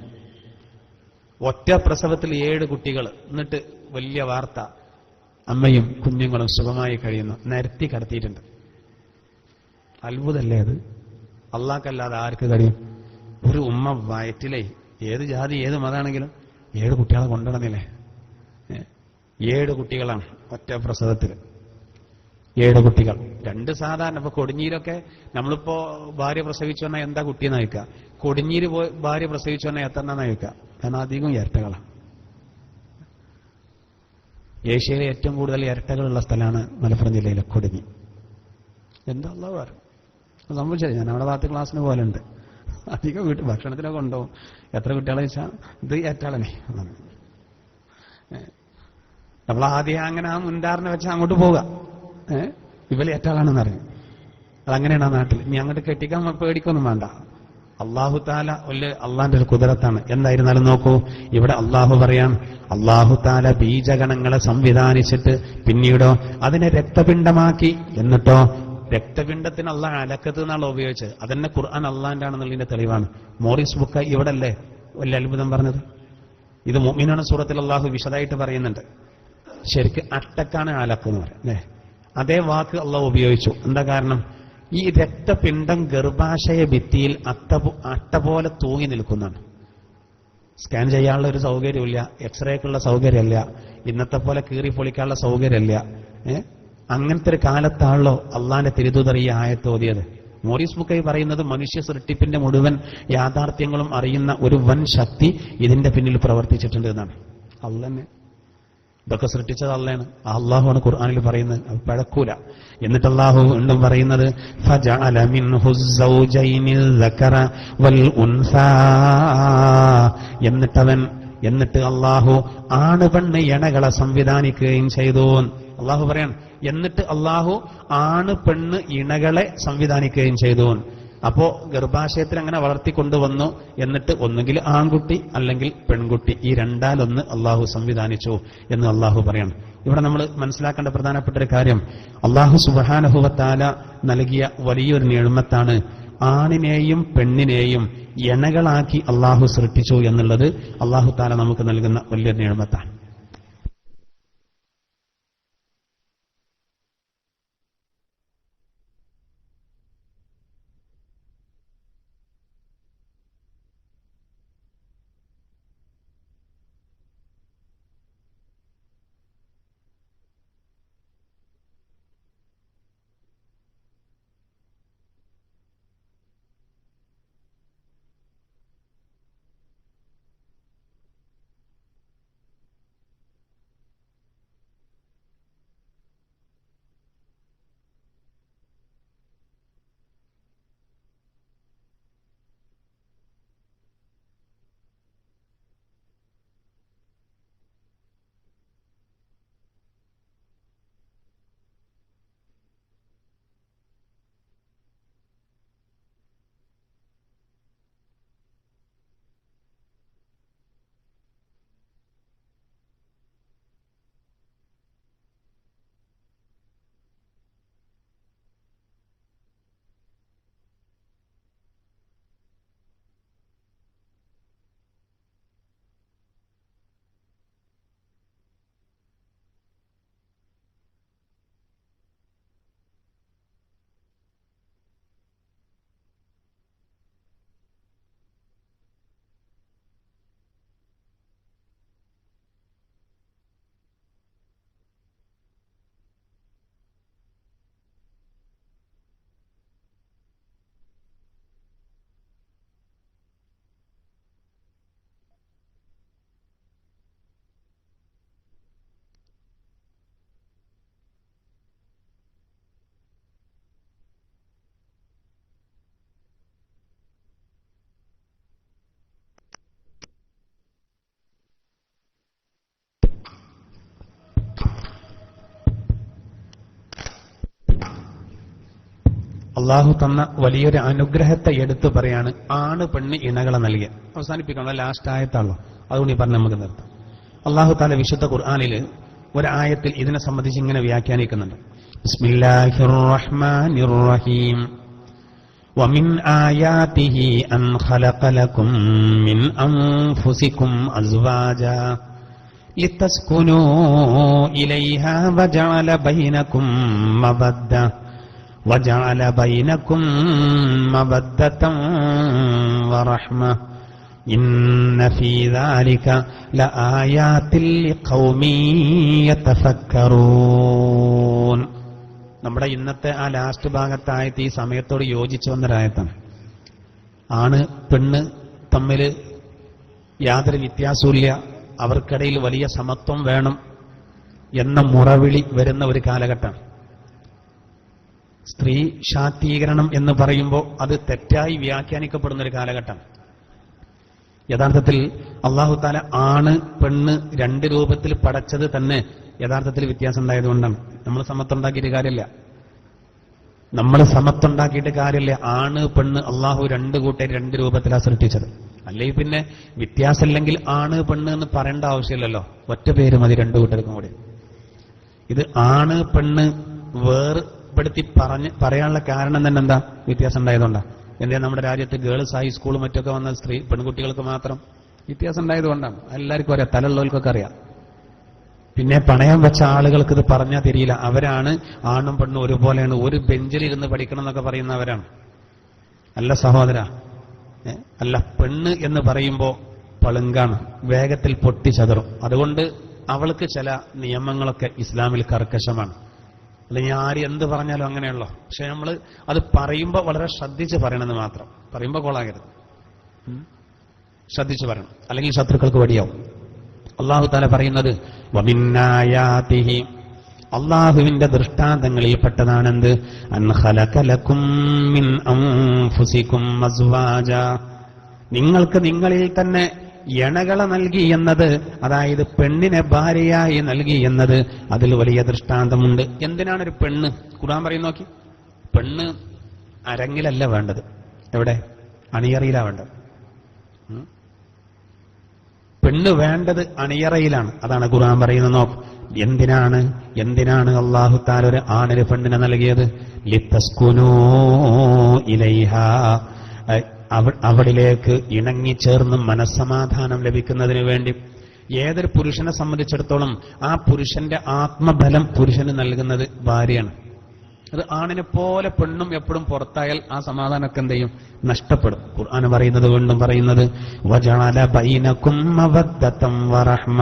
[SPEAKER 1] ഒറ്റ പ്രസവത്തിൽ 7 കുട്ടികൾ. എന്നിട്ട് വലിയ വാർത്ത, അമ്മയും കുഞ്ഞുങ്ങളും സുഖമായി കഴിയുന്നു, നിരത്തി കടത്തിയിട്ടുണ്ട്. അത്ഭുതല്ലേ അത്? അള്ളാഹ്ക്കല്ലാതെ ആർക്ക് കഴിയും? ഒരു ഉമ്മ വയറ്റിലെ ഏത് ജാതി ഏത് മതാണെങ്കിലും 7 കുട്ടികളെ കൊണ്ടുവന്നില്ലേ? 7 കുട്ടികളാണ് ഒറ്റ പ്രസവത്തിൽ. 7 കുട്ടികൾ. 2 സാധാരണ. ഇപ്പൊ കൊടിഞ്ഞീരൊക്കെ നമ്മളിപ്പോ ഭാര്യ പ്രസവിച്ചു പറഞ്ഞാൽ എന്താ കുട്ടിയെന്ന് ചോദിക്കുക. കൊടിഞ്ഞീര് ഭാര്യ പ്രസവിച്ചു പറഞ്ഞാൽ എത്രണ്ണെന്ന് ചോദിക്കുക. കാരണം അധികം ഇരട്ടകളാണ്. ഏഷ്യയിലെ ഏറ്റവും കൂടുതൽ ഇരട്ടകളുള്ള സ്ഥലമാണ് മലപ്പുറം ജില്ലയിലെ കൊടിഞ്ഞി. എന്താ ഉള്ളത് സംഭവിച്ചത്? ഞാൻ അവിടെ ഭാഗത്ത് ക്ലാസ്സിന് പോലുണ്ട്. അധികം വീട്ടിൽ ഭക്ഷണത്തിനൊക്കെ കൊണ്ടുപോകും. എത്ര കുട്ടികളെ വെച്ചാൽ ഇത് ഏറ്റാളനെ. നമ്മൾ ആദ്യം അങ്ങനെ ആ മുൻധാരണ വെച്ചാൽ അങ്ങോട്ട് പോവുക, ഇവര് ഏറ്റാളാണെന്ന് അറിയും. അതങ്ങനെയാണ് ആ നാട്ടിൽ. ഇനി അങ്ങോട്ട് കെട്ടിക്കാൻ പേടിക്കൊന്നും വേണ്ട. അള്ളാഹു താല അള്ളാന്റെ ഒരു കുദരത്താണ്. എന്തായിരുന്നാലും നോക്കൂ, ഇവിടെ അള്ളാഹു പറയാം, അള്ളാഹു താല ബീജഗണങ്ങളെ സംവിധാനിച്ചിട്ട് പിന്നീടോ അതിനെ രക്തപിണ്ഡമാക്കി. എന്നിട്ടോ രക്തപിണ്ഡത്തിന് അള്ളാഹ് അലക്കത്ത് എന്നാണ് ഉപയോഗിച്ചത്. അതന്നെ ഖുർആൻ അള്ളാന്റെ ആണെന്നുള്ളതിന്റെ തെളിവാണ്. മോറിസ് ബുക്ക ഇവിടെ അല്ലേ വലിയ അത്ഭുതം പറഞ്ഞത്? ഇത് മുഅ്മിനൂന സൂറത്തിൽ അള്ളാഹു വിശദമായിട്ട് പറയുന്നുണ്ട്. ശരിക്ക് അട്ടക്കാണ് അലക്ക് എന്ന് പറയാം അല്ലേ? അതേ വാക്ക് അള്ളാഹു ഉപയോഗിച്ചു. എന്താ കാരണം? ഈ രക്തപിണ്ഡം ഗർഭാശയ ഭിത്തിയിൽ അട്ട പോലെ തൂങ്ങി നിൽക്കുന്നതാണ്. സ്കാൻ ചെയ്യാനുള്ള ഒരു സൗകര്യമില്ല, എക്സ്റേക്കുള്ള സൗകര്യമല്ല, ഇന്നത്തെ പോലെ കീറി പൊളിക്കാനുള്ള സൗകര്യമല്ല. അങ്ങനത്തെ ഒരു കാലത്താണല്ലോ അള്ളാന്റെ തിരുദൂതർ ഈ ആയത്ത് ഓതിയത്. മോറിസ് ബുക്കൈ പറയുന്നത് മനുഷ്യ സൃഷ്ടിപ്പിന്റെ മുഴുവൻ യാഥാർത്ഥ്യങ്ങളും അറിയുന്ന ഒരു വൻ ശക്തി ഇതിന്റെ പിന്നിൽ പ്രവർത്തിച്ചിട്ടുണ്ട് എന്നാണ്. അള്ളന്നെ ഇതൊക്കെ സൃഷ്ടിച്ചത് അള്ളയാണ്. അള്ളാഹുവാണ് ഖുർആനിൽ പറയുന്നത്, അത് പഴക്കൂല. എന്നിട്ട് അള്ളാഹു വീണ്ടും പറയുന്നത് ഫജഅല മിൻഹു സൗജൈനിൽ ദകറ വൽ ഉൻസാ. എന്നിട്ട് അള്ളാഹു ആണ് പെണ്ണ് ഇണകളെ സംവിധാനിക്കുകയും ചെയ്തു. അള്ളാഹു പറയാണ്, എന്നിട്ട് അള്ളാഹു ആണ് പെണ്ണ് ഇണകളെ സംവിധാനിക്കുകയും ചെയ്തു. അപ്പോ ഗർഭാശയത്തിൽ അങ്ങനെ വളർത്തിക്കൊണ്ടുവന്നു. എന്നിട്ട് ഒന്നുകിൽ ആൺകുട്ടി അല്ലെങ്കിൽ പെൺകുട്ടി, ഈ രണ്ടാലൊന്ന് അള്ളാഹു സംവിധാനിച്ചു എന്ന് അള്ളാഹു പറയാണ്. ഇവിടെ നമ്മൾ മനസ്സിലാക്കേണ്ട പ്രധാനപ്പെട്ട ഒരു കാര്യം, അള്ളാഹു സുബ്ഹാനഹു വ തആല നൽകിയ വലിയൊരു നിഅമത്താണ്. ആണിനെയും പെണ്ണിനെയും ഇണകളാക്കി അള്ളാഹു സൃഷ്ടിച്ചു എന്നുള്ളത് അള്ളാഹു തആല നമുക്ക് നൽകുന്ന വലിയൊരു നിഅമത്താണ്. അള്ളാഹു തന്ന വലിയൊരു അനുഗ്രഹത്തെ എടുത്തു പറയാണ് ആണ് പെണ്ണ് ഇണകളെ നൽകിയ. അവസാനിപ്പിക്കണം, ലാസ്റ്റ് ആയത്താണല്ലോ, അതുകൊണ്ട് ഈ പറഞ്ഞ് നമുക്ക് നിർത്താം. അള്ളാഹു താല വിശുദ്ധ ഖുർആനിൽ ഒരായത്തിൽ ഇതിനെ സംബന്ധിച്ച് ഇങ്ങനെ വ്യാഖ്യാനിക്കുന്നുണ്ട്. ബിസ്മില്ലാഹിർ റഹ്മാനിർ റഹീം. വമിൻ ആയാതിഹി അൻ ഖലഖ ലക്കും മിൻ അൻഫുസികും അസ്വാജാ ലിതസ്കുനൂ ഇലൈഹാ വജഅല ബൈനകും മവദ്ദതൻ വറഹ്മ ഇന്ന ഫീ ദാലിക ലആയാതിൻ ലിഖൗമിൻ യതഫക്കറൂൻ. നമ്മുടെ ഇന്നത്തെ ആ ലാസ്റ്റ് ഭാഗത്തായത് ഈ സമയത്തോട് യോജിച്ചു വന്നൊരായത്താണ്. ആണ് പെണ്ണ് തമ്മിൽ യാതൊരു വ്യത്യാസമില്ല, അവർക്കിടയിൽ വലിയ സമത്വം വേണം എന്ന മുറവിളി വരുന്ന ഒരു കാലഘട്ടമാണ്. സ്ത്രീ ശാക്തീകരണം എന്ന് പറയുമ്പോൾ അത് തെറ്റായി വ്യാഖ്യാനിക്കപ്പെടുന്ന ഒരു കാലഘട്ടമാണ്. യഥാർത്ഥത്തിൽ അള്ളാഹു താല ആണ് പെണ്ണ് രണ്ട് രൂപത്തിൽ പടച്ചത് തന്നെ യഥാർത്ഥത്തിൽ വ്യത്യാസം ഉണ്ടായതുകൊണ്ടാണ്. നമ്മൾ സമത്വണ്ടാക്കിയിട്ട് കാര്യമില്ല, ആണ് പെണ്ണ് അള്ളാഹു രണ്ട് കൂട്ടർ രണ്ട് രൂപത്തിലാണ് സൃഷ്ടിച്ചത്. അല്ലെങ്കിൽ പിന്നെ വ്യത്യാസമില്ലെങ്കിൽ ആണ് പെണ്ണ് എന്ന് പറയേണ്ട ആവശ്യമില്ലല്ലോ, ഒറ്റ പേര് മതി രണ്ടു കൂട്ടർക്കും കൂടി. ഇത് ആണ് പെണ്ണ് വേർപെടുത്തി പറയാനുള്ള കാരണം തന്നെ എന്താ? വ്യത്യാസം ഉണ്ടായതുകൊണ്ടാണ്. എന്താ നമ്മുടെ രാജ്യത്ത് ഗേൾസ് ഹൈസ്കൂൾ മറ്റൊക്കെ വന്ന പെൺകുട്ടികൾക്ക് മാത്രം വ്യത്യാസം ഉണ്ടായതുകൊണ്ടാണ്. എല്ലാവർക്കും അറിയാം, തലമുള്ളവർക്കൊക്കെ അറിയാം. പിന്നെ പണയം വെച്ച ആളുകൾക്ക് ഇത് പറഞ്ഞാൽ തിരിയില്ല. അവരാണ് ആണും പെണ്ണും ഒരുപോലെയാണ്, ഒരു ബെഞ്ചിലിരുന്ന് പഠിക്കണം എന്നൊക്കെ പറയുന്നവരാണ്. അല്ല സഹോദര, അല്ല, പെണ്ണ് എന്ന് പറയുമ്പോ പളുങ്കാണ്, വേഗത്തിൽ പൊട്ടിച്ചതറും. അതുകൊണ്ട് അവൾക്ക് ചില നിയമങ്ങളൊക്കെ ഇസ്ലാമിൽ കർക്കശമാണ്. അല്ലെങ്കിൽ ആര് എന്ത് പറഞ്ഞാലും അങ്ങനെയുള്ളോ. പക്ഷെ നമ്മൾ അത് പറയുമ്പോൾ വളരെ ശ്രദ്ധിച്ച് പറയണമെന്ന് മാത്രം. പറയുമ്പോൾ കൊള്ളാകരുത്, ശ്രദ്ധിച്ച് പറയണം, അല്ലെങ്കിൽ ശത്രുക്കൾക്ക് വടിയാവും. അള്ളാഹു തആല പറയുന്നത് വമിന്നായാതിഹി, അള്ളാഹുവിന്റെ ദൃഷ്ടാന്തങ്ങളിൽപ്പെട്ടതാണെന്ത്? അൻ ഖലഖ ലക്കും മിൻ അൻഫുസികും അസ്വാജാ, നിങ്ങൾക്ക് നിങ്ങളിൽ തന്നെ ഇണകളെ നൽകി എന്നത്, അതായത് പെണ്ണിനെ ഭാര്യയായി നൽകി എന്നത്, അതിൽ വലിയ ദൃഷ്ടാന്തമുണ്ട്. എന്തിനാണ് ഒരു പെണ്ണ്? ഖുർആൻ പറയുന്നു നോക്കി, പെണ്ണ് അരങ്ങിലല്ല വേണ്ടത്, എവിടെ? അണിയറയിലാ വേണ്ടത്. പെണ്ണ് വേണ്ടത് അണിയറയിലാണ്. അതാണ് ഖുർആൻ പറയുന്നത്. നോക്ക്, എന്തിനാണ് അല്ലാഹു തആല ഒരു ആണിന് പെണ്ണിനെ നൽകിയത്? ലിതസ്കുനൂ ഇലൈഹാ, അവളിലേക്ക് ഇണങ്ങിച്ചേർന്ന് മനസ്സമാധാനം ലഭിക്കുന്നതിന് വേണ്ടി. ഏതൊരു പുരുഷനെ സംബന്ധിച്ചിടത്തോളം ആ പുരുഷന്റെ ആത്മബലം പുരുഷന് നൽകുന്നത് ഭാര്യയാണ്. അത് ആണിനെ പോലെ പെണ്ണും എപ്പോഴും പുറത്തായാൽ ആ സമാധാനമൊക്കെ എന്ത് ചെയ്യും? നഷ്ടപ്പെടും. ഖുർആൻ പറയുന്നത്, വീണ്ടും പറയുന്നത്, വജഅല ബൈനകും മവദ്ദതൻ വറഹ്മ,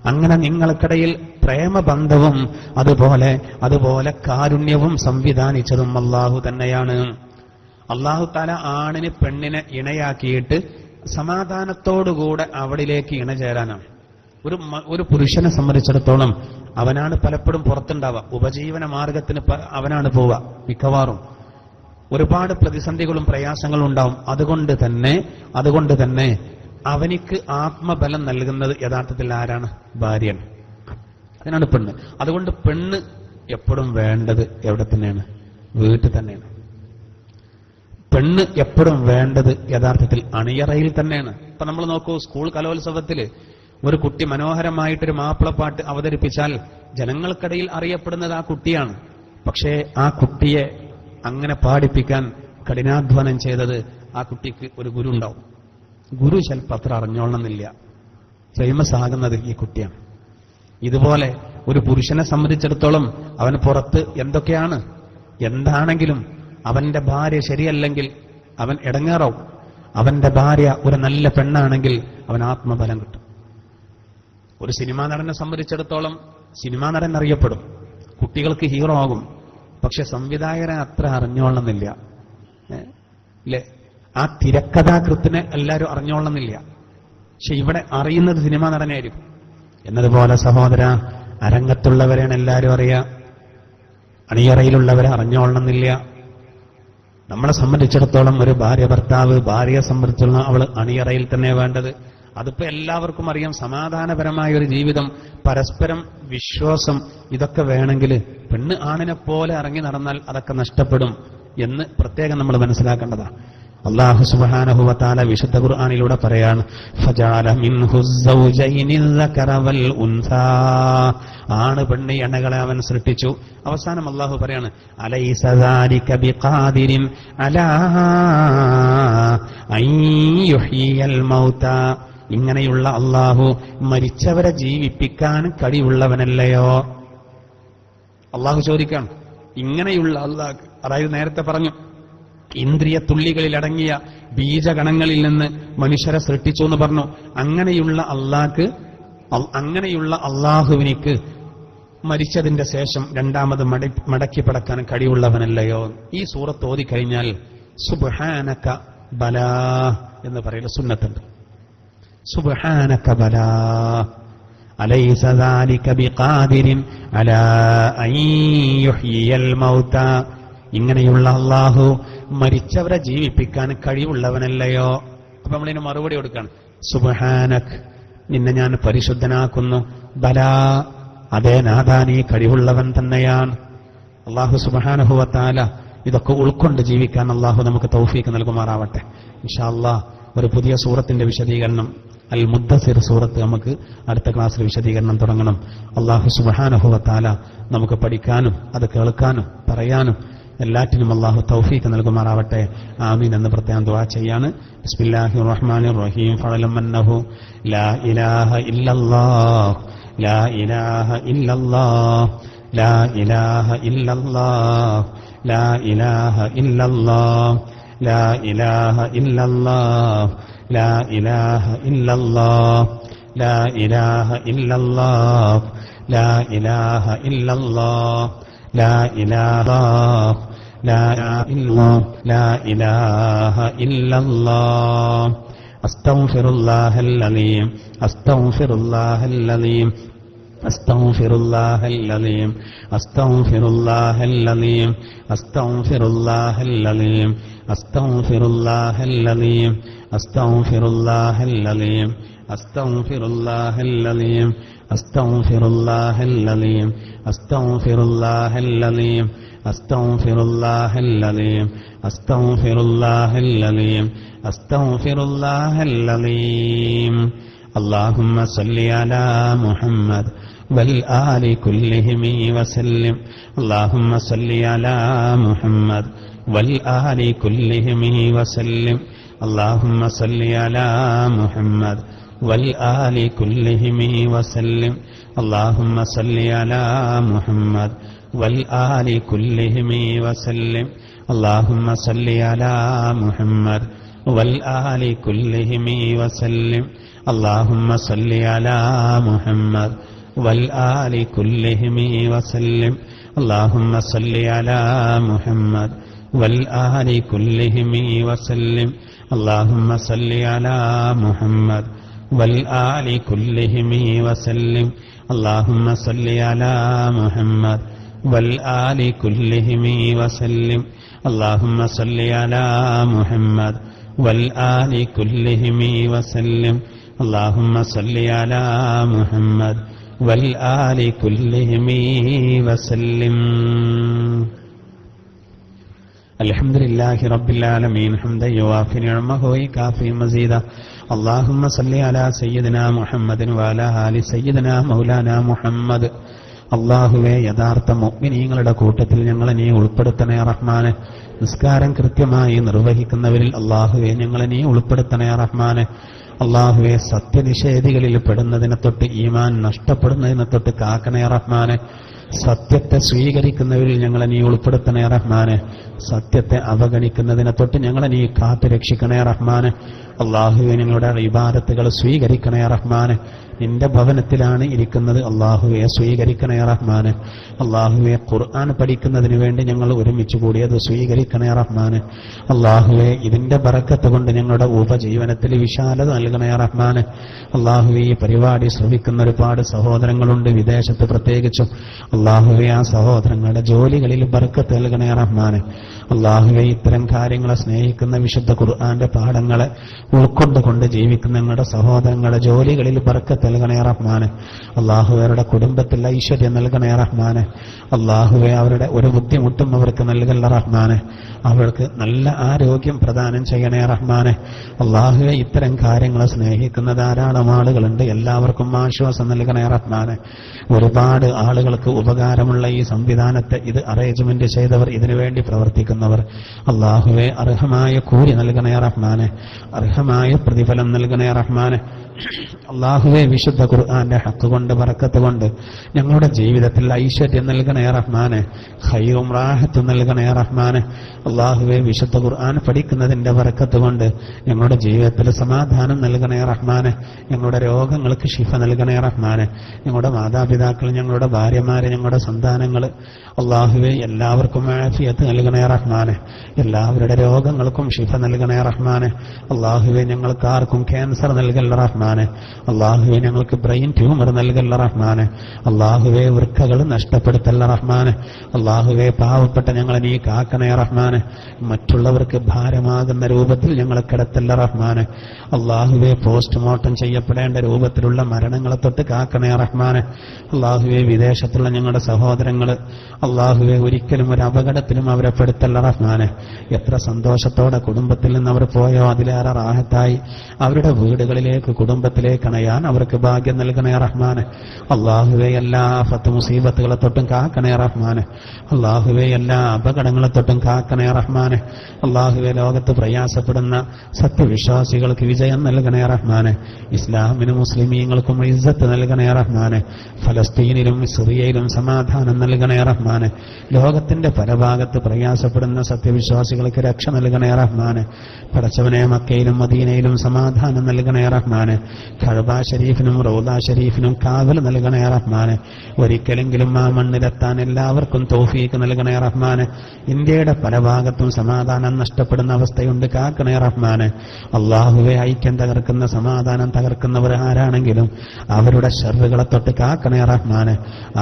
[SPEAKER 1] അങ്ങനെ നിങ്ങൾക്കിടയിൽ പ്രേമബന്ധവും അതുപോലെ കാരുണ്യവും സംവിധാനിച്ചതും അല്ലാഹു തന്നെയാണ്. അല്ലാഹു തആല ആണിന് പെണ്ണിനെ ഇണയാക്കിയിട്ട് സമാധാനത്തോടുകൂടെ അവളിലേക്ക് ഇണചേരാനാണ്. ഒരു പുരുഷനെ സംബന്ധിച്ചിടത്തോളം അവനാണ് പലപ്പോഴും പുറത്തുണ്ടാവുക, ഉപജീവന മാർഗത്തിന് അവനാണ് പോവുക. മിക്കവാറും ഒരുപാട് പ്രതിസന്ധികളും പ്രയാസങ്ങളും ഉണ്ടാവും. അതുകൊണ്ട് തന്നെ അവനിക്ക് ആത്മബലം നൽകുന്നത് യഥാർത്ഥത്തിൽ ആരാണ്? ഭാര്യയാണ്. അതിനാണ് പെണ്ണ്. അതുകൊണ്ട് പെണ്ണ് എപ്പോഴും വേണ്ടത് എവിടെ തന്നെയാണ്? വീട്ടിൽ തന്നെയാണ്. പെണ്ണ് എപ്പോഴും വേണ്ടത് യഥാർത്ഥത്തിൽ അണിയറയിൽ തന്നെയാണ്. ഇപ്പൊ നമ്മൾ നോക്കൂ, സ്കൂൾ കലോത്സവത്തിൽ ഒരു കുട്ടി മനോഹരമായിട്ടൊരു മാപ്പിളപ്പാട്ട് അവതരിപ്പിച്ചാൽ ജനങ്ങൾക്കിടയിൽ അറിയപ്പെടുന്നത് ആ കുട്ടിയാണ്. പക്ഷേ ആ കുട്ടിയെ അങ്ങനെ പാടിപ്പിക്കാൻ കഠിനാധ്വാനം ചെയ്തത് ആ കുട്ടിക്ക് ഒരു ഗുരു ഉണ്ടാവും. ഗുരു ചിലപ്പോൾ അത്ര അറിഞ്ഞോളണമെന്നില്ല. ഫേമസ് ആകുന്നത് ഈ കുട്ടിയാണ്. ഇതുപോലെ ഒരു പുരുഷനെ സംബന്ധിച്ചിടത്തോളം അവൻ പുറത്ത് എന്താണെങ്കിലും അവന്റെ ഭാര്യ ശരിയല്ലെങ്കിൽ അവൻ ഇടങ്ങേറാവും. അവന്റെ ഭാര്യ ഒരു നല്ല പെണ്ണാണെങ്കിൽ അവൻ ആത്മബലം കിട്ടും. ഒരു സിനിമാ നടനെ സംബന്ധിച്ചിടത്തോളം സിനിമാ നടൻ അറിയപ്പെടും, കുട്ടികൾക്ക് ഹീറോ ആകും. പക്ഷെ സംവിധായകനെ അത്ര അറിഞ്ഞോളണമെന്നില്ല, അല്ലേ? ആ തിരക്കഥാകൃത്തിനെ എല്ലാവരും അറിഞ്ഞോളണമെന്നില്ല. പക്ഷെ ഇവിടെ അറിയുന്നത് സിനിമാ നടനായിരിക്കും. എന്നതുപോലെ സഹോദര, അരങ്ങത്തുള്ളവരെയാണ് എല്ലാവരും അറിയുക, അണിയറയിലുള്ളവരെ അറിഞ്ഞോളണമെന്നില്ല. നമ്മളെ സംബന്ധിച്ചിടത്തോളം ഒരു ഭാര്യയെ സംബന്ധിച്ചിടത്തോളം അവൾ അണിയറയിൽ തന്നെ വേണ്ടത്. അതിപ്പോ എല്ലാവർക്കും അറിയാം. സമാധാനപരമായ ഒരു ജീവിതം, പരസ്പരം വിശ്വാസം, ഇതൊക്കെ വേണമെങ്കിൽ പെണ്ണ് ആണിനെ പോലെ ഇറങ്ങി നടന്നാൽ അതൊക്കെ നഷ്ടപ്പെടും. എന്ന് പ്രത്യേകം നമ്മൾ മനസ്സിലാക്കേണ്ടതാണ്. അല്ലാഹു സുബ്ഹാനഹു വ തആല വിശുദ്ധ ഖുർആനിലൂടെ പറയാണ്, ഫജഅല മിൻഹു സൗജൈനി ദക്കറ വൽ ഉൻസാ, ആണ് പെണ്ണ് എണ്ണകളെ അവൻ സൃഷ്ടിച്ചു. അവസാനം അല്ലാഹു പറയാണ്, അലൈസ ദാലിക ബിഖാദിരിൻ അലാ അൻ യുഹ്യിയൽ മൗതാ, ഇങ്ങനെയുള്ള അല്ലാഹു മരിച്ചവരെ ജീവിപ്പിക്കാൻ കഴിവുള്ളവനല്ലയോ? അല്ലാഹു ചോദിക്കാണ്, ഇങ്ങനെയുള്ള അല്ലാഹ്, അതായത് നേരത്തെ പറഞ്ഞു ഇന്ദ്രിയ തുള്ളികളിൽ അടങ്ങിയ ബീജഗണങ്ങളിൽ നിന്ന് മനുഷ്യരെ സൃഷ്ടിച്ചു എന്ന് പറഞ്ഞു. അങ്ങനെയുള്ള അള്ളാഹുവിനിക്ക് മരിച്ചതിന്റെ ശേഷം രണ്ടാമത് മടക്കി പടക്കാൻ കഴിവുള്ളവനല്ലയോ? ഈ സൂറത്ത് ഓതിക്കഴിഞ്ഞാൽ സുബ്ഹാനക ബലാ എന്ന് പറയുന്ന സുന്നത്തുണ്ട്. സുബ്ഹാനക ബലാ അലൈസ ദാലിക ബിഖാദിരിൻ അലാ അൻ യുഹ്യിയൽ മൗതാ, ഇങ്ങനെയുള്ള അല്ലാഹു മരിച്ചവരെ ജീവിപ്പിക്കാൻ കഴിവുള്ളവനല്ലയോ? അപ്പൊ നമ്മളിന് മറുപടി കൊടുക്കാണ്, സുബ്ഹാനക്, നിന്നെ ഞാൻ പരിശുദ്ധനാക്കുന്നു. ബലാ, അതേ നാഥാ, നീ കഴിവുള്ളവൻ തന്നെയാണ്. അല്ലാഹു സുബ്ഹാനഹു വ തആല ഇതൊക്കെ ഉൾക്കൊണ്ട് ജീവിക്കാൻ അല്ലാഹു നമുക്ക് തൗഫീഖ് നൽകുമാറാവട്ടെ. ഇൻഷാ അല്ലാഹ് ഒരു പുതിയ സൂറത്തിന്റെ വിശദീകരണം, അൽ മുദ്ദസിർ സൂറത്ത്, നമുക്ക് അടുത്ത ക്ലാസ്സിൽ വിശദീകരണം തുടങ്ങണം. അല്ലാഹു സുബ്ഹാനഹു വ തആല നമുക്ക് പഠിക്കാനും അത് കേൾക്കാനും പറയാനും എല്ലാറ്റിനും അല്ലാഹു തൗഫീഖ് നൽകുമാറാവട്ടെ. ആമീൻ എന്ന് പ്രത്യേകം ദുആ ചെയ്യാണ്. ബിസ്മില്ലാഹിർ റഹ്മാനിർ റഹീം. ഫഅലം അന്നഹു ലാ ഇലാഹ ഇല്ലല്ലാഹ്, ലാ ഇലാഹ ഇല്ലല്ലാഹ്, ലാ ഇലാഹ ഇല്ലല്ലാഹ്, ലാ ഇലാഹ ഇല്ലല്ലാഹ്, ലാ ഇലാഹ ഇല്ലല്ലാഹ്, ലാ ഇലാഹ ഇല്ലല്ലാഹ്, ലാ ഇലാഹ ഇല്ലല്ലാഹ്, ലാ ഇലാഹ ഇല്ലല്ലാഹ്, ലാ ഇലാഹ ലാ ഇല്ലല്ലാഹ്, ലാ ഇലാഹ ഇല്ലല്ലാഹ്. അസ്തഗ്ഫിറുല്ലാഹൽ അലീം, അസ്തഗ്ഫിറുല്ലാഹൽ അലീം, അസ്തഗ്ഫിറുല്ലാഹൽ അലീം, അസ്തഗ്ഫിറുല്ലാഹൽ അലീം, അസ്തഗ്ഫിറുല്ലാഹൽ അലീം, അസ്തഗ്ഫിറുല്ലാഹൽ അലീം, അസ്തഗ്ഫിറുല്ലാഹൽ അലീം, അസ്തഗ്ഫിറുല്ലാഹൽ അലീം, അസ്തഗ്ഫിറുല്ലാഹൽ അലീം, അസ്തഗ്ഫിറുല്ലാഹൽ അലീം, അസ്തഗ്ഫിറുല്ലാഹൽ അലീം, അസ്തഗ്ഫിറുല്ലാഹൽ അലീം, അസ്തഗ്ഫിറുല്ലാഹൽ അലീം. അല്ലാഹുമ്മ സ്വല്ലി അലാ മുഹമ്മദ് വൽ ആലി കുല്ലിഹിം വസല്ലിം. അല്ലാഹുമ്മ സ്വല്ലി അലാ മുഹമ്മദ് വൽ ആലി കുല്ലിഹിം വസല്ലിം. അല്ലാഹുമ്മ സ്വല്ലി അലാ മുഹമ്മദ് വൽ ആലി കുല്ലിഹിം വസല്ലിം. അല്ലാഹുമ്മ സ്വല്ലി അലാ മുഹമ്മദ് വൽ ആലി കുല്ലിഹിം വസല്ലിം. അല്ലാഹുമ്മ സ്വല്ലി അലാ മുഹമ്മദ് വൽ ആലി കുല്ലിഹിം വസല്ലിം. അല്ലാഹുമ്മ സ്വല്ലി അലാ മുഹമ്മദ് വൽ ആലി കുല്ലിഹിം വസല്ലിം. അല്ലാഹുമ്മ സ്വല്ലി അലാ മുഹമ്മദ് വൽ ആലി കുല്ലിഹിം വസല്ലിം. അല്ലാഹുമ്മ സ്വല്ലി അലാ മുഹമ്മദ് വൽ ആലി കുല്ലിഹിം വസല്ലിം. അല്ലാഹുമ്മ സ്വല്ലി അലാ മുഹമ്മദ് വൽ ആലി കുല്ലിഹിം വസല്ലിം. അല്ലാഹുമ്മ സ്വല്ലി അലാ മുഹമ്മദ് വൽ ആലി കുല്ലിഹിം വസല്ലിം. അല്ലാഹുമ്മ സ്വല്ലി അലാ മുഹമ്മദ് വൽ ആലി കുല്ലിഹിം വസല്ലിം. അൽഹംദുലില്ലാഹി റബ്ബിൽ ആലമീൻ ഹംദൻ യുവാഫി നിഅമഹു വയുകാഫി മസീദാ. അല്ലാഹുമ്മ സ്വല്ലി അലാ സയ്യിദിനാ മുഹമ്മദിൻ വഅലാ ആലി സയ്യിദിനാ മൗലാനാ മുഹമ്മദ്. അല്ലാഹുവേ, യഥാർത്ഥ മുഅ്മിനീങ്ങളുടെ കൂട്ടത്തിൽ ഞങ്ങളെ നീ ഉൾപ്പെടുത്തണേ റഹ്മാനെ. നിസ്കാരം കൃത്യമായി നിർവഹിക്കുന്നവരിൽ അല്ലാഹുവേ ഞങ്ങളെ നീ ഉൾപ്പെടുത്തണേ റഹ്മാനെ. അല്ലാഹുവേ, സത്യനിഷേധികളിൽ പെടുന്നതിനെ തൊട്ട്, ഈമാൻ നഷ്ടപ്പെടുന്നതിനെ തൊട്ട് കാക്കണേ റഹ്മാനെ. സത്യത്തെ സ്വീകരിക്കുന്നവരിൽ ഞങ്ങളെ നീ ഉൾപ്പെടുത്തണേ റഹ്മാനെ. സത്യത്തെ അവഗണിക്കുന്നതിനെ തൊട്ട് ഞങ്ങളെ നീ കാത്തു രക്ഷിക്കണേ റഹ്മാനെ. അല്ലാഹുവേ, ഞങ്ങളുടെ ഇബാദത്തുകൾ സ്വീകരിക്കണേ റഹ്മാനെ. നിന്റെ ഭവനത്തിലാണ് ഇരിക്കുന്നത്, അല്ലാഹുവേ സ്വീകരിക്കണേ റഹ്മാനെ. അല്ലാഹുവേ, ഖുർആൻ പഠിക്കുന്നതിന് വേണ്ടി ഞങ്ങൾ ഒരുമിച്ച് കൂടിയത് സ്വീകരിക്കണേ റഹ്മാനെ. അല്ലാഹുവേ, ഇതിന്റെ ബറക്കത്ത് കൊണ്ട് ഞങ്ങളുടെ ഉപജീവനത്തിൽ വിശാലത നൽകണേ റഹ്മാനെ. അല്ലാഹുവേ, ഈ പരിപാടി ശ്രവിക്കുന്ന ഒരുപാട് സഹോദരങ്ങളുണ്ട്, വിദേശത്ത് പ്രത്യേകിച്ചും. അള്ളാഹുവെ ആ സഹോദരങ്ങളുടെ ജോലികളിൽ ബർക്കത്ത് നൽകണേ റഹ്മാനെ. അള്ളാഹുവെ ഇത്തരം കാര്യങ്ങളെ സ്നേഹിക്കുന്ന വിശുദ്ധ ഖുർആന്റെ പാഠങ്ങളെ ഉൾക്കൊണ്ടുകൊണ്ട് ജീവിക്കുന്ന ഞങ്ങളുടെ സഹോദരങ്ങളുടെ ജോലികളിൽ ബർക്കത്ത് നൽകണേ റഹ്മാനെ. അള്ളാഹുവെ അവരുടെ കുടുംബത്തിൽ ഐശ്വര്യം നൽകണേ റഹ്മാനെ. അള്ളാഹുവെ അവരുടെ ഒരു ബുദ്ധിമുട്ടും അവർക്ക് നൽകല്ല റഹ്മാനെ. അവർക്ക് നല്ല ആരോഗ്യം പ്രദാനം ചെയ്യണേ റഹ്മാനെ. അള്ളാഹുവെ ഇത്തരം കാര്യങ്ങളെ സ്നേഹിക്കുന്ന ധാരാളം ആളുകളുണ്ട്, എല്ലാവർക്കും ആശ്വാസം നൽകണേ റഹ്മാനെ. ഒരുപാട് ആളുകൾക്ക് ഉപകാരമുള്ള ഈ സംവിധാനത്തെ ഇത് അറേഞ്ച്മെന്റ് ചെയ്തവർ, ഇതിനുവേണ്ടി പ്രവർത്തിക്കുന്നവർ, അള്ളാഹുവെ അർഹമായ കൂലി നൽകണേ റഹ്മാനെ, അർഹമായ പ്രതിഫലം നൽകണേ റഹ്മാനെ. അള്ളാഹുവെ വിശുദ്ധ ഖുർആന്റെ ഹക്ക് കൊണ്ട് ബറക്കത്ത് കൊണ്ട് ഞങ്ങളുടെ ജീവിതത്തിൽ ഐശ്വര്യം നൽകണേ റഹ്മാനെ, ഖൈറും റാഹത്തും നൽകണേ റഹ്മാനെ. അള്ളാഹുവെ വിശുദ്ധ ഖുർആൻ പഠിക്കുന്നതിന്റെ ബറക്കത്ത് കൊണ്ട് ഞങ്ങളുടെ ജീവിതത്തിൽ സമാധാനം നൽകണേ റഹ്മാനെ. ഞങ്ങളുടെ രോഗങ്ങൾക്ക് ശിഫ നൽകണേ റഹ്മാനെ. ഞങ്ങളുടെ മാതാപിതാക്കൾ, ഞങ്ങളുടെ ഭാര്യമാര്, ഞങ്ങളുടെ സന്താനങ്ങൾ, അള്ളാഹുവെ എല്ലാവർക്കും ആഫിയത്ത് നൽകണേ റഹ്മാനെ. എല്ലാവരുടെ രോഗങ്ങൾക്കും ശിഫ നൽകണേ റഹ്മാനെ. അള്ളാഹുവെ ഞങ്ങൾക്ക് ആർക്കും ക്യാൻസർ നൽകല്ല റഹ്മാനെ. അള്ളാഹുവെ ഞങ്ങൾക്ക് ബ്രെയിൻ ട്യൂമർ നൽകല്ല റഹ്മാനെ. അള്ളാഹുവെ വൃക്കകൾ നഷ്ടപ്പെടുത്തല്ല റഹ്മാനെ. അള്ളാഹുവെ പാവപ്പെട്ട ഞങ്ങളെ നീ കാക്കണേ റഹ്മാനെ. മറ്റുള്ളവർക്ക് ഭാരമാകുന്ന രൂപത്തിൽ ഞങ്ങളെ കിടത്തല്ല റഹ്മാനെ. അള്ളാഹുവെ പോസ്റ്റ്മോർട്ടം ചെയ്യപ്പെടേണ്ട രൂപത്തിലുള്ള മരണങ്ങളെ തൊട്ട് കാക്കണേ റഹ്മാനെ. അള്ളാഹുവെ വിദേശത്തുള്ള ഞങ്ങളുടെ സഹോദരങ്ങൾ, അള്ളാഹുവെ ഒരിക്കലും ഒരു അപകടത്തിലും അവരെ പെടുത്തല്ല റഹ്മാനെ. എത്ര സന്തോഷത്തോടെ കുടുംബത്തിൽ നിന്ന് അവർ പോയോ അതിലേറെ റാഹത്തായി അവരുടെ വീടുകളിലേക്ക്, കുടുംബത്തിലേക്ക് അണയാൻ അവർക്ക് ഭാഗ്യം നൽകണേ റഹ്മാനെ. അള്ളാഹുവെ എല്ലാ ആഫത്ത് മുസീബത്തുകളെ തൊട്ടും കാക്കണേ റഹ്മാനെ. അള്ളാഹുവെ എല്ലാ അപകടങ്ങളെ തൊട്ടും കാക്കണേ റഹ്മാനെ. അള്ളാഹുവെ ലോകത്ത് പ്രയാസപ്പെടുന്ന സത്യവിശ്വാസികൾക്ക് വിജയം നൽകണേ റഹ്മാനെ. ഇസ്ലാമിനും മുസ്ലിമീങ്ങൾക്കും ഇസ്സത്ത് നൽകണേ റഹ്മാനെ. ഫലസ്തീനിലും സിറിയയിലും സമാധാനം നൽകണേ റഹ്മാനെ. ലോകത്തിന്റെ പല ഭാഗത്ത് പ്രയാസപ്പെടുന്ന സത്യവിശ്വാസികൾക്ക് രക്ഷ നൽകണേ റഹ്മാനെ. പടച്ചവനെ മക്കയിലും മദീനയിലും സമാധാനം നൽകണേ റഹ്മാനെ. കഅബ ശരീഫിനും റൗദ ശരീഫിനും കാവൽ നൽകണേ റഹ്മാനെ. ഒരിക്കലെങ്കിലും ആ മണ്ണിലെത്താൻ എല്ലാവർക്കും തൗഫീഖ് നൽകണേ റഹ്മാനെ. ഇന്ത്യയുടെ പല ഭാഗത്തും സമാധാനം നഷ്ടപ്പെടുന്ന അവസ്ഥയുണ്ട്, കാക്കണേ റഹ്മാനെ. അള്ളാഹുവെ ഐക്യം തകർക്കുന്ന, സമാധാനം തകർക്കുന്നവർ ആരാണെങ്കിലും അവരുടെ ശർറുകളെ തൊട്ട് കാക്കണേ റഹ്മാനെ.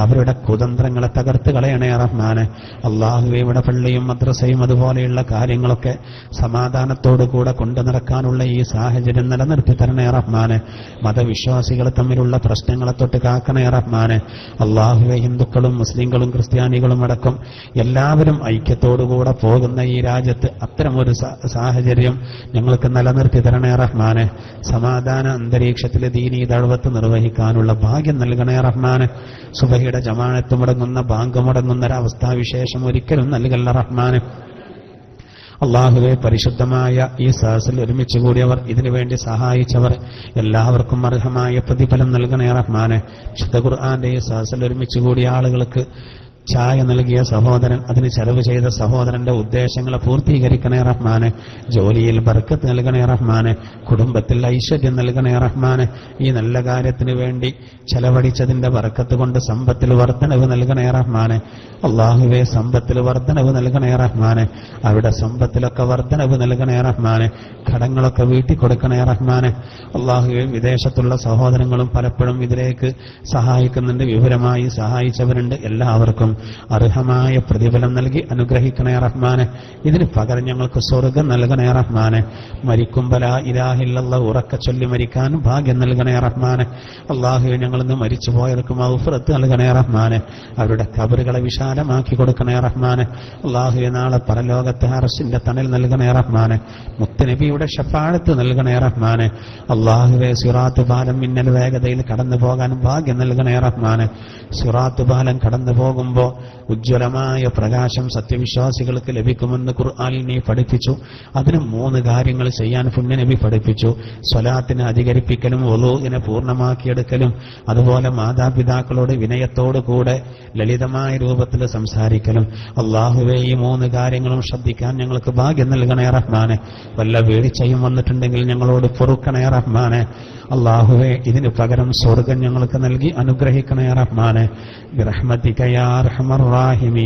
[SPEAKER 1] അവരുടെ കുതന്ത്രങ്ങളെ തകർത്ത് കളയണേ റഹ്മാനെ. അള്ളാഹുവെ ഇവിടെ പള്ളിയും മദ്രസയും അതുപോലെയുള്ള കാര്യങ്ങളൊക്കെ സമാധാനത്തോടുകൂടെ കൊണ്ടു നടക്കാനുള്ള ഈ സാഹചര്യം നിലനിർത്തി തരണേ റഹ്മാനെ. മതവിശ്വാസികൾ തമ്മിലുള്ള പ്രശ്നങ്ങളെ തൊട്ട് കാക്കണേ റഹ്മാനെ. അള്ളാഹുവെ ഹിന്ദുക്കളും മുസ്ലിങ്ങളും ക്രിസ്ത്യാനികളും അടക്കം എല്ലാവരും ഐക്യത്തോടുകൂടെ പോകുന്ന ഈ രാജ്യത്ത് അത്തരമൊരു സാഹചര്യം ഞങ്ങൾക്ക് നിലനിർത്തി തരണേ റഹ്മാനെ. സമാധാന അന്തരീക്ഷത്തിൽ ദീനീ ദഅവത്ത് നിർവഹിക്കാനുള്ള ഭാഗ്യം നൽകണേ റഹ്മാനെ. സുബഹിയുടെ ജമാഅത്ത് മുടങ്ങുന്ന, ബാങ്ക് മുടങ്ങുന്ന ഒരവസ്ഥാവിശേഷം ഒരിക്കലും നൽകല്ല റഹ്മാനെ. അള്ളാഹുവെ പരിശുദ്ധമായ ഈ സദസ്സിൽ ഒരുമിച്ച് കൂടിയവർ, ഇതിനുവേണ്ടി സഹായിച്ചവർ എല്ലാവർക്കും അർഹമായ പ്രതിഫലം നൽകണേ റഹ്മാനെ. വിശുദ്ധ ഖുർആന്റെ ഈ സദസ്സിൽ ഒരുമിച്ച് കൂടിയ ആളുകൾക്ക് ചായ നൽകിയ സഹോദരൻ, അതിന് ചെലവ് ചെയ്ത സഹോദരന്റെ ഉദ്ദേശങ്ങളെ പൂർത്തീകരിക്കണേ റഹ്മാനെ. ജോലിയിൽ ബർക്കത്ത് നൽകണേ റഹ്മാനെ. കുടുംബത്തിൽ ഐശ്വര്യം നൽകണേ റഹ്മാനെ. ഈ നല്ല കാര്യത്തിന് വേണ്ടി ചെലവഴിച്ചതിന്റെ ബർക്കത്ത് കൊണ്ട് സമ്പത്തിൽ വർധനവ് നൽകണേ റഹ്മാനെ. അള്ളാഹുവെ സമ്പത്തിൽ വർധനവ് നൽകണേ റഹ്മാനെ. അവിടെ സമ്പത്തിലൊക്കെ വർധനവ് നൽകണേ റഹ്മാനെ. കടങ്ങളൊക്കെ വീട്ടിൽ കൊടുക്കണേ റഹ്മാനെ. അള്ളാഹുവെ വിദേശത്തുള്ള സഹോദരങ്ങളും പലപ്പോഴും ഇതിലേക്ക് സഹായിക്കുന്നുണ്ട്, വിപുലമായി സഹായിച്ചവരുണ്ട്. എല്ലാവർക്കും അർഹമായ പ്രതിഫലം നൽകി അനുഗ്രഹിക്കണേ റഹ്മാനെ. ഇതിന് പകരം ഞങ്ങൾക്ക് സ്വർഗം നൽകണേ റഹ്മാനെ. മരിക്കുമ്പോൾ ലാ ഇലാഹ ഇല്ലല്ലാഹ് ഉറക്കെ ചൊല്ലി മരിക്കാൻ ഭാഗ്യം നൽകണേ റഹ്മാനെ. അള്ളാഹുവെ ഞങ്ങളിന്ന് മരിച്ചുപോയവർക്ക് മഗ്ഫിറത്ത് നൽകണേ റഹ്മാനെ. അവരുടെ ഖബറുകളെ വിശാലമാക്കി കൊടുക്കണേ റഹ്മാനെ. അള്ളാഹുവെ നാളെ പരലോകത്തെ അർശിന്റെ തണൽ നൽകണേ റഹ്മാനെ. മുത്തുനബിയുടെ ശഫാഅത്ത് നൽകണേ റഹ്മാനെ. അള്ളാഹുവെ സിറാത്ത് പാലം മിന്നൽ വേഗതയിൽ കടന്നു പോകാൻ ഭാഗ്യം നൽകണേ റഹ്മാനെ. സിറാത്ത് പാലം കടന്നു പോകുമ്പോൾ ഉജ്ജ്വലമായ പ്രകാശം സത്യവിശ്വാസികൾക്ക് ലഭിക്കുമെന്ന് ഖുർആനിൽ നീ പഠിപ്പിച്ചു. അതിന് 3 കാര്യങ്ങൾ ചെയ്യാൻ പുണ്യനബി പഠിപ്പിച്ചു. സ്വലാത്തിനെ അധികരിപ്പിക്കലും, വുളൂഇനെ പൂർണ്ണമാക്കിയെടുക്കലും, അതുപോലെ മാതാപിതാക്കളോട് വിനയത്തോടു കൂടെ ലളിതമായ രൂപത്തിൽ സംസാരിക്കലും. അള്ളാഹുവെ ഈ 3 കാര്യങ്ങളും ശ്രദ്ധിക്കാൻ ഞങ്ങൾക്ക് ഭാഗ്യം നൽകണേ റഹ്മാനെ. വല്ല വീഴ്ചയും വന്നിട്ടുണ്ടെങ്കിൽ ഞങ്ങളോട് പൊറുക്കണേ റഹ്മാനെ. അള്ളാഹുവെ ഇതിന് പകരം സ്വർഗം ഞങ്ങൾക്ക് നൽകി അനുഗ്രഹിക്കണേ റഹ്മാനെ. ബിറഹ്മതിക യാ അർഹമർ റാഹിമീൻ.